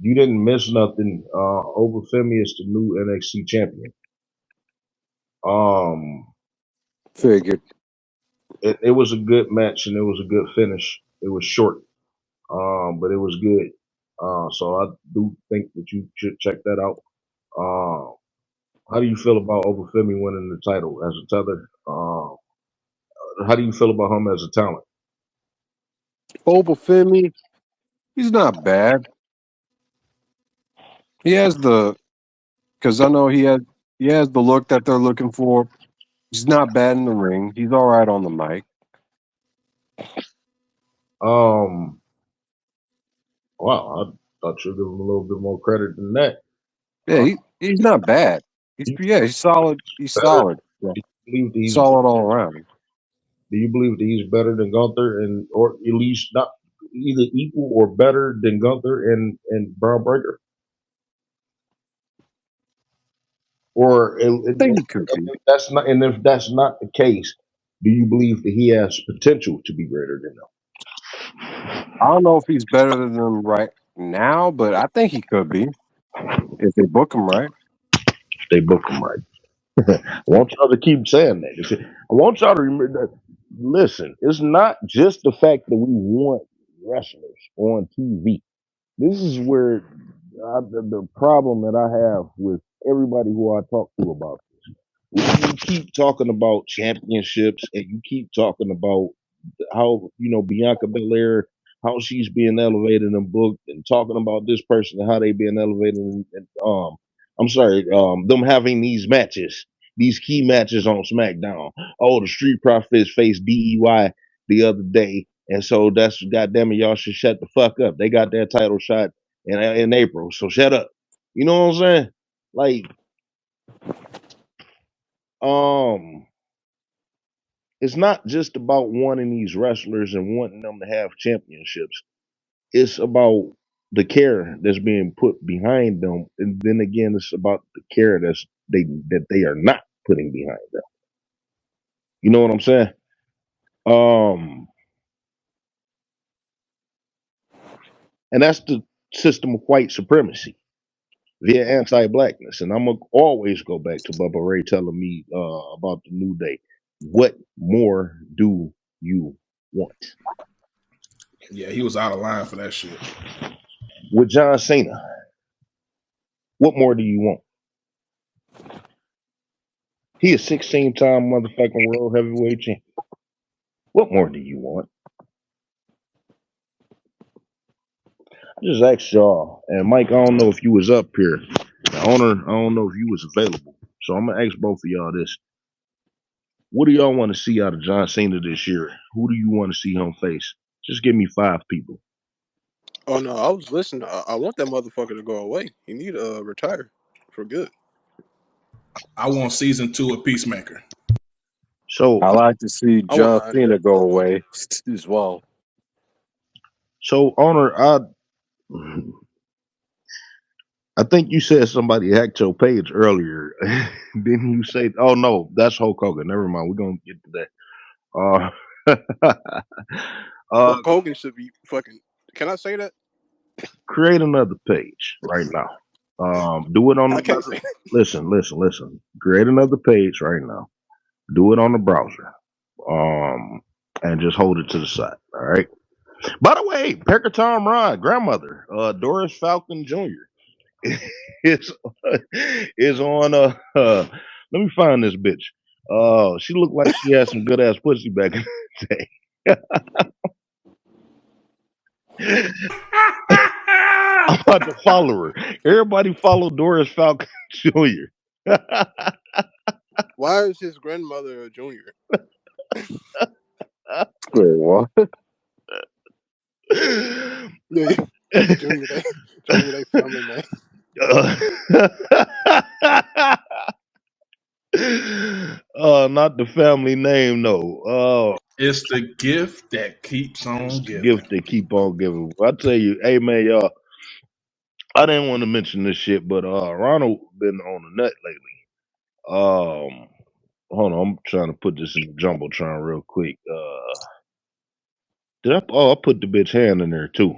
You didn't miss nothing. Obafemi is the new NXT champion. Um, Figured. it was a good match and it was a good finish. It was short, but it was good. So I do think that you should check that out. How do you feel about Obafemi winning the title as a tether? How do you feel about him as a talent? Obafemi, He's not bad. He has because I know he has the look that they're looking for. He's not bad in the ring. He's all right on the mic. Um, wow, I thought you'd give him a little bit more credit than that. Yeah, he's not bad. Do He's solid. He's better? solid. Yeah, Do you believe that he's solid all around. Do you believe that he's better than Gunther, and or at least not either equal or better than Gunther and Braun Breaker? Or I think he could be. if that's not the case, do you believe that he has potential to be greater than them? I don't know if he's better than them right now, but I think he could be if they book him right. They book him right. I want y'all to keep saying that. I want y'all to remember that. Listen, it's not just the fact that we want wrestlers on TV. This is where the problem that I have with everybody who I talk to about this. When you keep talking about championships and you keep talking about how Bianca Belair, how she's being elevated and booked, and talking about this person and how they being elevated, and I'm sorry, them having these matches, these key matches on SmackDown. Oh, the Street Profits faced DEY the other day, and so that's goddamn it, y'all should shut the fuck up. They got their title shot in April, so shut up. You know what I'm saying? Like, um, it's not just about wanting these wrestlers and wanting them to have championships. It's about the care that's being put behind them, and then again, it's about the care that they are not putting behind them. You know what I'm saying? Um, and that's the system of white supremacy via anti-blackness. And I'm gonna always go back to Bubba Ray telling me about the New Day. What more do you want? Yeah, he was out of line for that shit. With John Cena, what more do you want? He is 16-time motherfucking world heavyweight champion. What more do you want? I just asked y'all, and Mike, I don't know if you was up here. The owner, I don't know if you was available. So I'm gonna ask both of y'all this. What do y'all want to see out of John Cena this year? Who do you want to see him face? Just give me 5 people. Oh no, I was listening. I want that motherfucker to go away. He need to retire for good. I want season 2 of Peacemaker. So, I like to see I wouldn't John mind Cena that. go away as well. owner, I think you said somebody hacked your page earlier. Didn't you say? Oh no, that's Hulk Hogan. Never mind. We're gonna get to that. Hulk uh, Hogan should be fucking. Can I say that? create another page right now. Do it on I can't another. say that. Listen. Create another page right now. Do it on the browser. And just hold it to the side. All right. By the way, Pecker Tom Rod, grandmother, Doris Falcon Jr. is is on. Let me find this bitch. She looked like she had some good ass pussy back in the day. I'm about to follow her. Everybody follow Doris Falcon Jr. Why is his grandmother a junior? Wait, what? Yeah, junior. Junior. They family name. Not the family name, no. It's the gift that keeps on It's the giving. gift they keep on giving. I tell you, hey man, y'all. I didn't want to mention this shit, but Ronald been on the nut lately. Hold on, I'm trying to put this in the jumbotron real quick. Did I? Oh, I put the bitch hand in there too.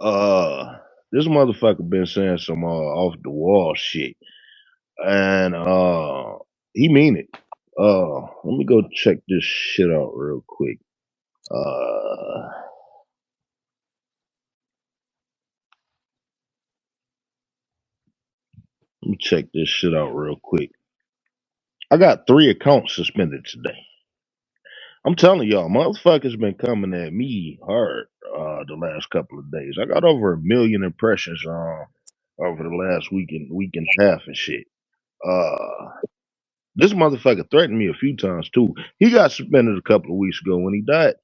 Uh, this motherfucker been saying some off the wall shit, and he mean it. Let me go check this shit out real quick. Uh, let me check this shit out real quick. I got 3 accounts suspended today. I'm telling y'all, motherfuckers been coming at me hard the last couple of days. I got over 1 million impressions over the last week and a half and shit. Uh, this motherfucker threatened me a few times too. He got suspended a couple of weeks ago when he died.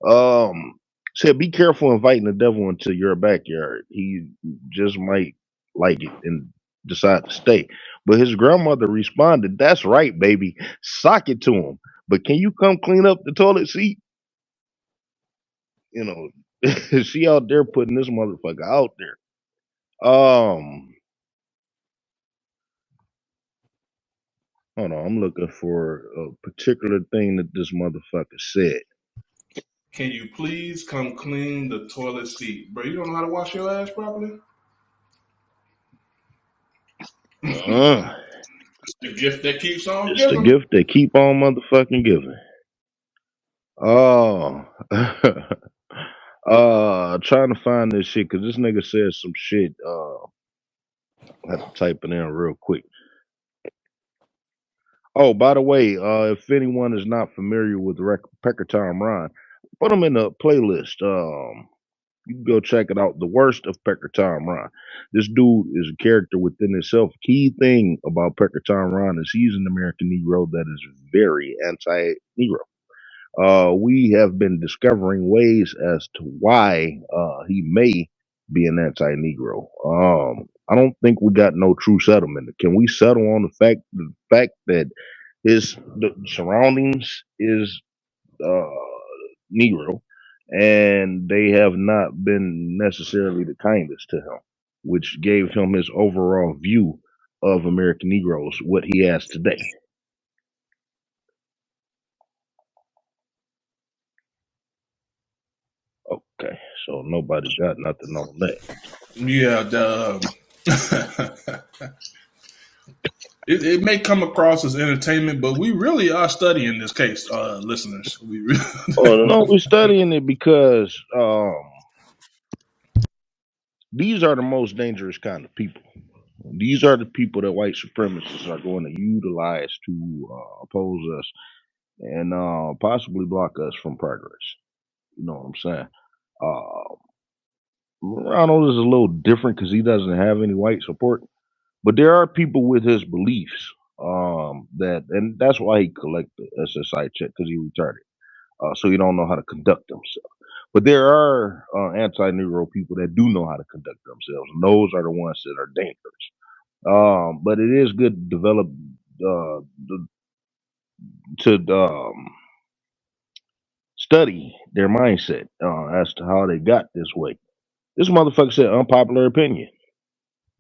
Um, Said be careful inviting the devil into your backyard. He just might like it and decide to stay. But his grandmother responded, "That's right, baby. Sock it to him. But can you come clean up the toilet seat?" You know, she out there putting this motherfucker out there. Hold on, I'm looking for a particular thing that this motherfucker said. Can you please come clean the toilet seat, bro? You don't know how to wash your ass properly. Uh, It's the gift that keeps on it's the giving. gift that keep on motherfucking giving. Oh, trying to find this shit because this nigga said some shit. I have to type it in real quick. Oh, by the way, if anyone is not familiar with Pecker Time Ron, put them in the playlist. You can go check it out. The worst of Pecker Time Ron. This dude is a character within itself. Key thing about Pecker Time Ron is he's an American Negro that is very anti-Negro. We have been discovering ways as to why he may be an anti-Negro. I don't think we got no true settlement. Can we settle on the fact that the surroundings is uh, Negro, and they have not been necessarily the kindest to him, which gave him his overall view of American Negroes, what he has today. Okay, so nobody got nothing on that. Yeah, it may come across as entertainment, but we really are studying this case, listeners. We really Oh no, we're studying it because these are the most dangerous kind of people. These are the people that white supremacists are going to utilize to oppose us and possibly block us from progress. You know what I'm saying? Ronald is a little different because he doesn't have any white support, but there are people with his beliefs and that's why he collect the SSI check because he retarded, so he don't know how to conduct himself. But there are anti-Negro people that do know how to conduct themselves, and those are the ones that are dangerous. But it is good to develop to study their mindset as to how they got this way. This motherfucker said unpopular opinion.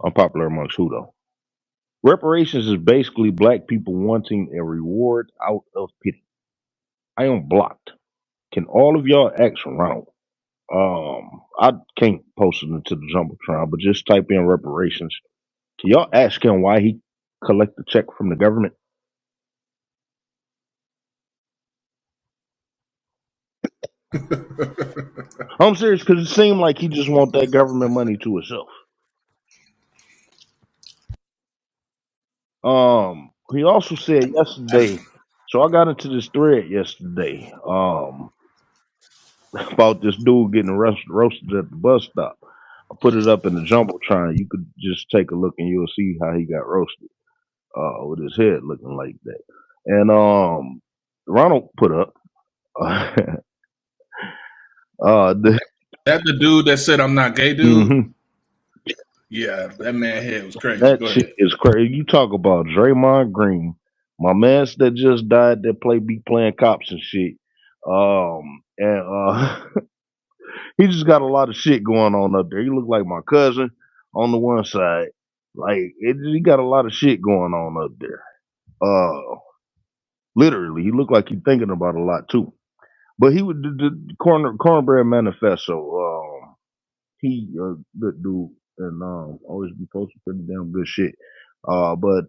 Unpopular amongst who though? Reparations is basically black people wanting a reward out of pity. I am blocked. Can all of y'all ask Ronald? I can't post it into the jumbotron, but just type in reparations. Can y'all ask him why he collect the check from the government? I'm serious because it seemed like he just want that government money to himself. He also said yesterday. So I got into this thread yesterday. About this dude getting roasted at the bus stop. I put it up in the jumbotron. You could just take a look and you'll see how he got roasted. With his head looking like that. And Ronald put up. The, that the dude that said I'm not gay, dude. mhm. Yeah, that man head was crazy. That Go shit ahead. is crazy. You talk about Draymond Green, my man's that just died that be playing cops and shit. And he just got a lot of shit going on up there. He look like my cousin on the one side. He got a lot of shit going on up there. Literally, he looked like he thinking about a lot too. But he would the cornbread manifesto. He good dude and always be posting pretty damn good shit. But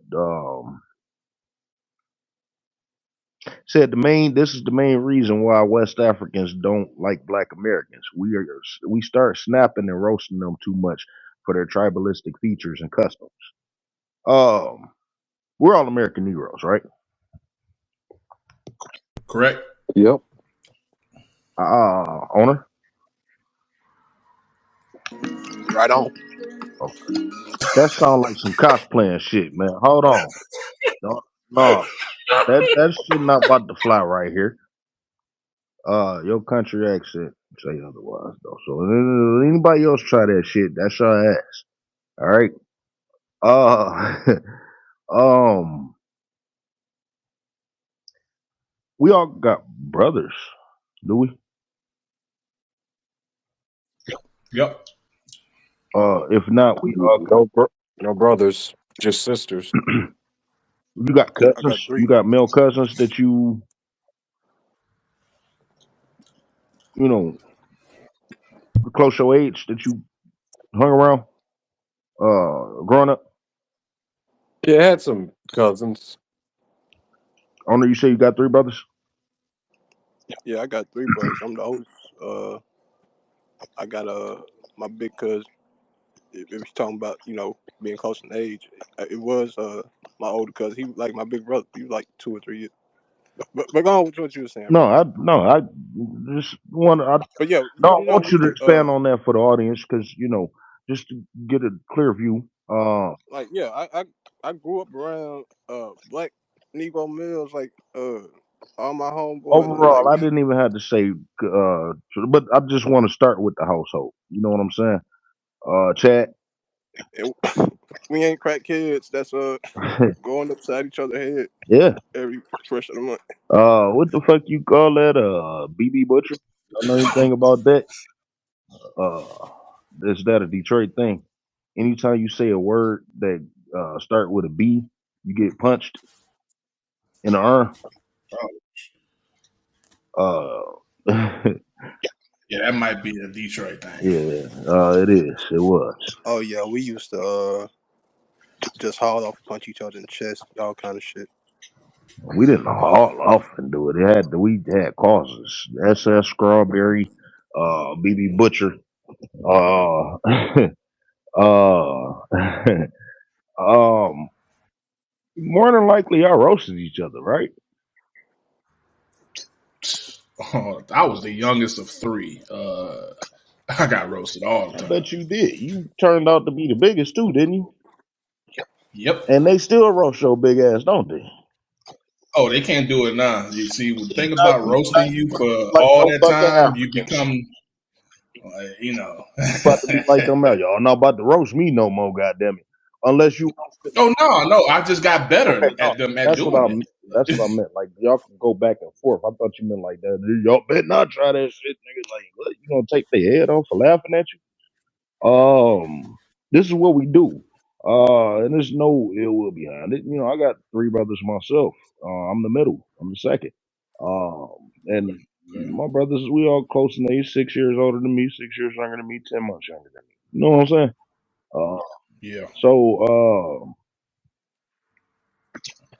said this is the main reason why West Africans don't like Black Americans. We start snapping and roasting them too much for their tribalistic features and customs. Um, we're all American Negroes, right? Correct. Yep. Owner. Right on. Okay. That sounds like some cosplaying shit, man. Hold on. No, no, that shit not about to fly right here. Your country accent say otherwise though. So anybody else try that shit, that's your ass. All right. Uh, um, we all got brothers, do we? Yep. If not, we all got. No brothers, just sisters. You got I got cousins. You 3. got male cousins that you know, close your age that you hung around. Growing up. Yeah, I had some cousins. Owner, you say you got three brothers. Yeah, I got 3 brothers. I'm the oldest. I got my big cousin. If you're talking about being close in age, it was my older cousin. He was like my big brother. He was like 2 or 3 years. But go on with what you were saying, bro. No, I just want. I But yeah, no, I want we you to could expand on that for the audience because just to get a clear view. like yeah, I grew up around black Negro males, like all my homeboys are Overall, like I didn't even have to say, but I just want to start with the household. You know what I'm saying? Chad. and we ain't crack kids that's going upside each other's head Yeah. every first of the month. What the fuck you call that? BB Butcher. I know anything about that? Uh, is that a Detroit thing? Anytime you say a word that start with a B, you get punched in the arm. Uh, yeah, Yeah, that might be a Detroit thing. it is. It was. Oh yeah, we used to just haul off, punch each other in the chest, all kind of shit. We didn't all often do it. We had causes. SS Strawberry, BB Butcher, uh, um, more than likely, I roasted each other, right? I was the youngest of 3. I got roasted all the I time. bet you did. You turned out to be the biggest too, didn't you? Yep. And they still roast your big ass, don't they? Oh, they can't do it now. You see, the See, thing now about you roasting about to you be for like all them that fucking time, you Africans. become, You about to be like them out. Y'all not about to roast me no more, goddamn it. Unless you Oh no, I just got better okay, no, at them at that's what doing it. that's what I meant. Like y'all can go back and forth. I thought you meant like that. Y'all better not try that shit, nigga. Like, what? You gonna take their head off for laughing at you? This is what we do. And there's no ill will behind it. I got three brothers myself. I'm the middle. I'm the second. And Okay. my brothers, we all close in age, 6 years older than me, 6 years younger than me, 10 months younger than me. You know what I'm saying? Uh, Yeah, so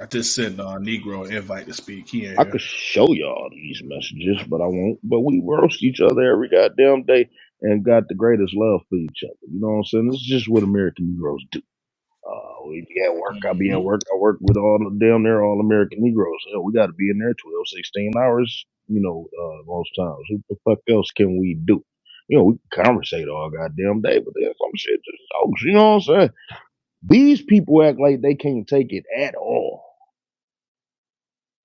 I just sent Negro an invite to speak. He in I here. could show y'all these messages, but I won't. But we roast each other every goddamn day and got the greatest love for each other. You know what I'm saying? This is just what American Negroes do. We be at work. I be at Hmm. work. I work with all the damn near all American Negroes. Hell, we got to be in there 12, 16 hours. Most times. What the fuck else can we do? We can conversate all goddamn day, but then some shit just jokes. You know what I'm saying? These people act like they can't take it at all.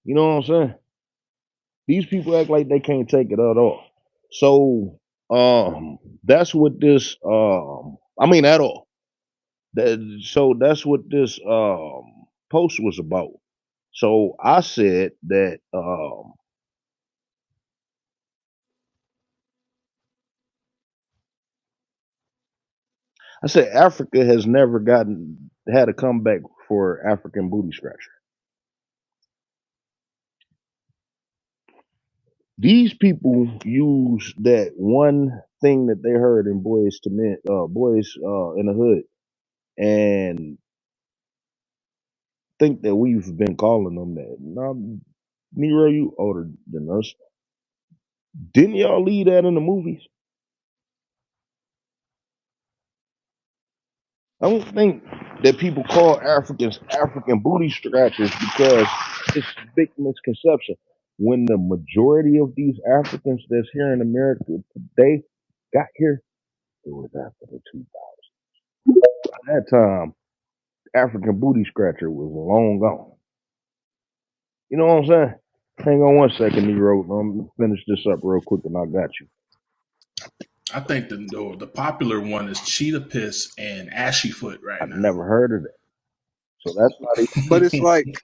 You know what I'm saying? These people act like they can't take it at all. So, that's what this, I mean, at all. So that's what this post was about. So I said that I said Africa has never had a comeback for African booty scratcher. These people use that one thing that they heard in Boys to Men, Boys in the Hood, and think that we've been calling them that. Now, Nero, you older than us. Didn't y'all leave that in the movies? I don't think that people call Africans African booty scratchers because it's a big misconception. when the majority of these Africans that's here in America today got here, it was after the 2000s. By that time, African booty scratcher was long gone. You know what I'm saying? Hang on one second, Negro. I'm gonna finish this up real quick and I got you. I think the popular one is cheetah piss and ashy foot right I've now. never heard of that. So that's not even. But it's like,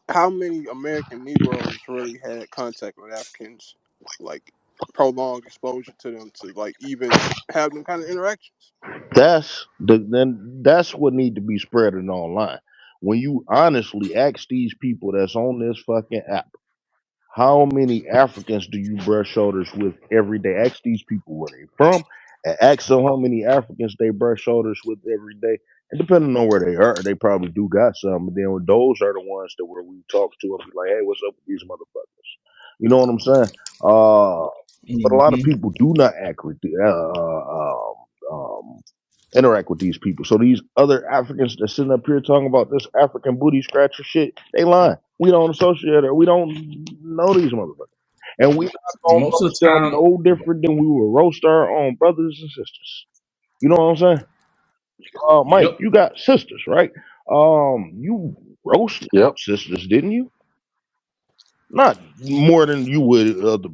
how many American Negroes really had contact with Africans, like prolonged exposure to them to like even have them kind of interactions? That's what need to be spreading online. When you honestly ask these people that's on this fucking app, how many Africans do you brush shoulders with every day? Ask these people where they from, and ask them how many Africans they brush shoulders with every day. And depending on where they are, they probably do got some. And then those are the ones that where we talk to and be like, "Hey, what's up with these motherfuckers?" You know what I'm saying? But a lot of Mm-hmm. people do not interact with these people. So these other Africans that sitting up here talking about this African booty scratcher shit, they lying. We don't associate or we don't know these motherfuckers. And we not gonna Most of roast the them time, no different than we would roast our own brothers and sisters. You know what I'm saying? Mike, yep. you got sisters, right? You roasted Yep. sisters, didn't you? Not more than you would other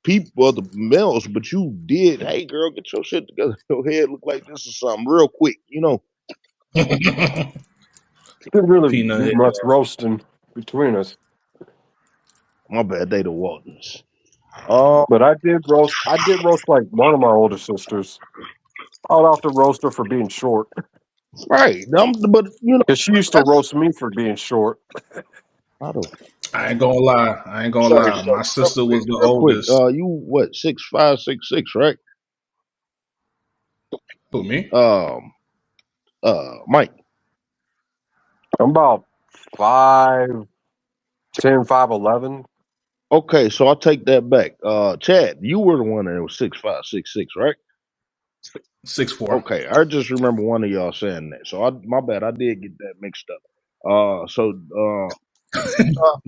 people, other males, but you did. Hey, girl, get your shit together. Your head look like this or something real quick. You know, Didn't really Peanut do head. much roasting between us. my bad, they the Waltons. Um, But I did roast. I did roast like one of my older sisters. I'll have to roast her for being short right. But you know, because she used to that's roast me for being short. I don't. I ain't gonna lie. I ain't gonna Sorry, lie. so My sister was the real quick. oldest. You what? 6'5", 6'6", right? Who, me? Um, Mike. I'm about 5'10", 5'11". Okay, so I'll take that back. Chad, you were the one that was 6'5", 6'6", right? 6'4". Okay, I just remember one of y'all saying that. So my bad, I did get that mixed up.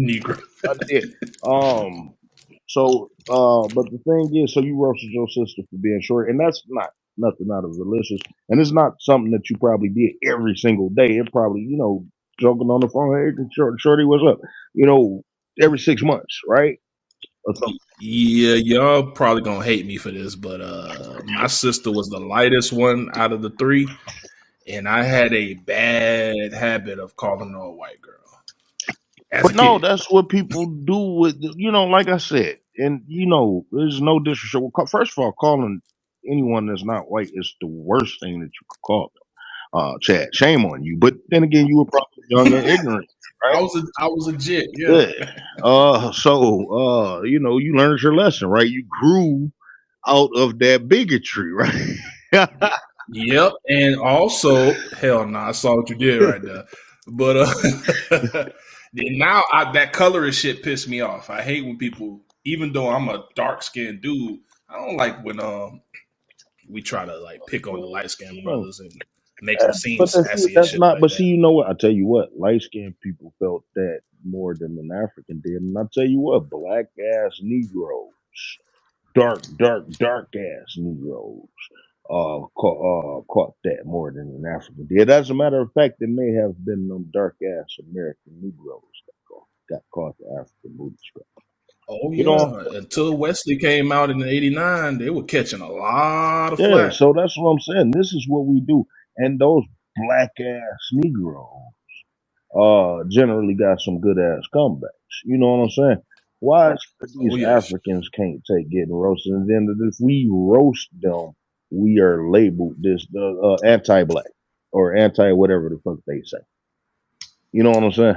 Negro. I did. Um, but the thing is, so you roasted your sister for being short, and that's not nothing out of malicious, and it's not something that you probably did every single day. It probably, joking on the phone, hey, shorty, what's up? Every 6 months, right? Or something. Yeah, y'all probably gonna hate me for this, but my sister was the lightest one out of the three, and I had a bad habit of calling her a white girl as a But no, kid. that's what people do with, like I said, and there's no disrespect. Well, first of all, calling anyone that's not white is the worst thing that you could call Chad. Shame on you. But then again, you were probably young and ignorant, right? I was a jit, yeah. Yeah. You learned your lesson, right? You grew out of that bigotry, right? Yep, and also, hell no, I saw what you did right there. But then now that colorist shit pissed me off. I hate when people, even though I'm a dark skinned dude, I don't like when we try to like pick on the light skinned No. brothers and make them seem But sassy and that's shit not. like But see, that. you know what? I tell you what, light skinned people felt that more than an African did, and I tell you what, black ass Negroes, dark ass Negroes, caught that more than an African did. As a matter of fact, it may have been them dark ass American Negroes that got caught the African booty scratch. Oh You know, yeah, until Wesley came out in '89, they were catching a lot of yeah. flack. So that's what I'm saying. This is what we do, and those black ass Negroes generally got some good ass comebacks. You know what I'm saying? Why is it Oh these yes, Africans can't take getting roasted, and then if we roast them, we are labeled this anti-black or anti whatever the fuck they say. You know what I'm saying?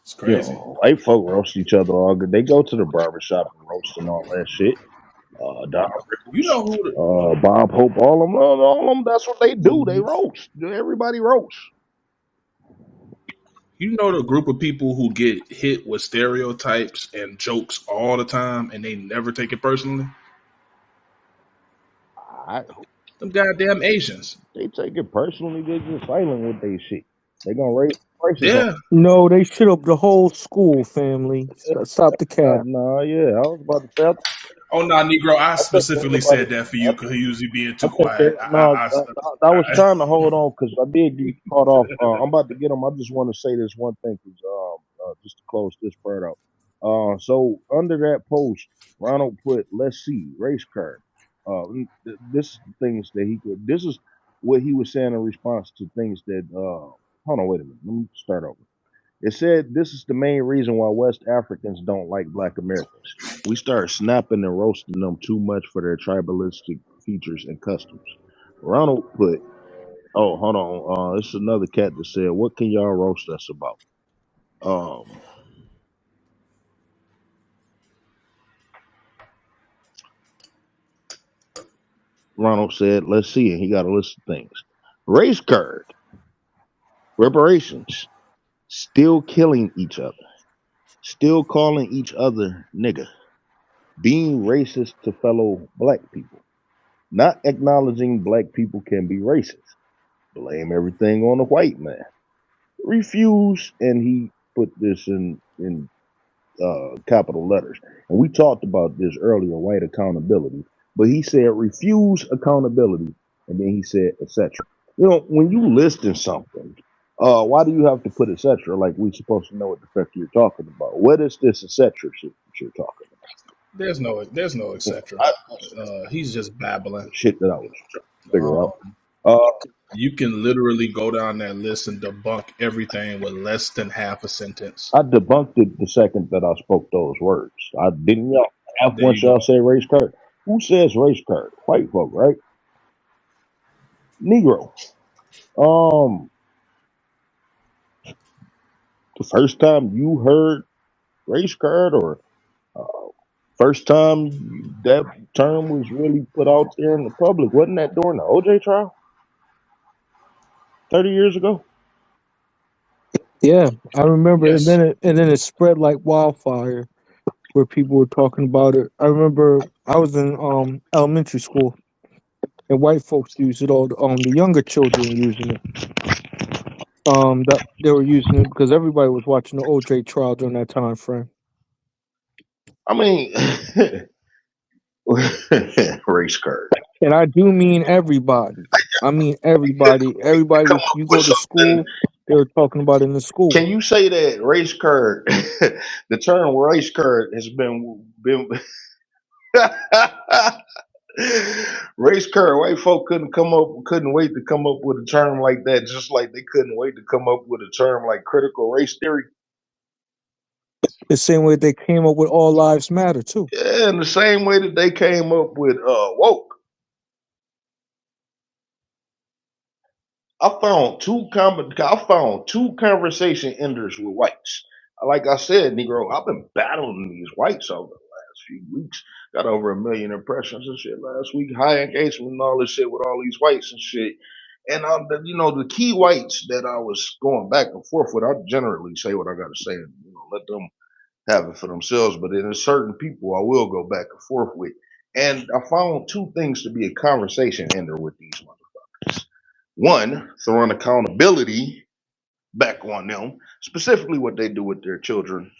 it's crazy. White folk roast each other all good. They go to the barbershop and roast and all that shit. Don You Rickles, know who? The, Bob Hope, all of them. That's what they do. They roast. Everybody roast. You know the group of people who get hit with stereotypes and jokes all the time and they never take it personally? I, Them goddamn Asians. they take it personally. They just silent with they shit. They gonna raise. prices on. Yeah. No, they shit up the whole school, family. Stop the cap. Nah, yeah, I was about to say. Oh no, Negro. I I think specifically everybody. said that for you because he usually being I too think quiet. no, I was trying to hold on because I did get caught off. I'm about to get them. I just want to say this one thing, cause, just to close this part out. So under that post, Ronald put, "Let's see, race card." This is the things that he could. This is what he was saying in response to things that. Hold on, wait a minute. Let me start over. It said this is the main reason why West Africans don't like Black Americans. We start snapping and roasting them too much for their tribalistic features and customs. Ronald put, oh, hold on. It's another cat that said, what can y'all roast us about? Um, Ronald said, let's see. And he got a list of things. Race card, reparations, still killing each other, still calling each other nigga, being racist to fellow black people, not acknowledging black people can be racist, blame everything on the white man, refuse, and he put this in capital letters. And we talked about this earlier, white accountability. But he said refuse accountability, and then he said etc. You know, when you listing something, why do you have to put etc. Like we supposed to know what the fuck you're talking about? What is this etc. shit that you're talking there's no about? etc. He's just babbling. Shit that I was trying to figure out. Um, Uh, you can literally go down that list and debunk everything with less than half a sentence. I debunked it the second that I spoke those words. I didn't y'all have There once you y'all go. say race card. Who says race card? White folk, right? Negro. Um, the first time you heard race card, or first time that term was really put out there in the public, wasn't that during the OJ trial 30 years ago? Yeah, I remember, and Yes. then it spread like wildfire where people were talking about it. I remember I was in elementary school and white folks used it all. The younger children using it. That they were using it because everybody was watching the OJ trial during that time frame. I mean, race card. And I do mean everybody. I mean everybody. Everybody Come was. up You with go to something. school, they were talking about it in the school. Can you say that race card? The term race card has been race card. White folk couldn't wait to come up with a term like that, just like they couldn't wait to come up with a term like critical race theory. The same way they came up with all lives matter too. Yeah, in the same way that they came up with woke. I found two conversation enders with whites. Like I said, Negro, I've been battling these whites over the last few weeks. Got over 1 million impressions and shit last week. High engagement and all this shit with all these whites and shit. And the key whites that I was going back and forth with, I generally say what I got to say and let them have it for themselves. But then there's certain people I will go back and forth with. And I found two things to be a conversation ender with these motherfuckers. One, throwing accountability back on them, specifically what they do with their children,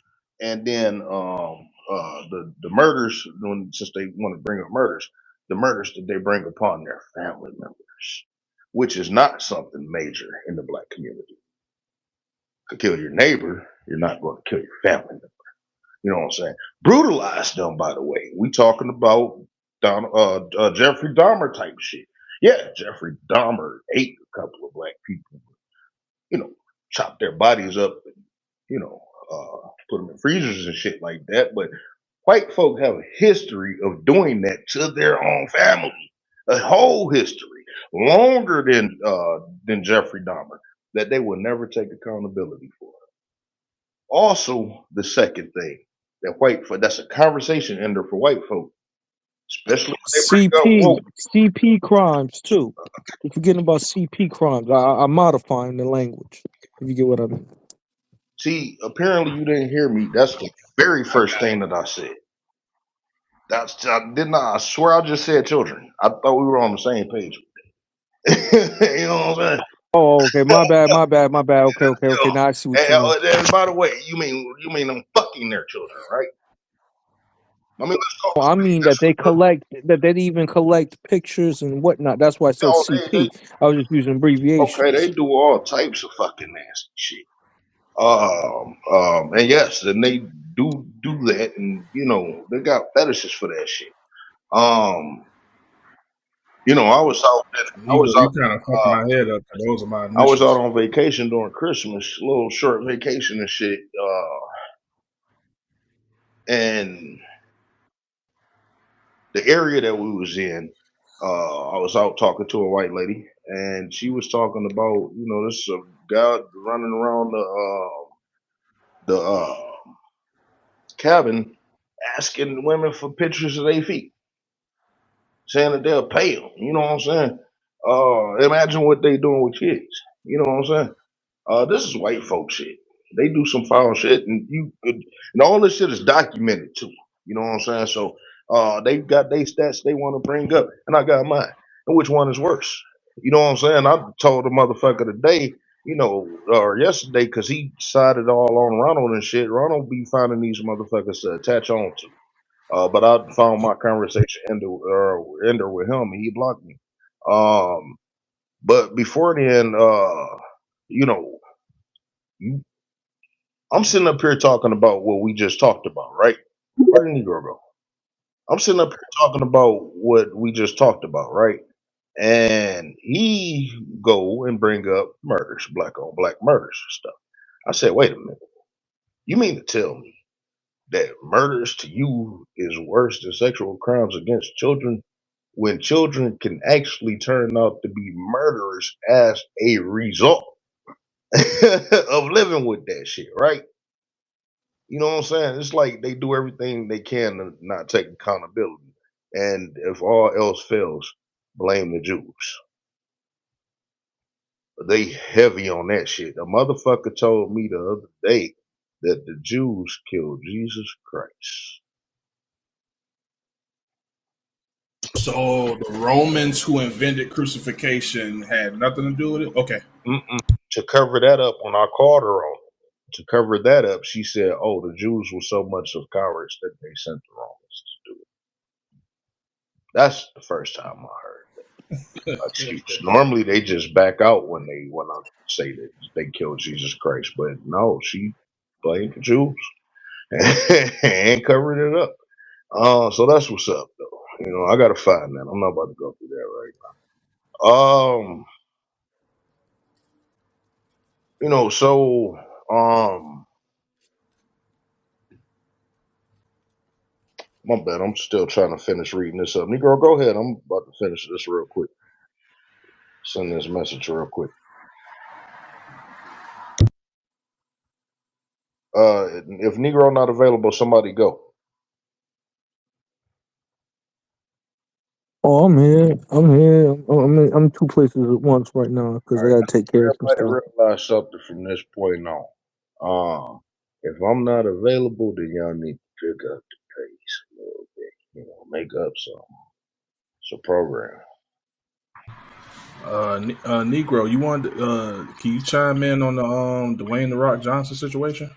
and then the murders. Since they want to bring up murders, the murders that they bring upon their family members, which is not something major in the black community. Could kill your neighbor, you're not going to kill your family member. You know what I'm saying? Brutalize them, by the way. We talking about Jeffrey Dahmer type shit. Yeah, Jeffrey Dahmer ate a couple of black people, you know, chop their bodies up and, put them in freezers and shit like that. But white folk have a history of doing that to their own family, a whole history, longer than Jeffrey Dahmer, that they will never take accountability for. Also, the second thing that white folk, that's a conversation ender for white folk, especially when they bring up CP woke. CP crimes too. You're forgetting about CP crimes. I'm modifying the language. If you get what I mean. See, apparently you didn't hear me. That's the very first thing that I said. I didn't. I swear I just said children. I thought we were on the same page. You know what I'm saying? Oh, okay. My bad. My bad. My bad. Okay. Okay. You Okay. know, Now I see what you mean. and by the way, you mean them fucking their children, right? I mean, let's call Oh, a I spade. mean that they collect that they even collect pictures and whatnot. That's why I said Oh, CP. I was just using okay, they abbreviations. do all types of fucking nasty shit. And yes, and they do that, and they got fetishes for that shit. Um, I was out, I was Negro, out, you kind of fucked my head up. 'Cause those are my I was out initials. on vacation during Christmas, a little short vacation and shit. And the area that we was in, I was out talking to a white lady, and she was talking about, this guy running around the cabin asking women for pictures of their feet, saying that they'll pay them. You know what I'm saying? Imagine what they doing with kids. You know what I'm saying? This is white folk shit. They do some foul shit, and all this shit is documented too. You know what I'm saying? So, they got their stats they want to bring up, and I got mine. And which one is worse? You know what I'm saying? I told the motherfucker today, or yesterday, because he decided all on Ronald and shit. Ronald be finding these motherfuckers to attach on to. But I found my conversation ender with him, and he blocked me. Um, but before then, you know, I'm sitting up here talking about what we just talked about, right? Where did Negro go? I'm sitting up here talking about what we just talked about, right? And he go and bring up murders, black on black murders and stuff. I said, wait a minute. You mean to tell me that murders to you is worse than sexual crimes against children when children can actually turn out to be murderers as a result of living with that shit, right? You know what I'm saying? It's like they do everything they can to not take accountability. And if all else fails, blame the Jews. They heavy on that shit. A motherfucker told me the other day that the Jews killed Jesus Christ. So the Romans who invented crucifixion had nothing to do with it. Okay. Mm-mm. To cover that up, when I called her on it, to cover that up, she said, "Oh, the Jews were so much of cowards that they sent the Romans to do it." That's the first time I heard that excuse. Normally, they just back out when I say that they killed Jesus Christ, but no, she blamed the Jews and covered it up. So that's what's up, though. I gotta find that. I'm not about to go through that right now. So my bad. I'm still trying to finish reading this up. Negro, go ahead. I'm about to finish this real quick. Send this message real quick. If Negro not available, somebody go. Oh, I'm here. I'm here. I'm two places at once right now because All I right, gotta take care of some everybody stuff. realize something from this point on. If I'm not available, then y'all need to pick up the pace a little bit. Make up some. It's a program. Negro, you want? Can you chime in on the Dwayne the Rock Johnson situation?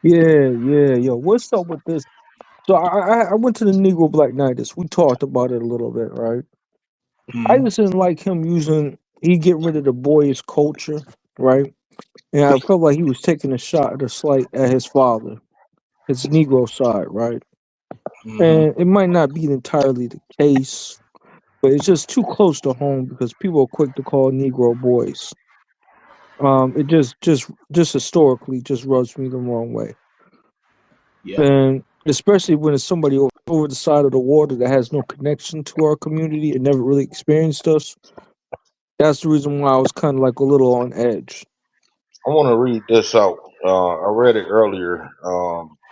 Yeah, yeah, yo. What's up with this? So I went to the Negro Black Nights. We talked about it a little bit, right? I Hmm. just didn't like him using. He get rid of the boyish culture, right? And I felt like he was taking a shot at a slight at his father, his Negro side, right? Hmm. And it might not be entirely the case, but it's just too close to home because people are quick to call Negro boys. It just historically just rubs me the wrong way, Yeah. and especially when it's somebody over the side of the water that has no connection to our community and never really experienced us. That's the reason why I was kind of like a little on edge. I want to read this out. I read it earlier,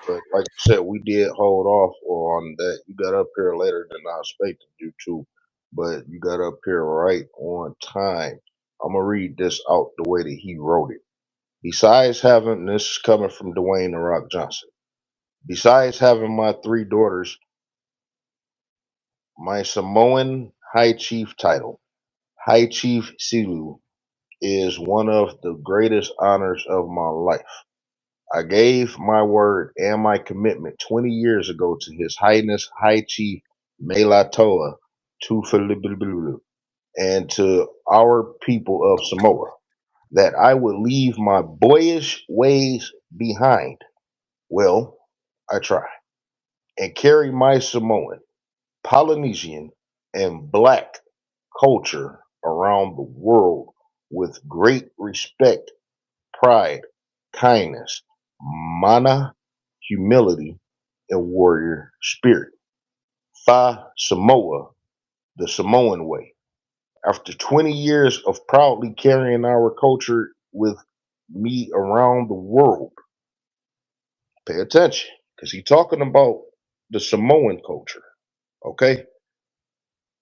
but like you said, we did hold off on that. You got up here later than I expected you to, but you got up here right on time. I'm gonna read this out the way that he wrote it. Besides having this is coming from Dwayne the Rock Johnson. Besides having my three daughters, my Samoan High Chief title, High Chief Silu, is one of the greatest honors of my life. I gave my word and my commitment 20 years ago to His Highness High Chief Melatoa Tufilibulu and to our people of Samoa that I would leave my boyish ways behind. Well, I try. And carry my Samoan, Polynesian, and black culture around the world with great respect, pride, kindness, mana, humility, and warrior spirit. Fa Samoa, the Samoan way. After 20 years of proudly carrying our culture with me around the world, pay attention, because he's talking about the Samoan culture. Okay,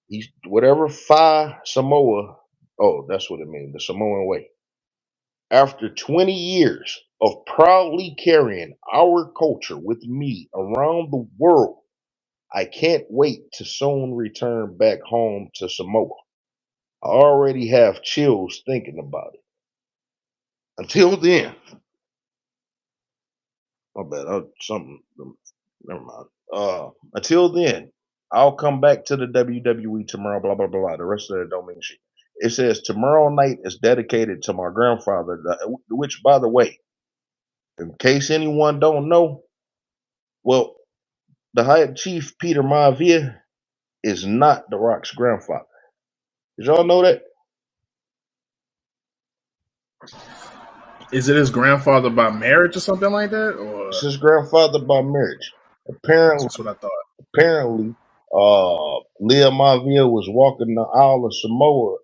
he's whatever Fa Samoa. Oh, that's what it means, the Samoan way. After 20 years of proudly carrying our culture with me around the world, I can't wait to soon return back home to Samoa. I already have chills thinking about it. Until then, my bad. Something. Never mind. Until then, I'll come back to the WWE tomorrow. Blah blah blah. The rest of it don't mean shit. It says tomorrow night is dedicated to my grandfather, which, by the way, in case anyone don't know, well, the High Chief Peter Maivia is not The Rock's grandfather. Did y'all know that? Is it his grandfather by marriage or something like that? It's Or his grandfather by marriage. Apparently, that's what I thought. apparently, Leah Maivia was walking the Isle of Samoa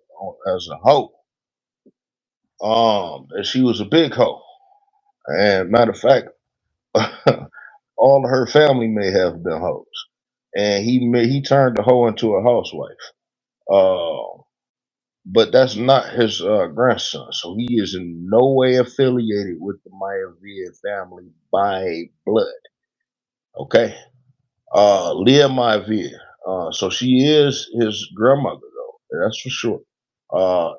as a hoe. And she was a big hoe. And matter of fact, all of her family may have been hoes. And he turned the hoe into a housewife. Uh, but that's not his grandson. So he is in no way affiliated with the Maivia family by blood. Okay. Leah Maivia. So she is his grandmother, though. That's for sure.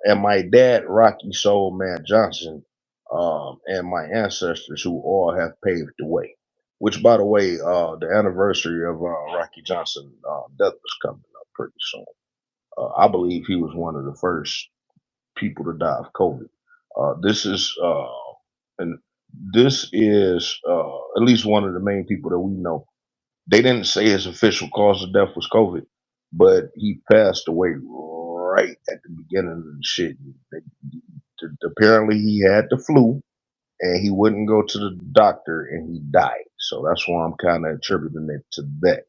And my dad, Rocky Soul Man Johnson, and my ancestors who all have paved the way. Which, by the way, the anniversary of Rocky Johnson death was coming up pretty soon. I believe he was one of the first people to die of COVID. And this is at least one of the main people that we know. They didn't say his official cause of death was COVID, but he passed away right at the beginning of the shit. Apparently, he had the flu and he wouldn't go to the doctor and he died. So that's why I'm kind of attributing it to that.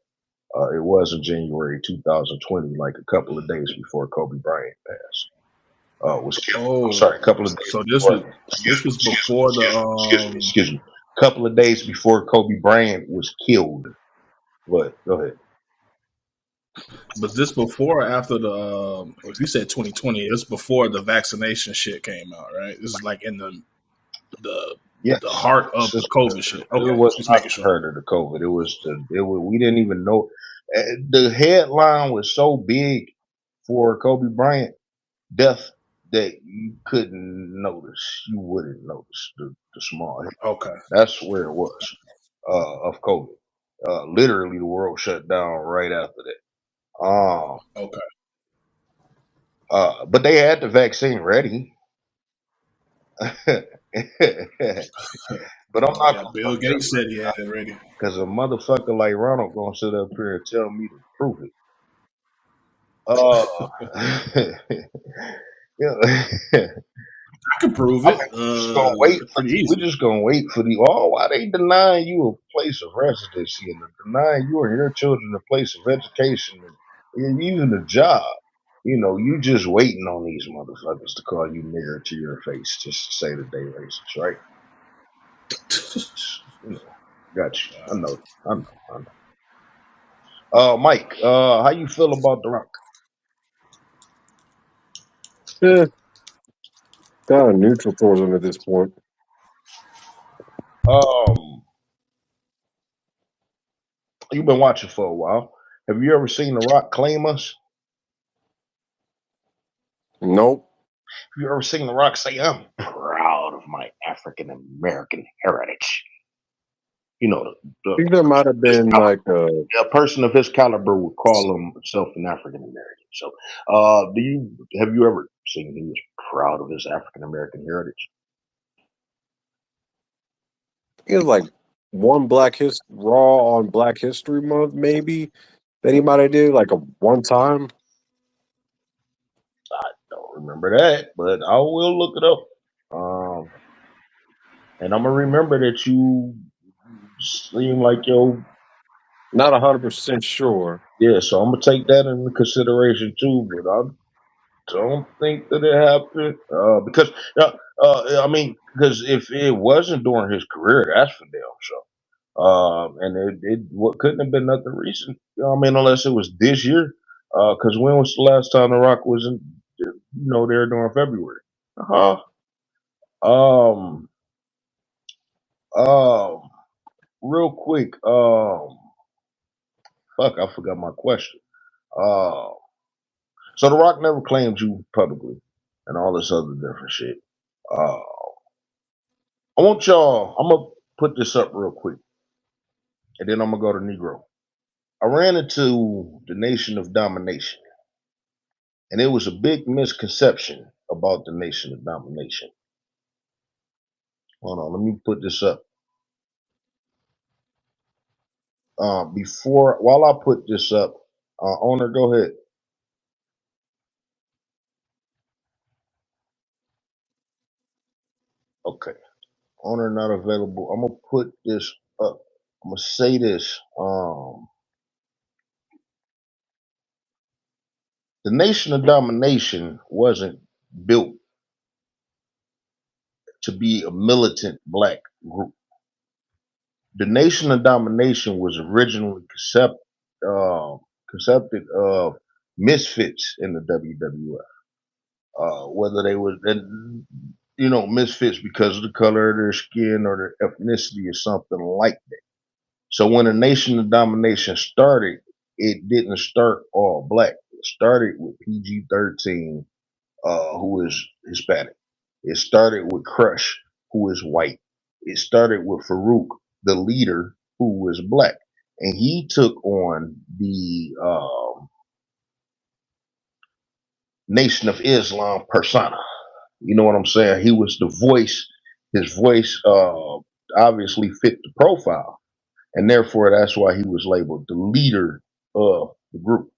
It was in January 2020, like a couple of days before Kobe Bryant passed. Was killed. I'm Oh, sorry, a couple of days so before. this was before the Excuse me. A couple of days before Kobe Bryant was killed. But go ahead. was this before or after the if you said 2020, it's before the vaccination shit came out, right? This is like in the Yes, the heart of the COVID shit. it Okay, was just not making the sure. hurt of the COVID. It was we didn't even know. The headline was so big for Kobe Bryant death that you couldn't notice. You wouldn't notice the small head. Okay. That's where it was of COVID. Literally, the world shut down right after that. Okay. But they had the vaccine ready. But I'm not Yeah, gonna Bill fuck up Gates said he had it ready. because a motherfucker like Ronald gonna sit up here and tell me to prove it. Uh, yeah. I could prove I mean, it. we're just gonna wait. Pretty We're easy. just gonna wait for the. Oh, why they denying you a place of residency and denying you and your children a place of education and even a job? You know, you just waiting on these motherfuckers to call you nigger to your face just to say that they racist, right? You know, got you. I know. I know. I know. Mike, how you feel about The Rock? Yeah, kind of neutral towards him at this point. Um, you've been watching for a while. Have you ever seen The Rock claim us? Nope. If you ever seen The Rock say, "I'm proud of my African American heritage," you know, I think there might have been like a person of his caliber would call himself an African American. So, have you ever seen he was proud of his African American heritage? it was like one Raw on Black History Month, maybe that he might have did like a one time. Don't remember that, but I will look it up. And I'm gonna remember that you seem like Not 100% sure. yeah. So I'm gonna take that into consideration too. But I don't think that it happened because I mean, because if it wasn't during his career, that's for damn sure. And it what couldn't have been nothing recent. I mean, unless it was this year. Because when was the last time The Rock was in, there during February? Uh-huh. Um. Um. Real quick. Fuck, I forgot my question. Uh. So The Rock never claimed you publicly, and all this other different shit. Uh. I want y'all. I'm gonna put this up real quick, and then I'm gonna go to Negro. I ran into the Nation of Domination. And it was a big misconception about the Nation of Domination. Hold on, let me put this up. While I put this up, owner, go ahead. Okay, owner not available. I'm gonna put this up. I'm gonna say this. The Nation of Domination wasn't built to be a militant black group. The Nation of Domination was originally concepted of misfits in the WWF. Whether they were, misfits because of the color of their skin or their ethnicity or something like that. So when a Nation of Domination started, it didn't start all black. It started with PG-13, who is Hispanic. It started with Crush, who is white. It started with Farouk, the leader, who was black. And he took on the Nation of Islam persona. You know what I'm saying? He was the voice. His voice obviously fit the profile, and therefore that's why he was labeled the leader of the group.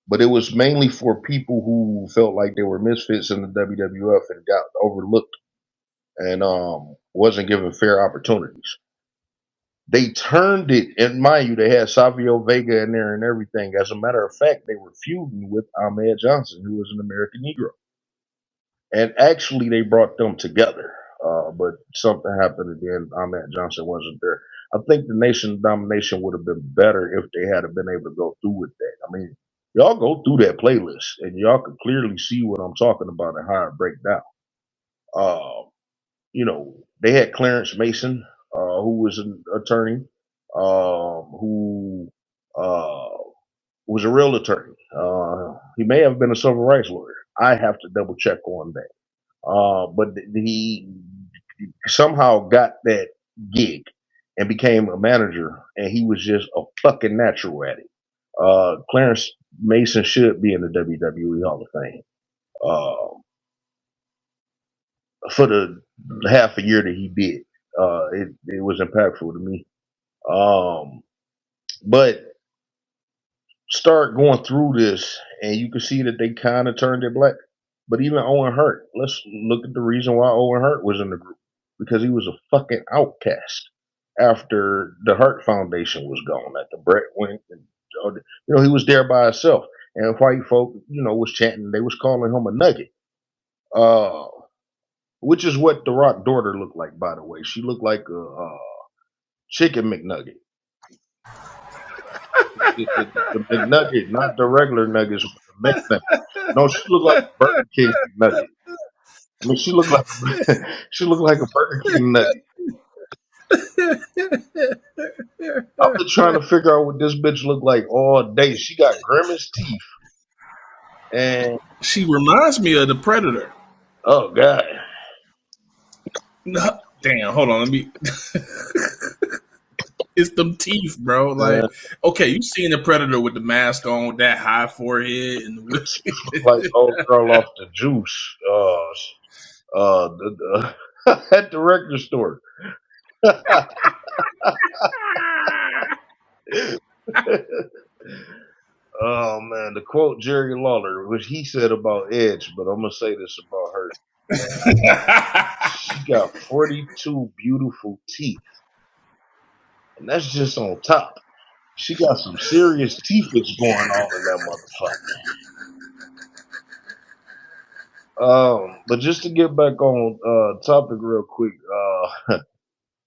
But it was mainly for people who felt like they were misfits in the WWF and got overlooked and wasn't given fair opportunities. They turned it, and mind you, they had Savio Vega in there and everything. As a matter of fact, they were feuding with Ahmed Johnson, who was an American Negro. And actually, they brought them together. But something happened again. Ahmed Johnson wasn't there. I think the Nation of Domination would have been better if they had been able to go through with that. I mean, y'all go through that playlist and y'all can clearly see what I'm talking about and how it break down. Uh, they had Clarence Mason, who was an attorney, who was a real attorney. He may have been a civil rights lawyer. I have to double check on that. But he somehow got that gig and became a manager, and he was just a fucking natural at it. Clarence Mason should be in the WWE Hall of Fame for the half a year that he did. It was impactful to me. But start going through this, and you can see that they kind of turned it black. But even Owen Hart, let's look at the reason why Owen Hart was in the group, because he was a fucking outcast after the Hart Foundation was gone, after Brett went, and he was there by himself, and white folk, was chanting. They was calling him a nugget, uh, which is what the Rock daughter looked like. By the way, she looked like a chicken McNugget. The McNugget, not the regular nuggets, but the McNugget. No, she looked like a Burger King nugget. I mean, she looked like she looked like a Burger King nugget. I've been trying to figure out what this bitch looked like all day. She got grimace teeth, and She reminds me of the Predator. Oh God. No, damn, hold on, let me. It's them teeth, bro. Uh, Like, okay, you seen the Predator with the mask on, with that high forehead, and like old girl off the juice. At the record store. Oh man, to quote Jerry Lawler, which he said about Edge, but I'm gonna say this about her. She got 42 beautiful teeth, and that's just on top. She got some serious teethage going on in that motherfucker. But just to get back on topic real quick,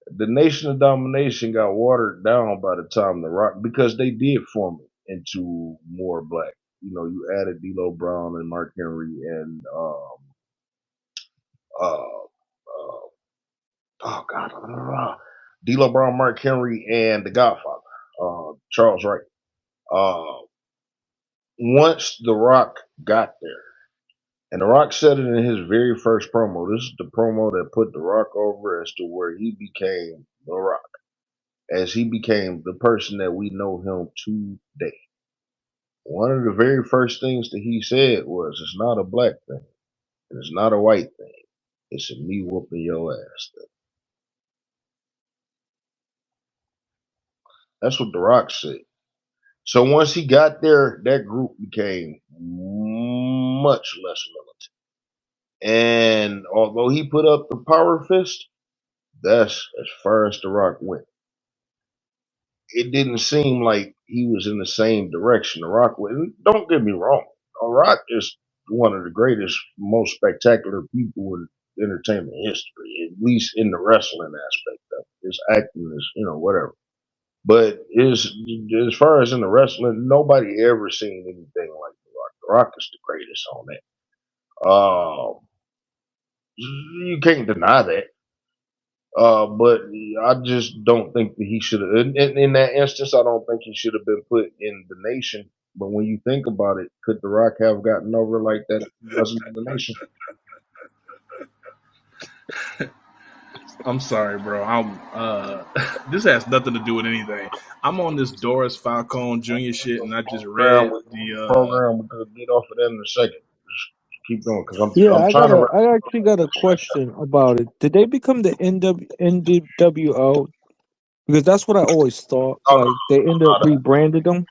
the Nation of Domination got watered down by the time The Rock because they did form it into more black. You know, you added D'Lo Brown and Mark Henry and uh, oh God, D'Lo Brown, Mark Henry, and the Godfather, Charles Wright. Uh, once The Rock got there, and The Rock said it in his very first promo. This is the promo that put The Rock over as to where he became The Rock, as he became the person that we know him today. One of the very first things that he said was, "It's not a black thing. It's not a white thing. It's a me whooping your ass thing." That's what The Rock said. So once he got there, that group became much less militant. And although he put up the power fist, that's as far as The Rock went. It didn't seem like he was in the same direction The Rock went. And don't get me wrong, The Rock is one of the greatest, most spectacular people in entertainment history, at least in the wrestling aspect of it. His acting is, whatever. But as far as in the wrestling, nobody ever seen anything like The Rock. The Rock is the greatest on that. You can't deny that. But I just don't think that he should have. In that instance, I don't think he should have been put in the nation. But when you think about it, could The Rock have gotten over like that if he wasn't in the nation? I'm sorry, bro. This has nothing to do with anything. I'm on this Doris Falcone Jr. shit, and I just Program, read the we're gonna get off of that in a second. Just keep going because Yeah, I'm trying to wrap I actually got a question about it. Did they become the NWO? Because that's what I always thought. oh, Like they ended up rebranded them.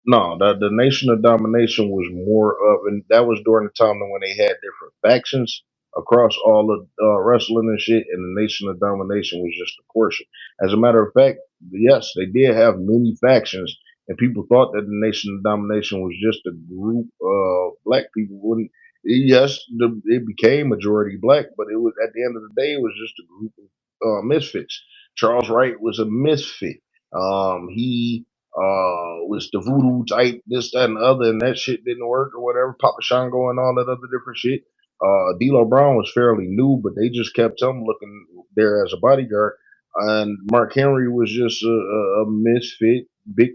no, the Nation of Domination was more of, and that was during the time when they had different factions across all of wrestling and shit, and the Nation of Domination was just a portion. As a matter of fact, yes, they did have many factions, and people thought that the Nation of Domination was just a group of black people. Wouldn't Yes, it became majority black, but it was at the end of the day, it was just a group of misfits. Charles Wright was a misfit. He was the voodoo type, this, that, and the other, and that shit didn't work or whatever. Papa Shango and all that other different shit. D'Lo Brown was fairly new, but they just kept him looking there as a bodyguard. And Mark Henry was just a misfit, big,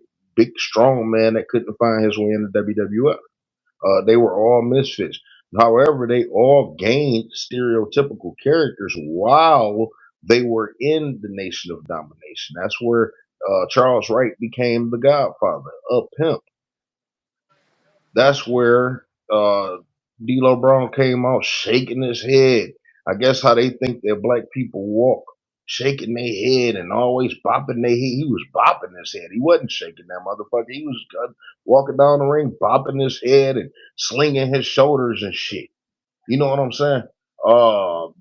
strong man that couldn't find his way in the WWF. They were all misfits. However, they all gained stereotypical characters while they were in the Nation of Domination. That's where Charles Wright became the Godfather, a pimp. That's where D'Lo Brown came out shaking his head. I guess how they think that black people walk, shaking their head and always bopping their head. He was bopping his head. He wasn't shaking that motherfucker. He was walking down the ring, bopping his head and slinging his shoulders and shit. You know what I'm saying?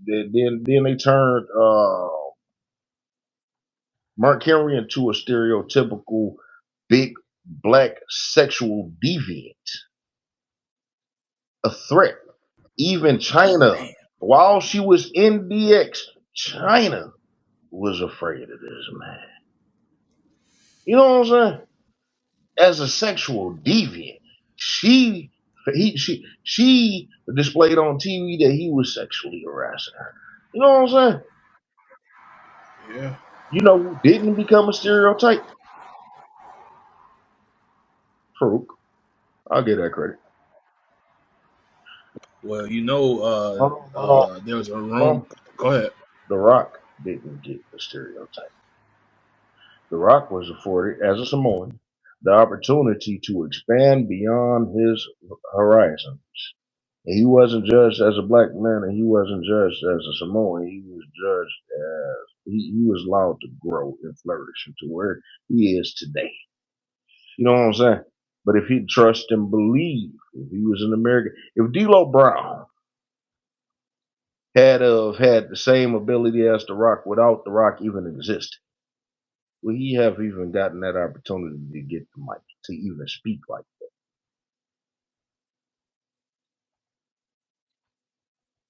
Then they turned Mark Henry into a stereotypical big black sexual deviant, a threat. Even China, while she was in DX, China was afraid of this man. You know what I'm saying? As a sexual deviant, she displayed on TV that he was sexually harassing her. You know what I'm saying? yeah. You know who didn't become a stereotype? Farouk. I'll give that credit. Well, Hold on. there was a Hold room. on. Go ahead. The Rock didn't get the stereotype. The Rock was afforded, as a Samoan, the opportunity to expand beyond his horizon. And he wasn't judged as a black man, and he wasn't judged as a Samoan. He was judged as he was allowed to grow and flourish into where he is today. You know what I'm saying? But if he trust and believe, if he was an American, if D'Lo Brown had the same ability as The Rock without The Rock even existing, would he have even gotten that opportunity to get the mic to even speak like?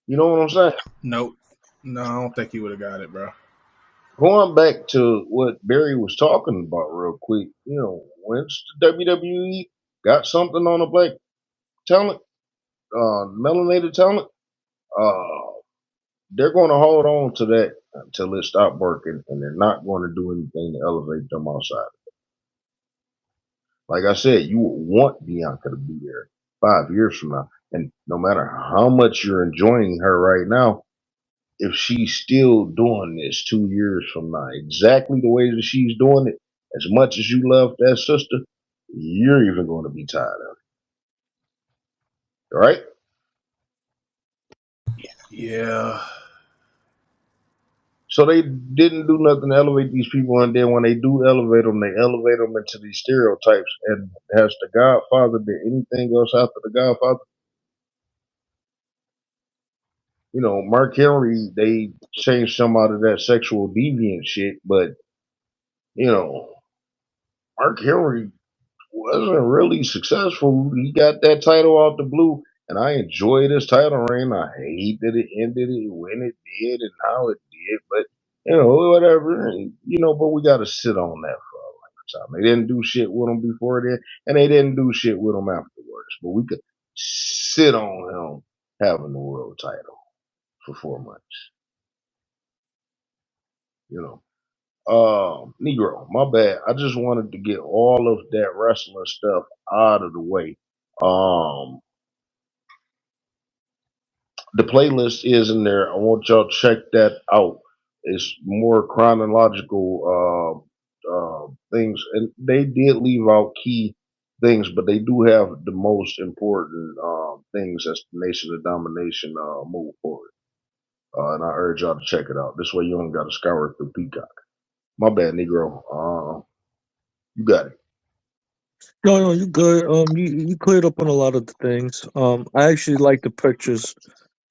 You know what I'm saying? Nope. No, I don't think he would have got it, bro. Going back to what Barry was talking about real quick, once the WWE got something on a black talent, melanated talent, uh, they're going to hold on to that until it stops working, and they're not going to do anything to elevate them outside. Like I said, you would want Bianca to be there 5 years from now, and no matter how much you're enjoying her right now, if she's still doing this 2 years from now, exactly the way that she's doing it, as much as you love that sister, you're even going to be tired of it. Right? Yeah. So they didn't do nothing to elevate these people, and then when they do elevate them, they elevate them into these stereotypes. And has the Godfather did anything else after the Godfather? Mark Henry, they changed some out of that sexual deviant shit, but you know, Mark Henry wasn't really successful. He got that title out the blue, and I enjoyed his title reign. I hate that it ended it when it did and how it did, but whatever. But we got to sit on that for a long time. They didn't do shit with him before then, and they didn't do shit with him afterwards. But we could sit on him having the world title for 4 months. You know. Negro, my bad. I just wanted to get all of that wrestling stuff out of the way. Um, the playlist is in there. I want y'all to check that out. It's more chronological things, and they did leave out key things, but they do have the most important things as the Nation of Domination move forward. And I urge y'all to check it out. This way, you don't got to scour through Peacock. My bad, Negro. You got it. No, you good. You cleared up on a lot of the things. I actually like the pictures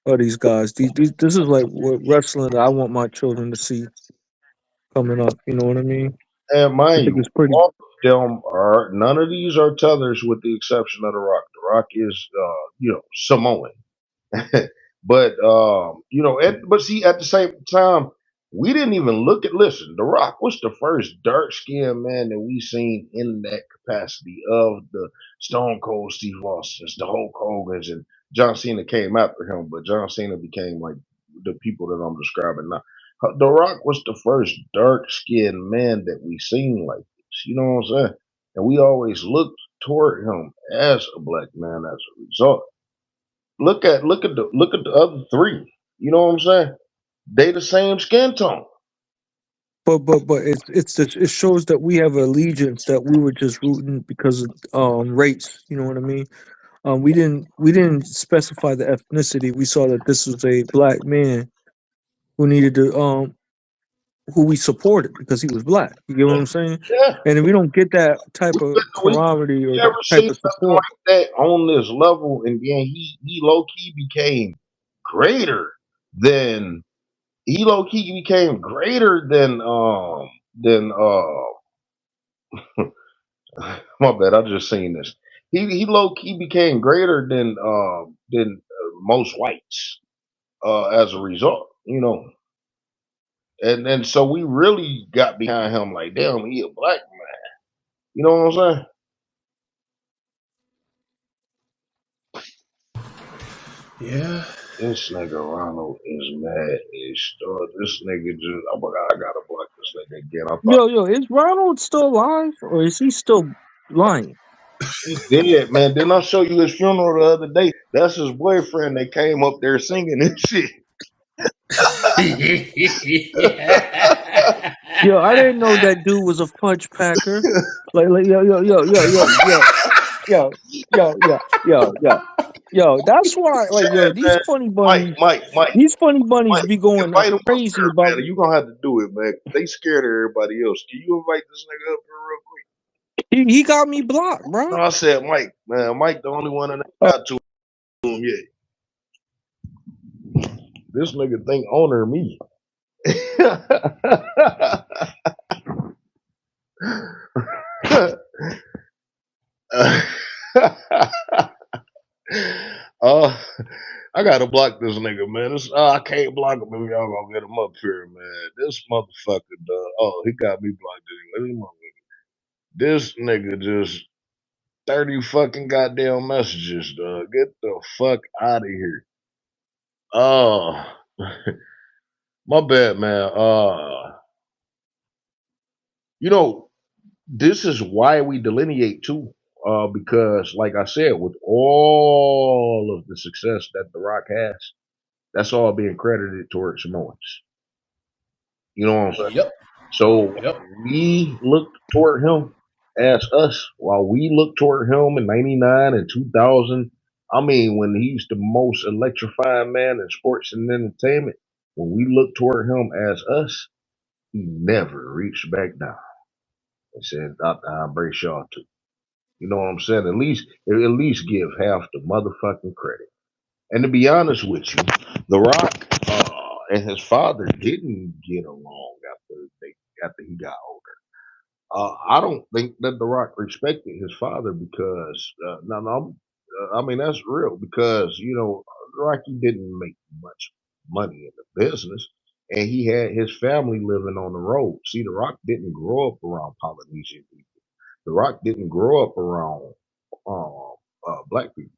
of these guys. This is like what wrestling that I want my children to see coming up. You know what I mean? And I mind think you, it's pretty. all of them are none of these are tethers with the exception of the Rock. The Rock is Samoan. But see, at the same time, we didn't even look at. Listen, The Rock was the first dark skinned man that we seen in that capacity of the Stone Cold Steve Austin's, the Hulk Hogan's, and John Cena came after him, but John Cena became like the people that I'm describing now. The Rock was the first dark skinned man that we seen like this. You know what I'm saying? And we always looked toward him as a black man as a result. Look at the other three. You know what I'm saying? They the same skin tone. But it shows that we have allegiance that we were just rooting because of race. You know what I mean? We didn't specify the ethnicity. We saw that this was a black man who needed to who we supported because he was black. You get what I'm saying? Yeah. And if we don't get that type of We camaraderie or never that seen type of nothing support, like that on this level, and then he low key became greater than he low key became greater than my bad. I just seen this. He low key became greater than most whites as a result. And so we really got behind him like, damn, he a black man. You know what I'm saying? Yeah. This nigga Ronald is mad as start. This nigga just, oh my god, I gotta block this nigga again. I thought, yo, is Ronald still alive or is he still lying? He's dead, man. Didn't I show you his funeral the other day? That's his boyfriend. They came up there singing and shit. Yo, I didn't know that dude was a punch packer. Like yo, yo. That's why, like, yo, Yeah, these man. funny Mike, bunnies, Mike, Mike, these funny bunnies Mike. be going Invite him up crazy here, about. man. You gonna have to do it, man. They scared of everybody else. Can you invite this nigga up here real quick? He got me blocked, No, bro. I said Mike, man. Mike, the only one that Uh, got to him yet. This nigga think owner me. uh, I gotta block this nigga, man. I can't block him if y'all gonna get him up here, man. This motherfucker, oh, he got me blocked anyway. This nigga just 30 fucking goddamn messages, dog. Get the fuck out of here. Oh, my bad, man. You know, this is why we delineate too. Because like I said, with all of the success that The Rock has, that's all being credited towards Samoans. You know what I'm saying? Yep. So Yep. we look toward him as us, while we look toward him in '99 and 2000. I mean, when he's the most electrifying man in sports and entertainment, when we look toward him as us, he never reached back down and said, I embrace y'all too. You know what I'm saying? At least give half the motherfucking credit. And to be honest with you, The Rock and his father didn't get along after he got older. I don't think that The Rock respected his father because no, I mean that's real because Rocky didn't make much money in the business, and he had his family living on the road. See, The Rock didn't grow up around Polynesian people. The Rock didn't grow up around black people.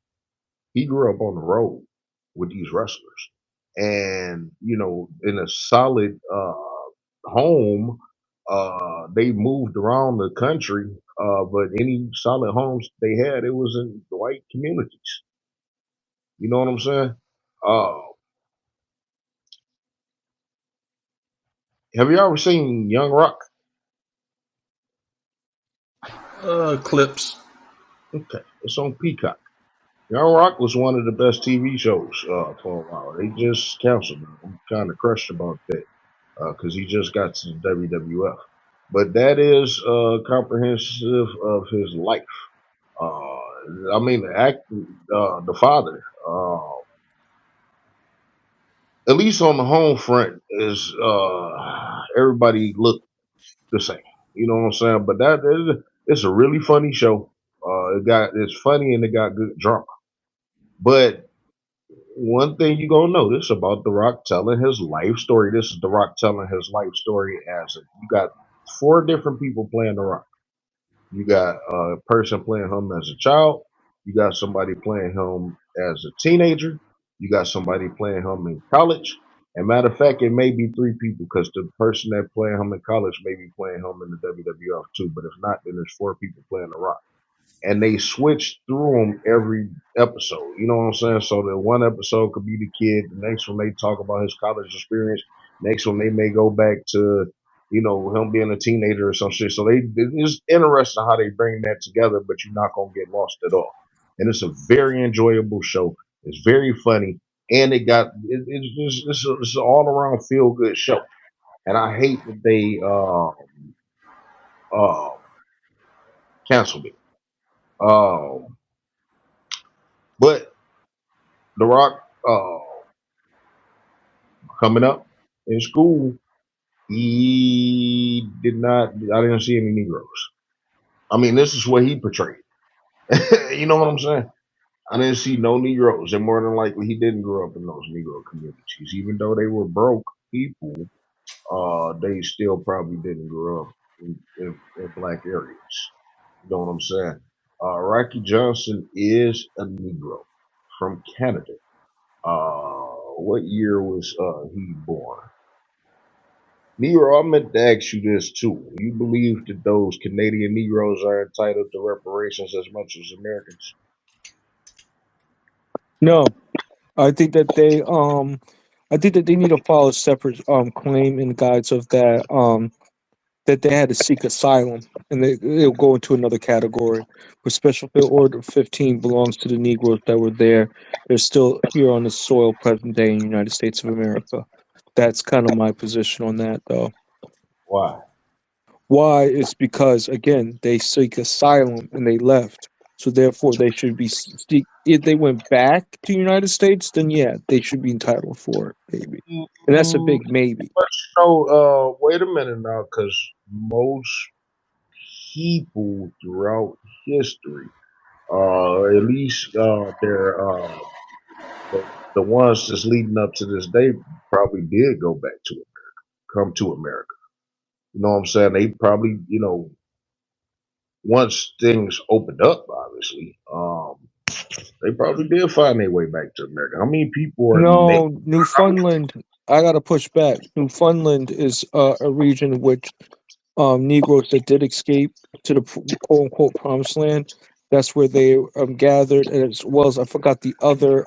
He grew up on the road with these wrestlers, and in a solid home. They moved around the country, but any solid homes they had, it was in the white communities. You know what I'm saying? Uh, have you ever seen Young Rock? Clips. Okay, it's on Peacock. Young Rock was one of the best TV shows for a while. They just canceled him. I'm kind of crushed about that because he just got to the WWF. But that is comprehensive of his life. I mean, the father, at least on the home front, is everybody look the same. You know what I'm saying? But it's a really funny show. It's funny and it got good drama. But one thing you gonna notice about The Rock telling his life story. This is The Rock telling his life story you got four different people playing The Rock. You got a person playing him as a child. You got somebody playing him as a teenager. You got somebody playing him in college. And matter of fact, it may be three people because the person that playing him in college may be playing him in the WWF too. But if not, then there's four people playing The Rock and they switch through them every episode. You know what I'm saying? So the one episode could be the kid, the next one they talk about his college experience, next one they may go back to him being a teenager or some shit. So it's interesting how they bring that together, but you're not gonna get lost at all. And it's a very enjoyable show. It's very funny, and it's an all around feel good show. And I hate that they uh, canceled it. Um, but The Rock coming up in school, he did not. I didn't see any Negroes. I mean, this is what he portrayed. You know what I'm saying? I didn't see no Negroes, and more than likely, he didn't grow up in those Negro communities. Even though they were broke people, they still probably didn't grow up in black areas. You know what I'm saying? Rocky Johnson is a Negro from Canada. What year was he born? Nero, I meant to ask you this too. You believe that those Canadian Negroes are entitled to reparations as much as Americans? No, I think that they need to file a separate claim in the guise of that they had to seek asylum, and it'll go into another category. But Special Field Order 15 belongs to the Negroes that were there. They're still here on the soil present day in the United States of America. That's kind of my position on that, though. Why? Why? It's because again they seek asylum and they left, so therefore they should be. If they went back to the United States, then yeah, they should be entitled for it, maybe. And that's a Mm, big maybe. but wait a minute now, because most people throughout history, at least the ones that's leading up to this day, probably did go back to come to America. You know what I'm saying? They probably, once things opened up, obviously, they probably did find their way back to America. How many people are named? No, Newfoundland. I gotta push back. Newfoundland is a region in which Negroes that did escape to the quote unquote promised land. That's where they gathered, as well as I forgot the other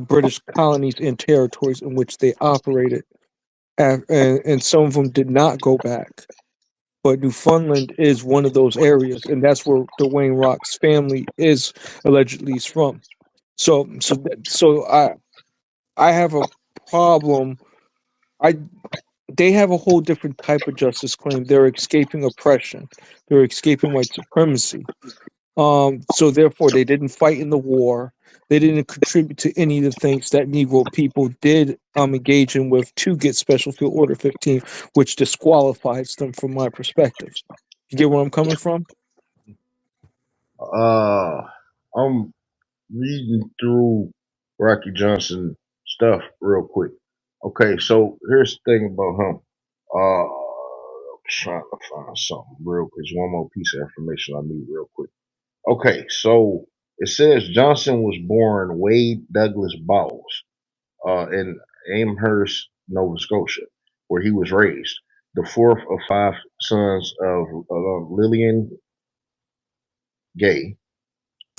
British colonies and territories in which they operated, and some of them did not go back. But Newfoundland is one of those areas, and that's where Dwayne Rock's family is allegedly is from. So I have a problem. I They have a whole different type of justice claim. They're escaping oppression. They're escaping white supremacy. So therefore, they didn't fight in the war. They didn't contribute to any of the things that Negro people did engage in with to get Special Field Order 15, which disqualifies them from my perspective. You get where I'm coming from? Uh, I'm reading through Rocky Johnson stuff real quick. Okay, so here's the thing about him. I'm trying to find something real quick. There's one more piece of information I need real quick. Okay, so it says Johnson was born Wade Douglas Bowles in Amherst, Nova Scotia, where he was raised. The fourth of five sons of Lillian Gay.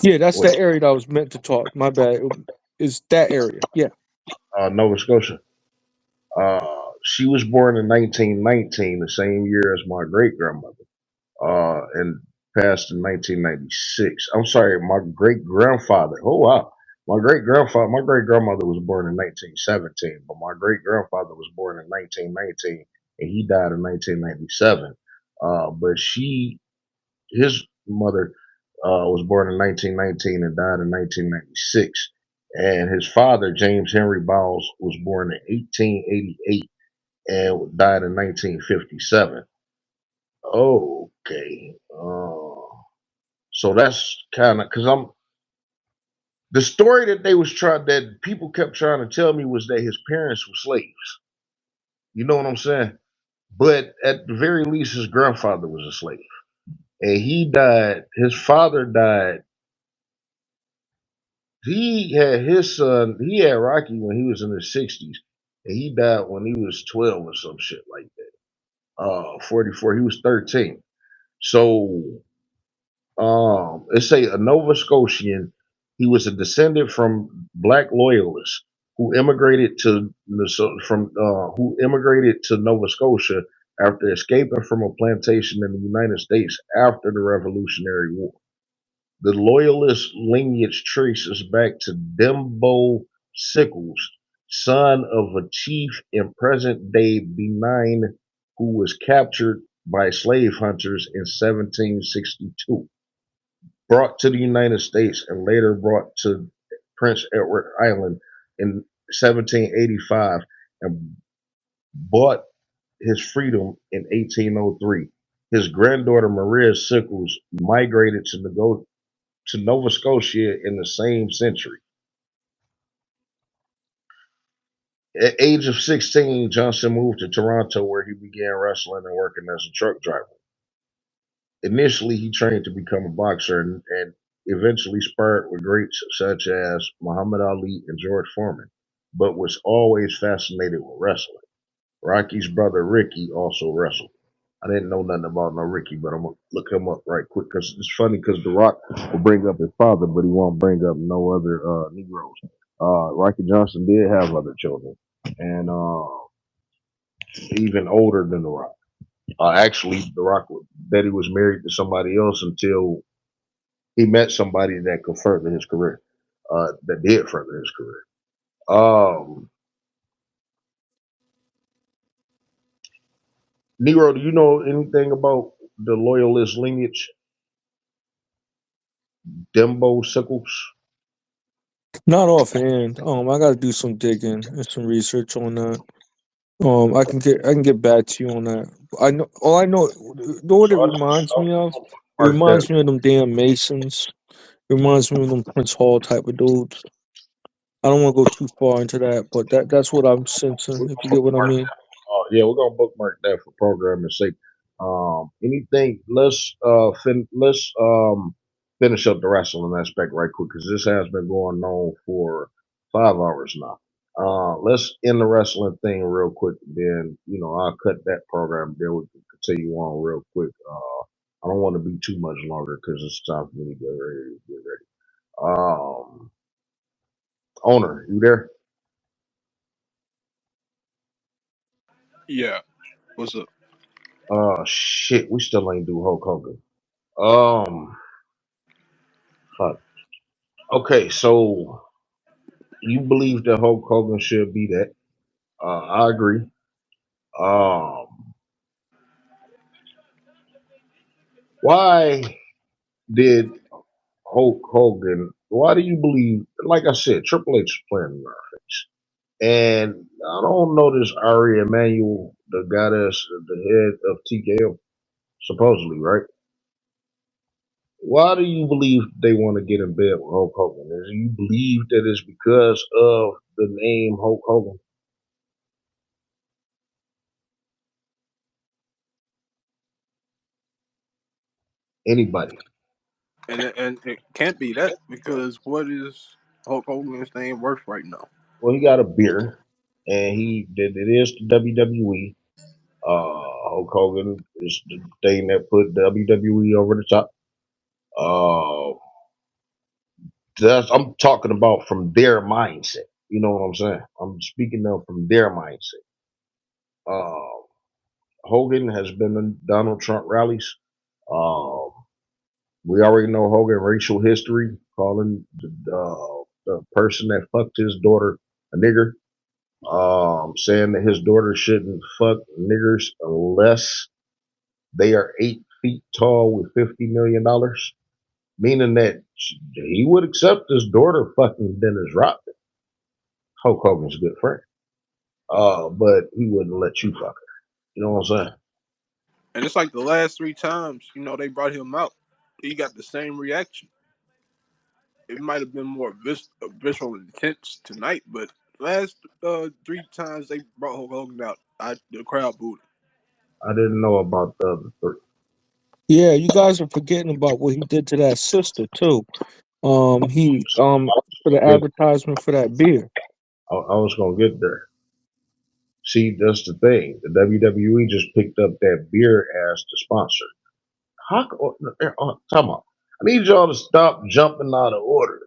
Yeah, that's Was that area that I was meant to talk. My bad. Is that area? Yeah. Nova Scotia. She was born in 1919, the same year as my great grandmother, and passed in 1996. I'm sorry, my great grandfather. Oh wow, my great grandmother was born in 1917, but my great grandfather was born in 1919, and he died in 1997. But his mother, was born in 1919 and died in 1996. And his father, James Henry Bowles, was born in 1888 and died in 1957. Okay. So that's kind of because the story that that people kept trying to tell me was that his parents were slaves. You know what I'm saying? But at the very least, his grandfather was a slave, and he died. His father died. He had his son. He had Rocky when he was in his 60s, and he died when he was 12 or some shit like that. 44. He was 13. So let's say a Nova Scotian. He was a descendant from black loyalists who immigrated to Nova Scotia after escaping from a plantation in the United States after the Revolutionary War. The loyalist lineage traces back to Dembo Sickles, son of a chief in present-day Benin who was captured by slave hunters in 1762, brought to the United States, and later brought to Prince Edward Island in 1785 and bought his freedom in 1803. His granddaughter Maria Sickles migrated to Nova Scotia in the same century. At age of 16, Johnson moved to Toronto where he began wrestling and working as a truck driver. Initially, he trained to become a boxer and eventually sparred with greats such as Muhammad Ali and George Foreman, but was always fascinated with wrestling. Rocky's brother Ricky also wrestled. I didn't know nothing about no Ricky, but I'm gonna look him up right quick because it's funny because The Rock will bring up his father, but he won't bring up no other Negroes. Rocky Johnson did have other children, and even older than The Rock. Actually, The Rock that he was married to somebody else until he met somebody that could further his career. That did further his career. Nero, do you know anything about the loyalist lineage? Dembo Sickles? Not offhand. I got to do some digging and some research on that. I can get back to you on that. I know all I know what it reminds me of. It Mark that. reminds me of them damn Masons. It reminds me of them Prince Hall type of dudes. I don't want to go too far into that, but that's what I'm sensing. If you get what I mean. Yeah, we're gonna bookmark that for programming sake. Anything? Let's finish up the wrestling aspect right quick because this has been going on for 5 hours now. Let's end the wrestling thing real quick. Then I'll cut that program. Then we can continue on real quick. I don't want to be too much longer because it's time for me to get ready. Owner, you there? Yeah. What's up? Shit, we still ain't do Hulk Hogan. Um, fuck. Okay, so you believe that Hulk Hogan should be that? I agree. Um, why did Hulk Hogan? Why do you believe? Like I said, Triple H is playing in our face, and I don't know this Ari Emanuel, the guy that's the head of TKO, supposedly, right? Why do you believe they want to get in bed with Hulk Hogan? Do you believe that it's because of the name Hulk Hogan? Anybody? And it can't be that because what is Hulk Hogan's name worth right now? Well, he got a beer, and he did it is the WWE. Hulk Hogan is the thing that put WWE over the top. Uh, I'm talking about from their mindset. You know what I'm saying? I'm speaking of from their mindset. Uh, Hogan has been in Donald Trump rallies. Uh, we already know Hogan racial history, calling the person that fucked his daughter a nigger. Saying that his daughter shouldn't fuck niggers unless they are 8 feet tall with $50 million, meaning that he would accept his daughter fucking Dennis Rodman, Hulk Hogan's good friend. But he wouldn't let you fuck her. You know what I'm saying? And it's like the last three times, they brought him out, he got the same reaction. It might have been more visual intense tonight, but last three times they brought Hulk Hogan out, the crowd booed. I didn't know about the other three. Yeah, you guys are forgetting about what he did to that sister too. He for the Good. advertisement for that beer. I was gonna get there. See, that's the thing. The WWE just picked up that beer as the sponsor. Come on. I need y'all to stop jumping out of order.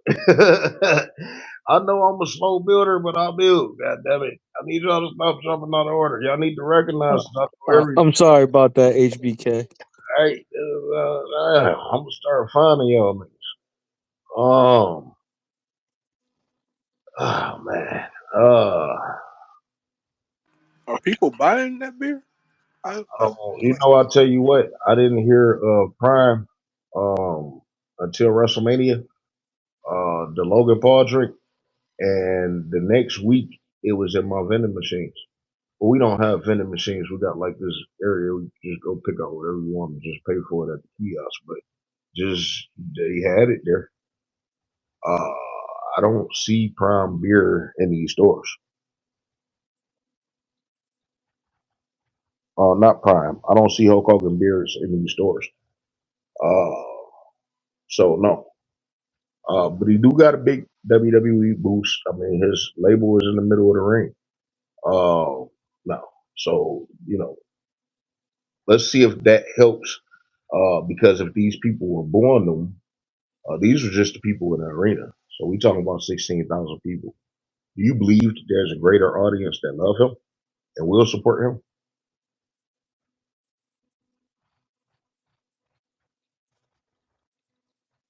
I know I'm a slow builder, but I build. God damn it. I need y'all to stop jumping out of order. Y'all need to recognize that I know everything. I'm sorry about that, HBK. Right? I'm gonna start finding y'all niggas. Um, oh man. Are people buying that beer? I I'll tell you what. I didn't hear of Prime until WrestleMania. The Logan Paul drink. And the next week, it was in my vending machines. But we don't have vending machines. We got like this area. We just go pick up whatever you want and just pay for it at the kiosk. But just they had it there. I don't see Prime beer in these stores. Not Prime. I don't see Hulk Hogan beers in these stores. Uh, so no. But he do got a big WWE boost. I mean, his label is in the middle of the ring. No. So, let's see if that helps. Because if these people were born them, these were just the people in the arena. So we talking about 16,000 people. Do you believe that there's a greater audience that love him and will support him?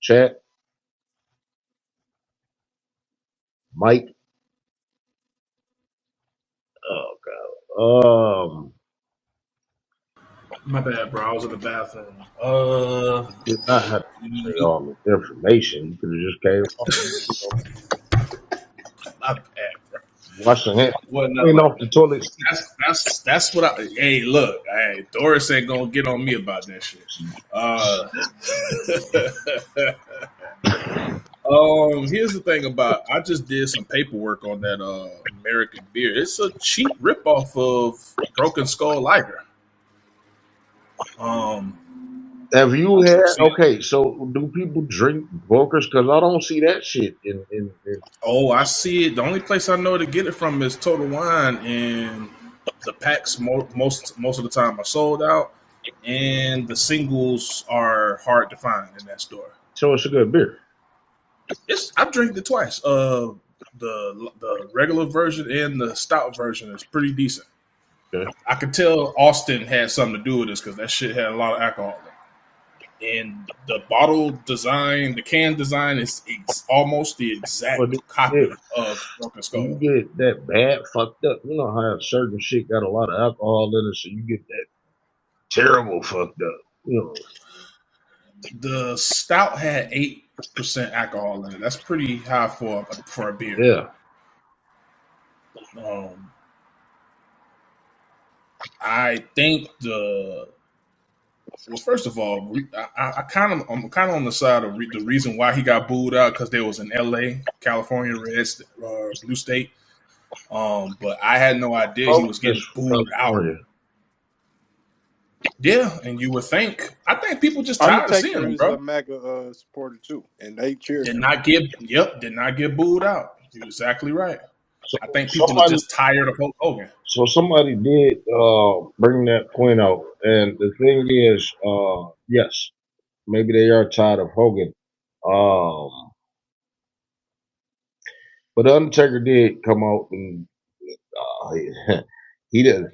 Chat, Mike. Oh God. My bad, bro. I was in the bathroom. You did not have to say all the information. You could have just came off My bad, bro. wash your hands, Wasn't clean nothing like off the toilet seat. that's what I. Hey, look, hey, Doris ain't gonna get on me about that shit. Here's the thing about I just did some paperwork on that American beer. It's a cheap ripoff of Broken Skull Lager. Have you had See, okay? So do people drink Bokers? Because I don't see that shit in oh, I see it. The only place I know to get it from is Total Wine, and the packs most of the time are sold out, and the singles are hard to find in that store. So it's a good beer. I've drank it twice. The regular version and the stout version is pretty decent. Okay. I could tell Austin had something to do with this because that shit had a lot of alcohol in it. And the bottle design, the can design is almost the exact copy of Broken Skull. You get that bad fucked up. You know how certain shit got a lot of alcohol in it, so you get that terrible fucked up. The stout had 8% alcohol in it. That's pretty high for a beer. Yeah. I think first of all, I'm kind of on the side of the reason why he got booed out because there was an L.A., California, blue state. But I had no idea he was getting booed out. Yeah, and you would think. I think people just tired of seeing him, bro. A MAGA supporter too, and they cheered. Did not get booed out. You're exactly right. So I think people are just tired of Hulk Hogan. So somebody did bring that point out, and the thing is, yes, maybe they are tired of Hogan. But Undertaker did come out and he didn't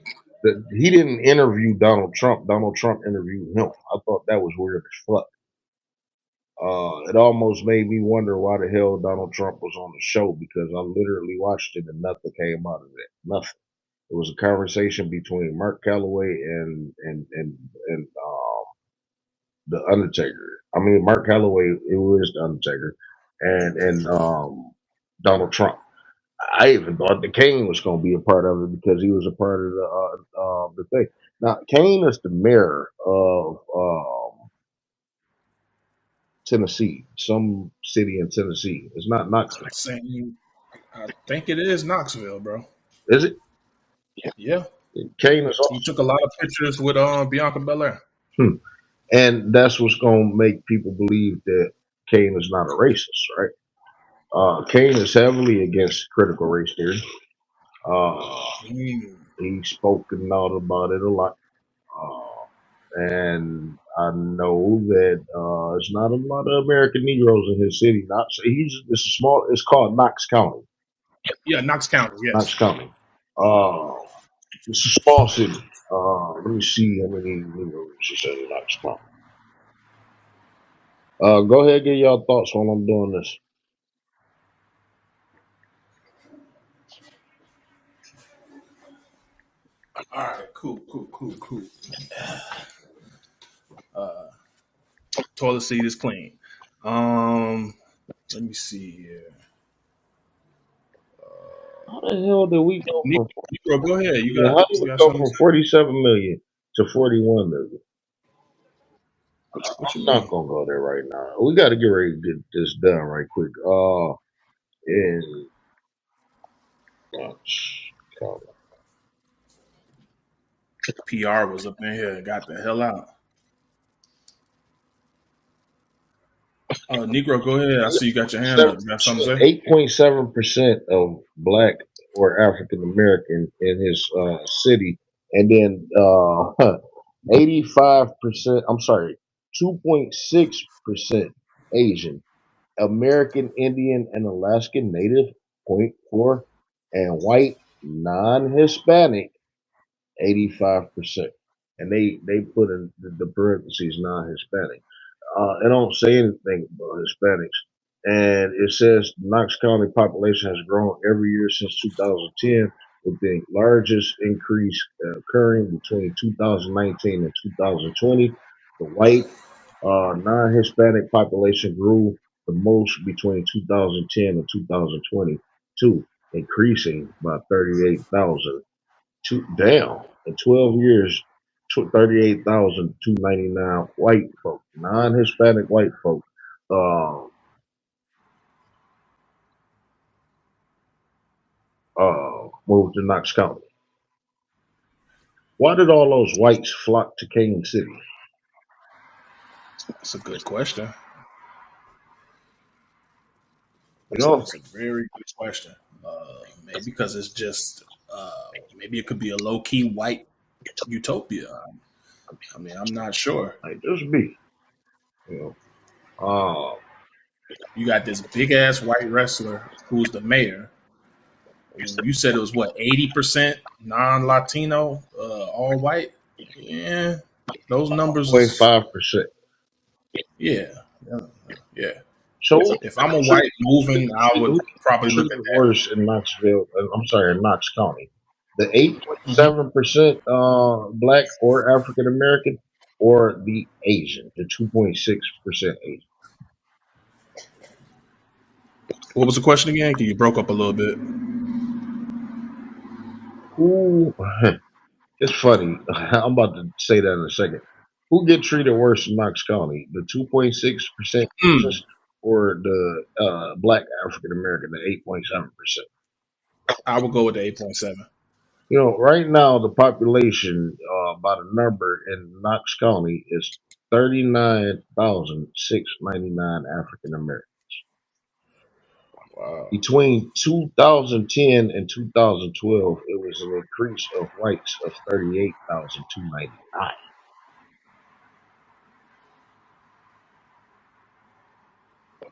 interview Donald Trump. Donald Trump interviewed him. I thought that was weird as fuck. It almost made me wonder why the hell Donald Trump was on the show because I literally watched it and nothing came out of it. Nothing. It was a conversation between Mark Calloway and the Undertaker. I mean, Mark Calloway, it was the Undertaker, and Donald Trump. I even thought that Kane was going to be a part of it because he was a part of the thing. Now, Kane is the mayor of Tennessee, some city in Tennessee. It's not Knoxville. I think it is Knoxville, bro. Is it? Yeah. Kane is also. He took a lot of pictures with Bianca Belair. And that's what's going to make people believe that Kane is not a racist, right? Kane is heavily against critical race theory. He's spoken out about it a lot. And I know that there's not a lot of American Negroes in his city. It's called Knox County. Yeah, Knox County, yes. Knox County. It's a small city. Let me see how many Negroes she said in Knox County. Go ahead, get y'all thoughts while I'm doing this. All right, cool. Toilet seat is clean. Let me see here. How the hell did we go from? Negro, go ahead. How did we go from 47 million to 41 million? I'm not gonna go there right now. We got to get ready to get this done right quick. PR was up in here and got the hell out. Negro, go ahead. I see you got your hand up. You got something to say? 8.7% of Black or African American in his city And then 85%, I'm sorry, 2.6% Asian, American Indian and Alaskan Native, zero point 0.4, and white non-Hispanic, 85%. And they put in the parentheses non-Hispanic. It don't say anything about Hispanics. And it says Knox County population has grown every year since 2010, with the largest increase occurring between 2019 and 2020. The white non-Hispanic population grew the most between 2010 and 2022, increasing by 38,000. Damn, in 12 years, 38,299 white folk, non-Hispanic white folk, uh, moved to Knox County. Why did all those whites flock to Cane City? That's a good question. You know, That's a very good question. Maybe because it's just maybe it could be a low key white utopia. I mean, I'm not sure. like just be, you know, You got this big ass white wrestler who's the mayor. You said it was what 80% non-Latino, all white. Yeah, those numbers is 5%. yeah, yeah. So If I'm a white moving, I would who probably look treated at that. worse in Knoxville? I'm sorry, in Knox County, the Mhm. 8.7% black or African American, or the Asian, the 2.6% Asian. What was the question again? You broke up a little bit. Who? It's funny. I'm about to say that in a second. Who get treated worse in Knox County? The 2.6% Mm, Asians or the black African American, the 8.7%? I would go with the 8.7. You know, right now the population by the number in Knox County is 39,699 African Americans. Wow. Between 2010 and 2012, it was an increase of whites of 38,299.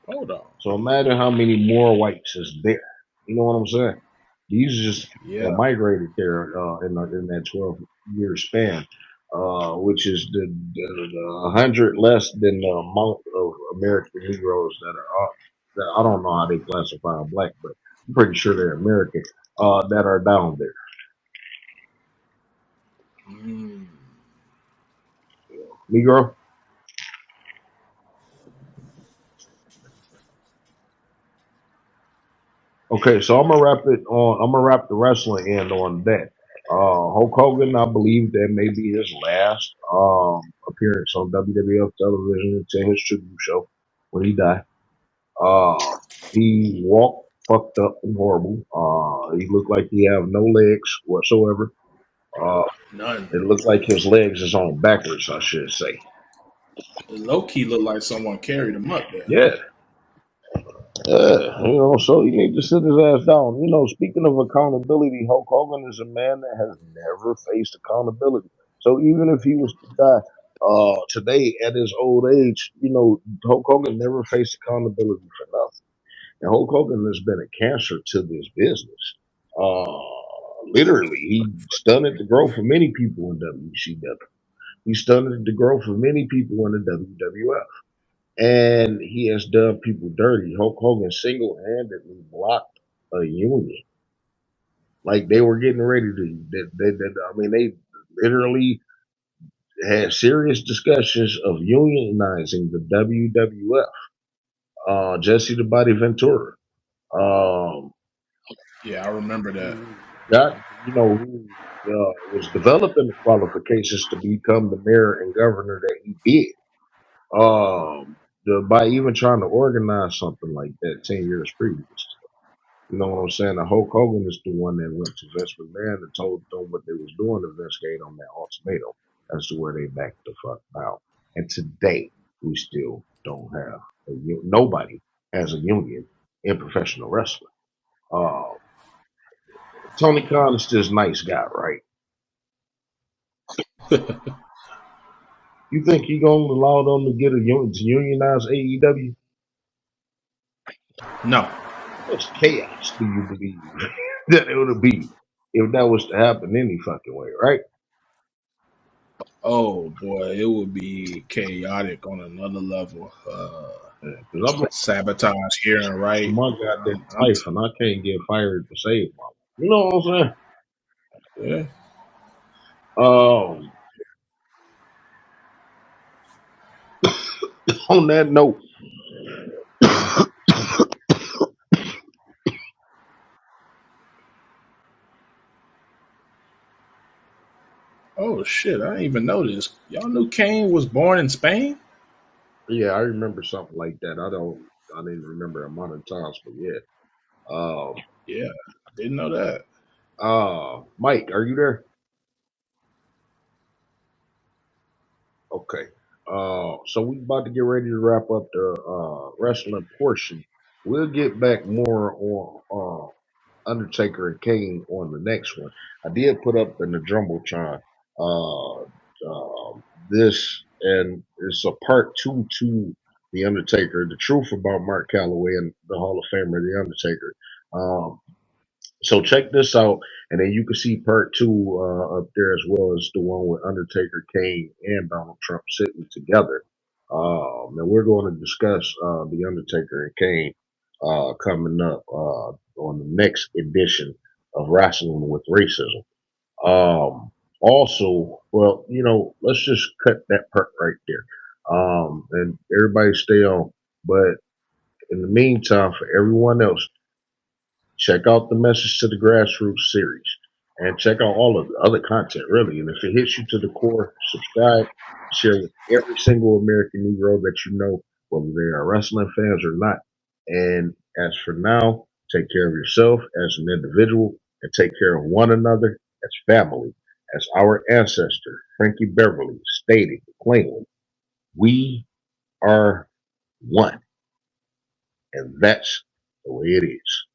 Hold on. So imagine how many more whites is there. You know what I'm saying? These just Yeah. migrated there in that 12-year span, which is the 100 less than the amount of American Negroes that are up. I don't know how they classify them black, but I'm pretty sure they're American that are down there. Mm. Negro. Okay, so I'm gonna wrap it on. I'm gonna wrap the wrestling end on that. Hulk Hogan, I believe that may be his last appearance on WWF television until his tribute show when he died. Uh, he walked fucked up and horrible. He looked like he have no legs whatsoever. Uh, None. it looked like his legs is on backwards, I should say. Low key looked like someone carried him up there. Yeah, so you need to sit his ass down. Speaking of accountability, Hulk Hogan is a man that has never faced accountability. So even if he was to die today at his old age, Hulk Hogan never faced accountability for nothing. And Hulk Hogan has been a cancer to this business. Literally, he stunted the growth of many people in WCW. He stunted the growth of many people in the WWF, and he has done people dirty. Hulk Hogan single-handedly blocked a union. Like they were getting ready to. I mean, they literally had serious discussions of unionizing the WWF. Jesse the Body Ventura um, Yeah, I remember that. got who was developing the qualifications to become the mayor and governor that he did. By even trying to organize something like that 10 years previous. You know what I'm saying? The Hulk Hogan is the one that went to Vince McMahon and told them what they was doing, and Vince gave them that ultimatum as to where they backed the fuck out. And today, we still don't have nobody has a union in professional wrestling. Uh, Tony Khan is just nice guy, right? You think he gonna allow them to get a to unionize AEW? No. What's chaos do you believe that it would be if that was to happen any fucking way, right? Oh boy, it would be chaotic on another level. Because I'm like Sabotage here and right. my goddamn I'm life, and I can't get fired to save my life. You know what I'm saying? yeah. Um, on that note, Oh shit, I didn't even know this. Y'all knew Kane was born in Spain? yeah, I remember something like that. I didn't remember the amount of times, but yeah. Yeah, I didn't know that. Mike, are you there? Okay. So we about to get ready to wrap up the wrestling portion. We'll get back more on Undertaker and Kane on the next one. I did put up in the Jumbotron uh, this, and it's a part two to the Undertaker, the truth about Mark Calloway and the Hall of Famer, the Undertaker. Um, so check this out, and then you can see part two up there as well as the one with Undertaker, Kane, and Donald Trump sitting together. And we're going to discuss the Undertaker and Kane coming up on the next edition of Wrestling with Racism. Also, well, let's just cut that part right there. And everybody stay on. But in the meantime, for everyone else, check out the Message to the Grassroots series and check out all of the other content, really. And if it hits you to the core, subscribe, share with every single American Negro that you know, whether they are wrestling fans or not. And as for now, take care of yourself as an individual and take care of one another as family. As our ancestor, Frankie Beverly, stated plainly, we are one. And that's the way it is.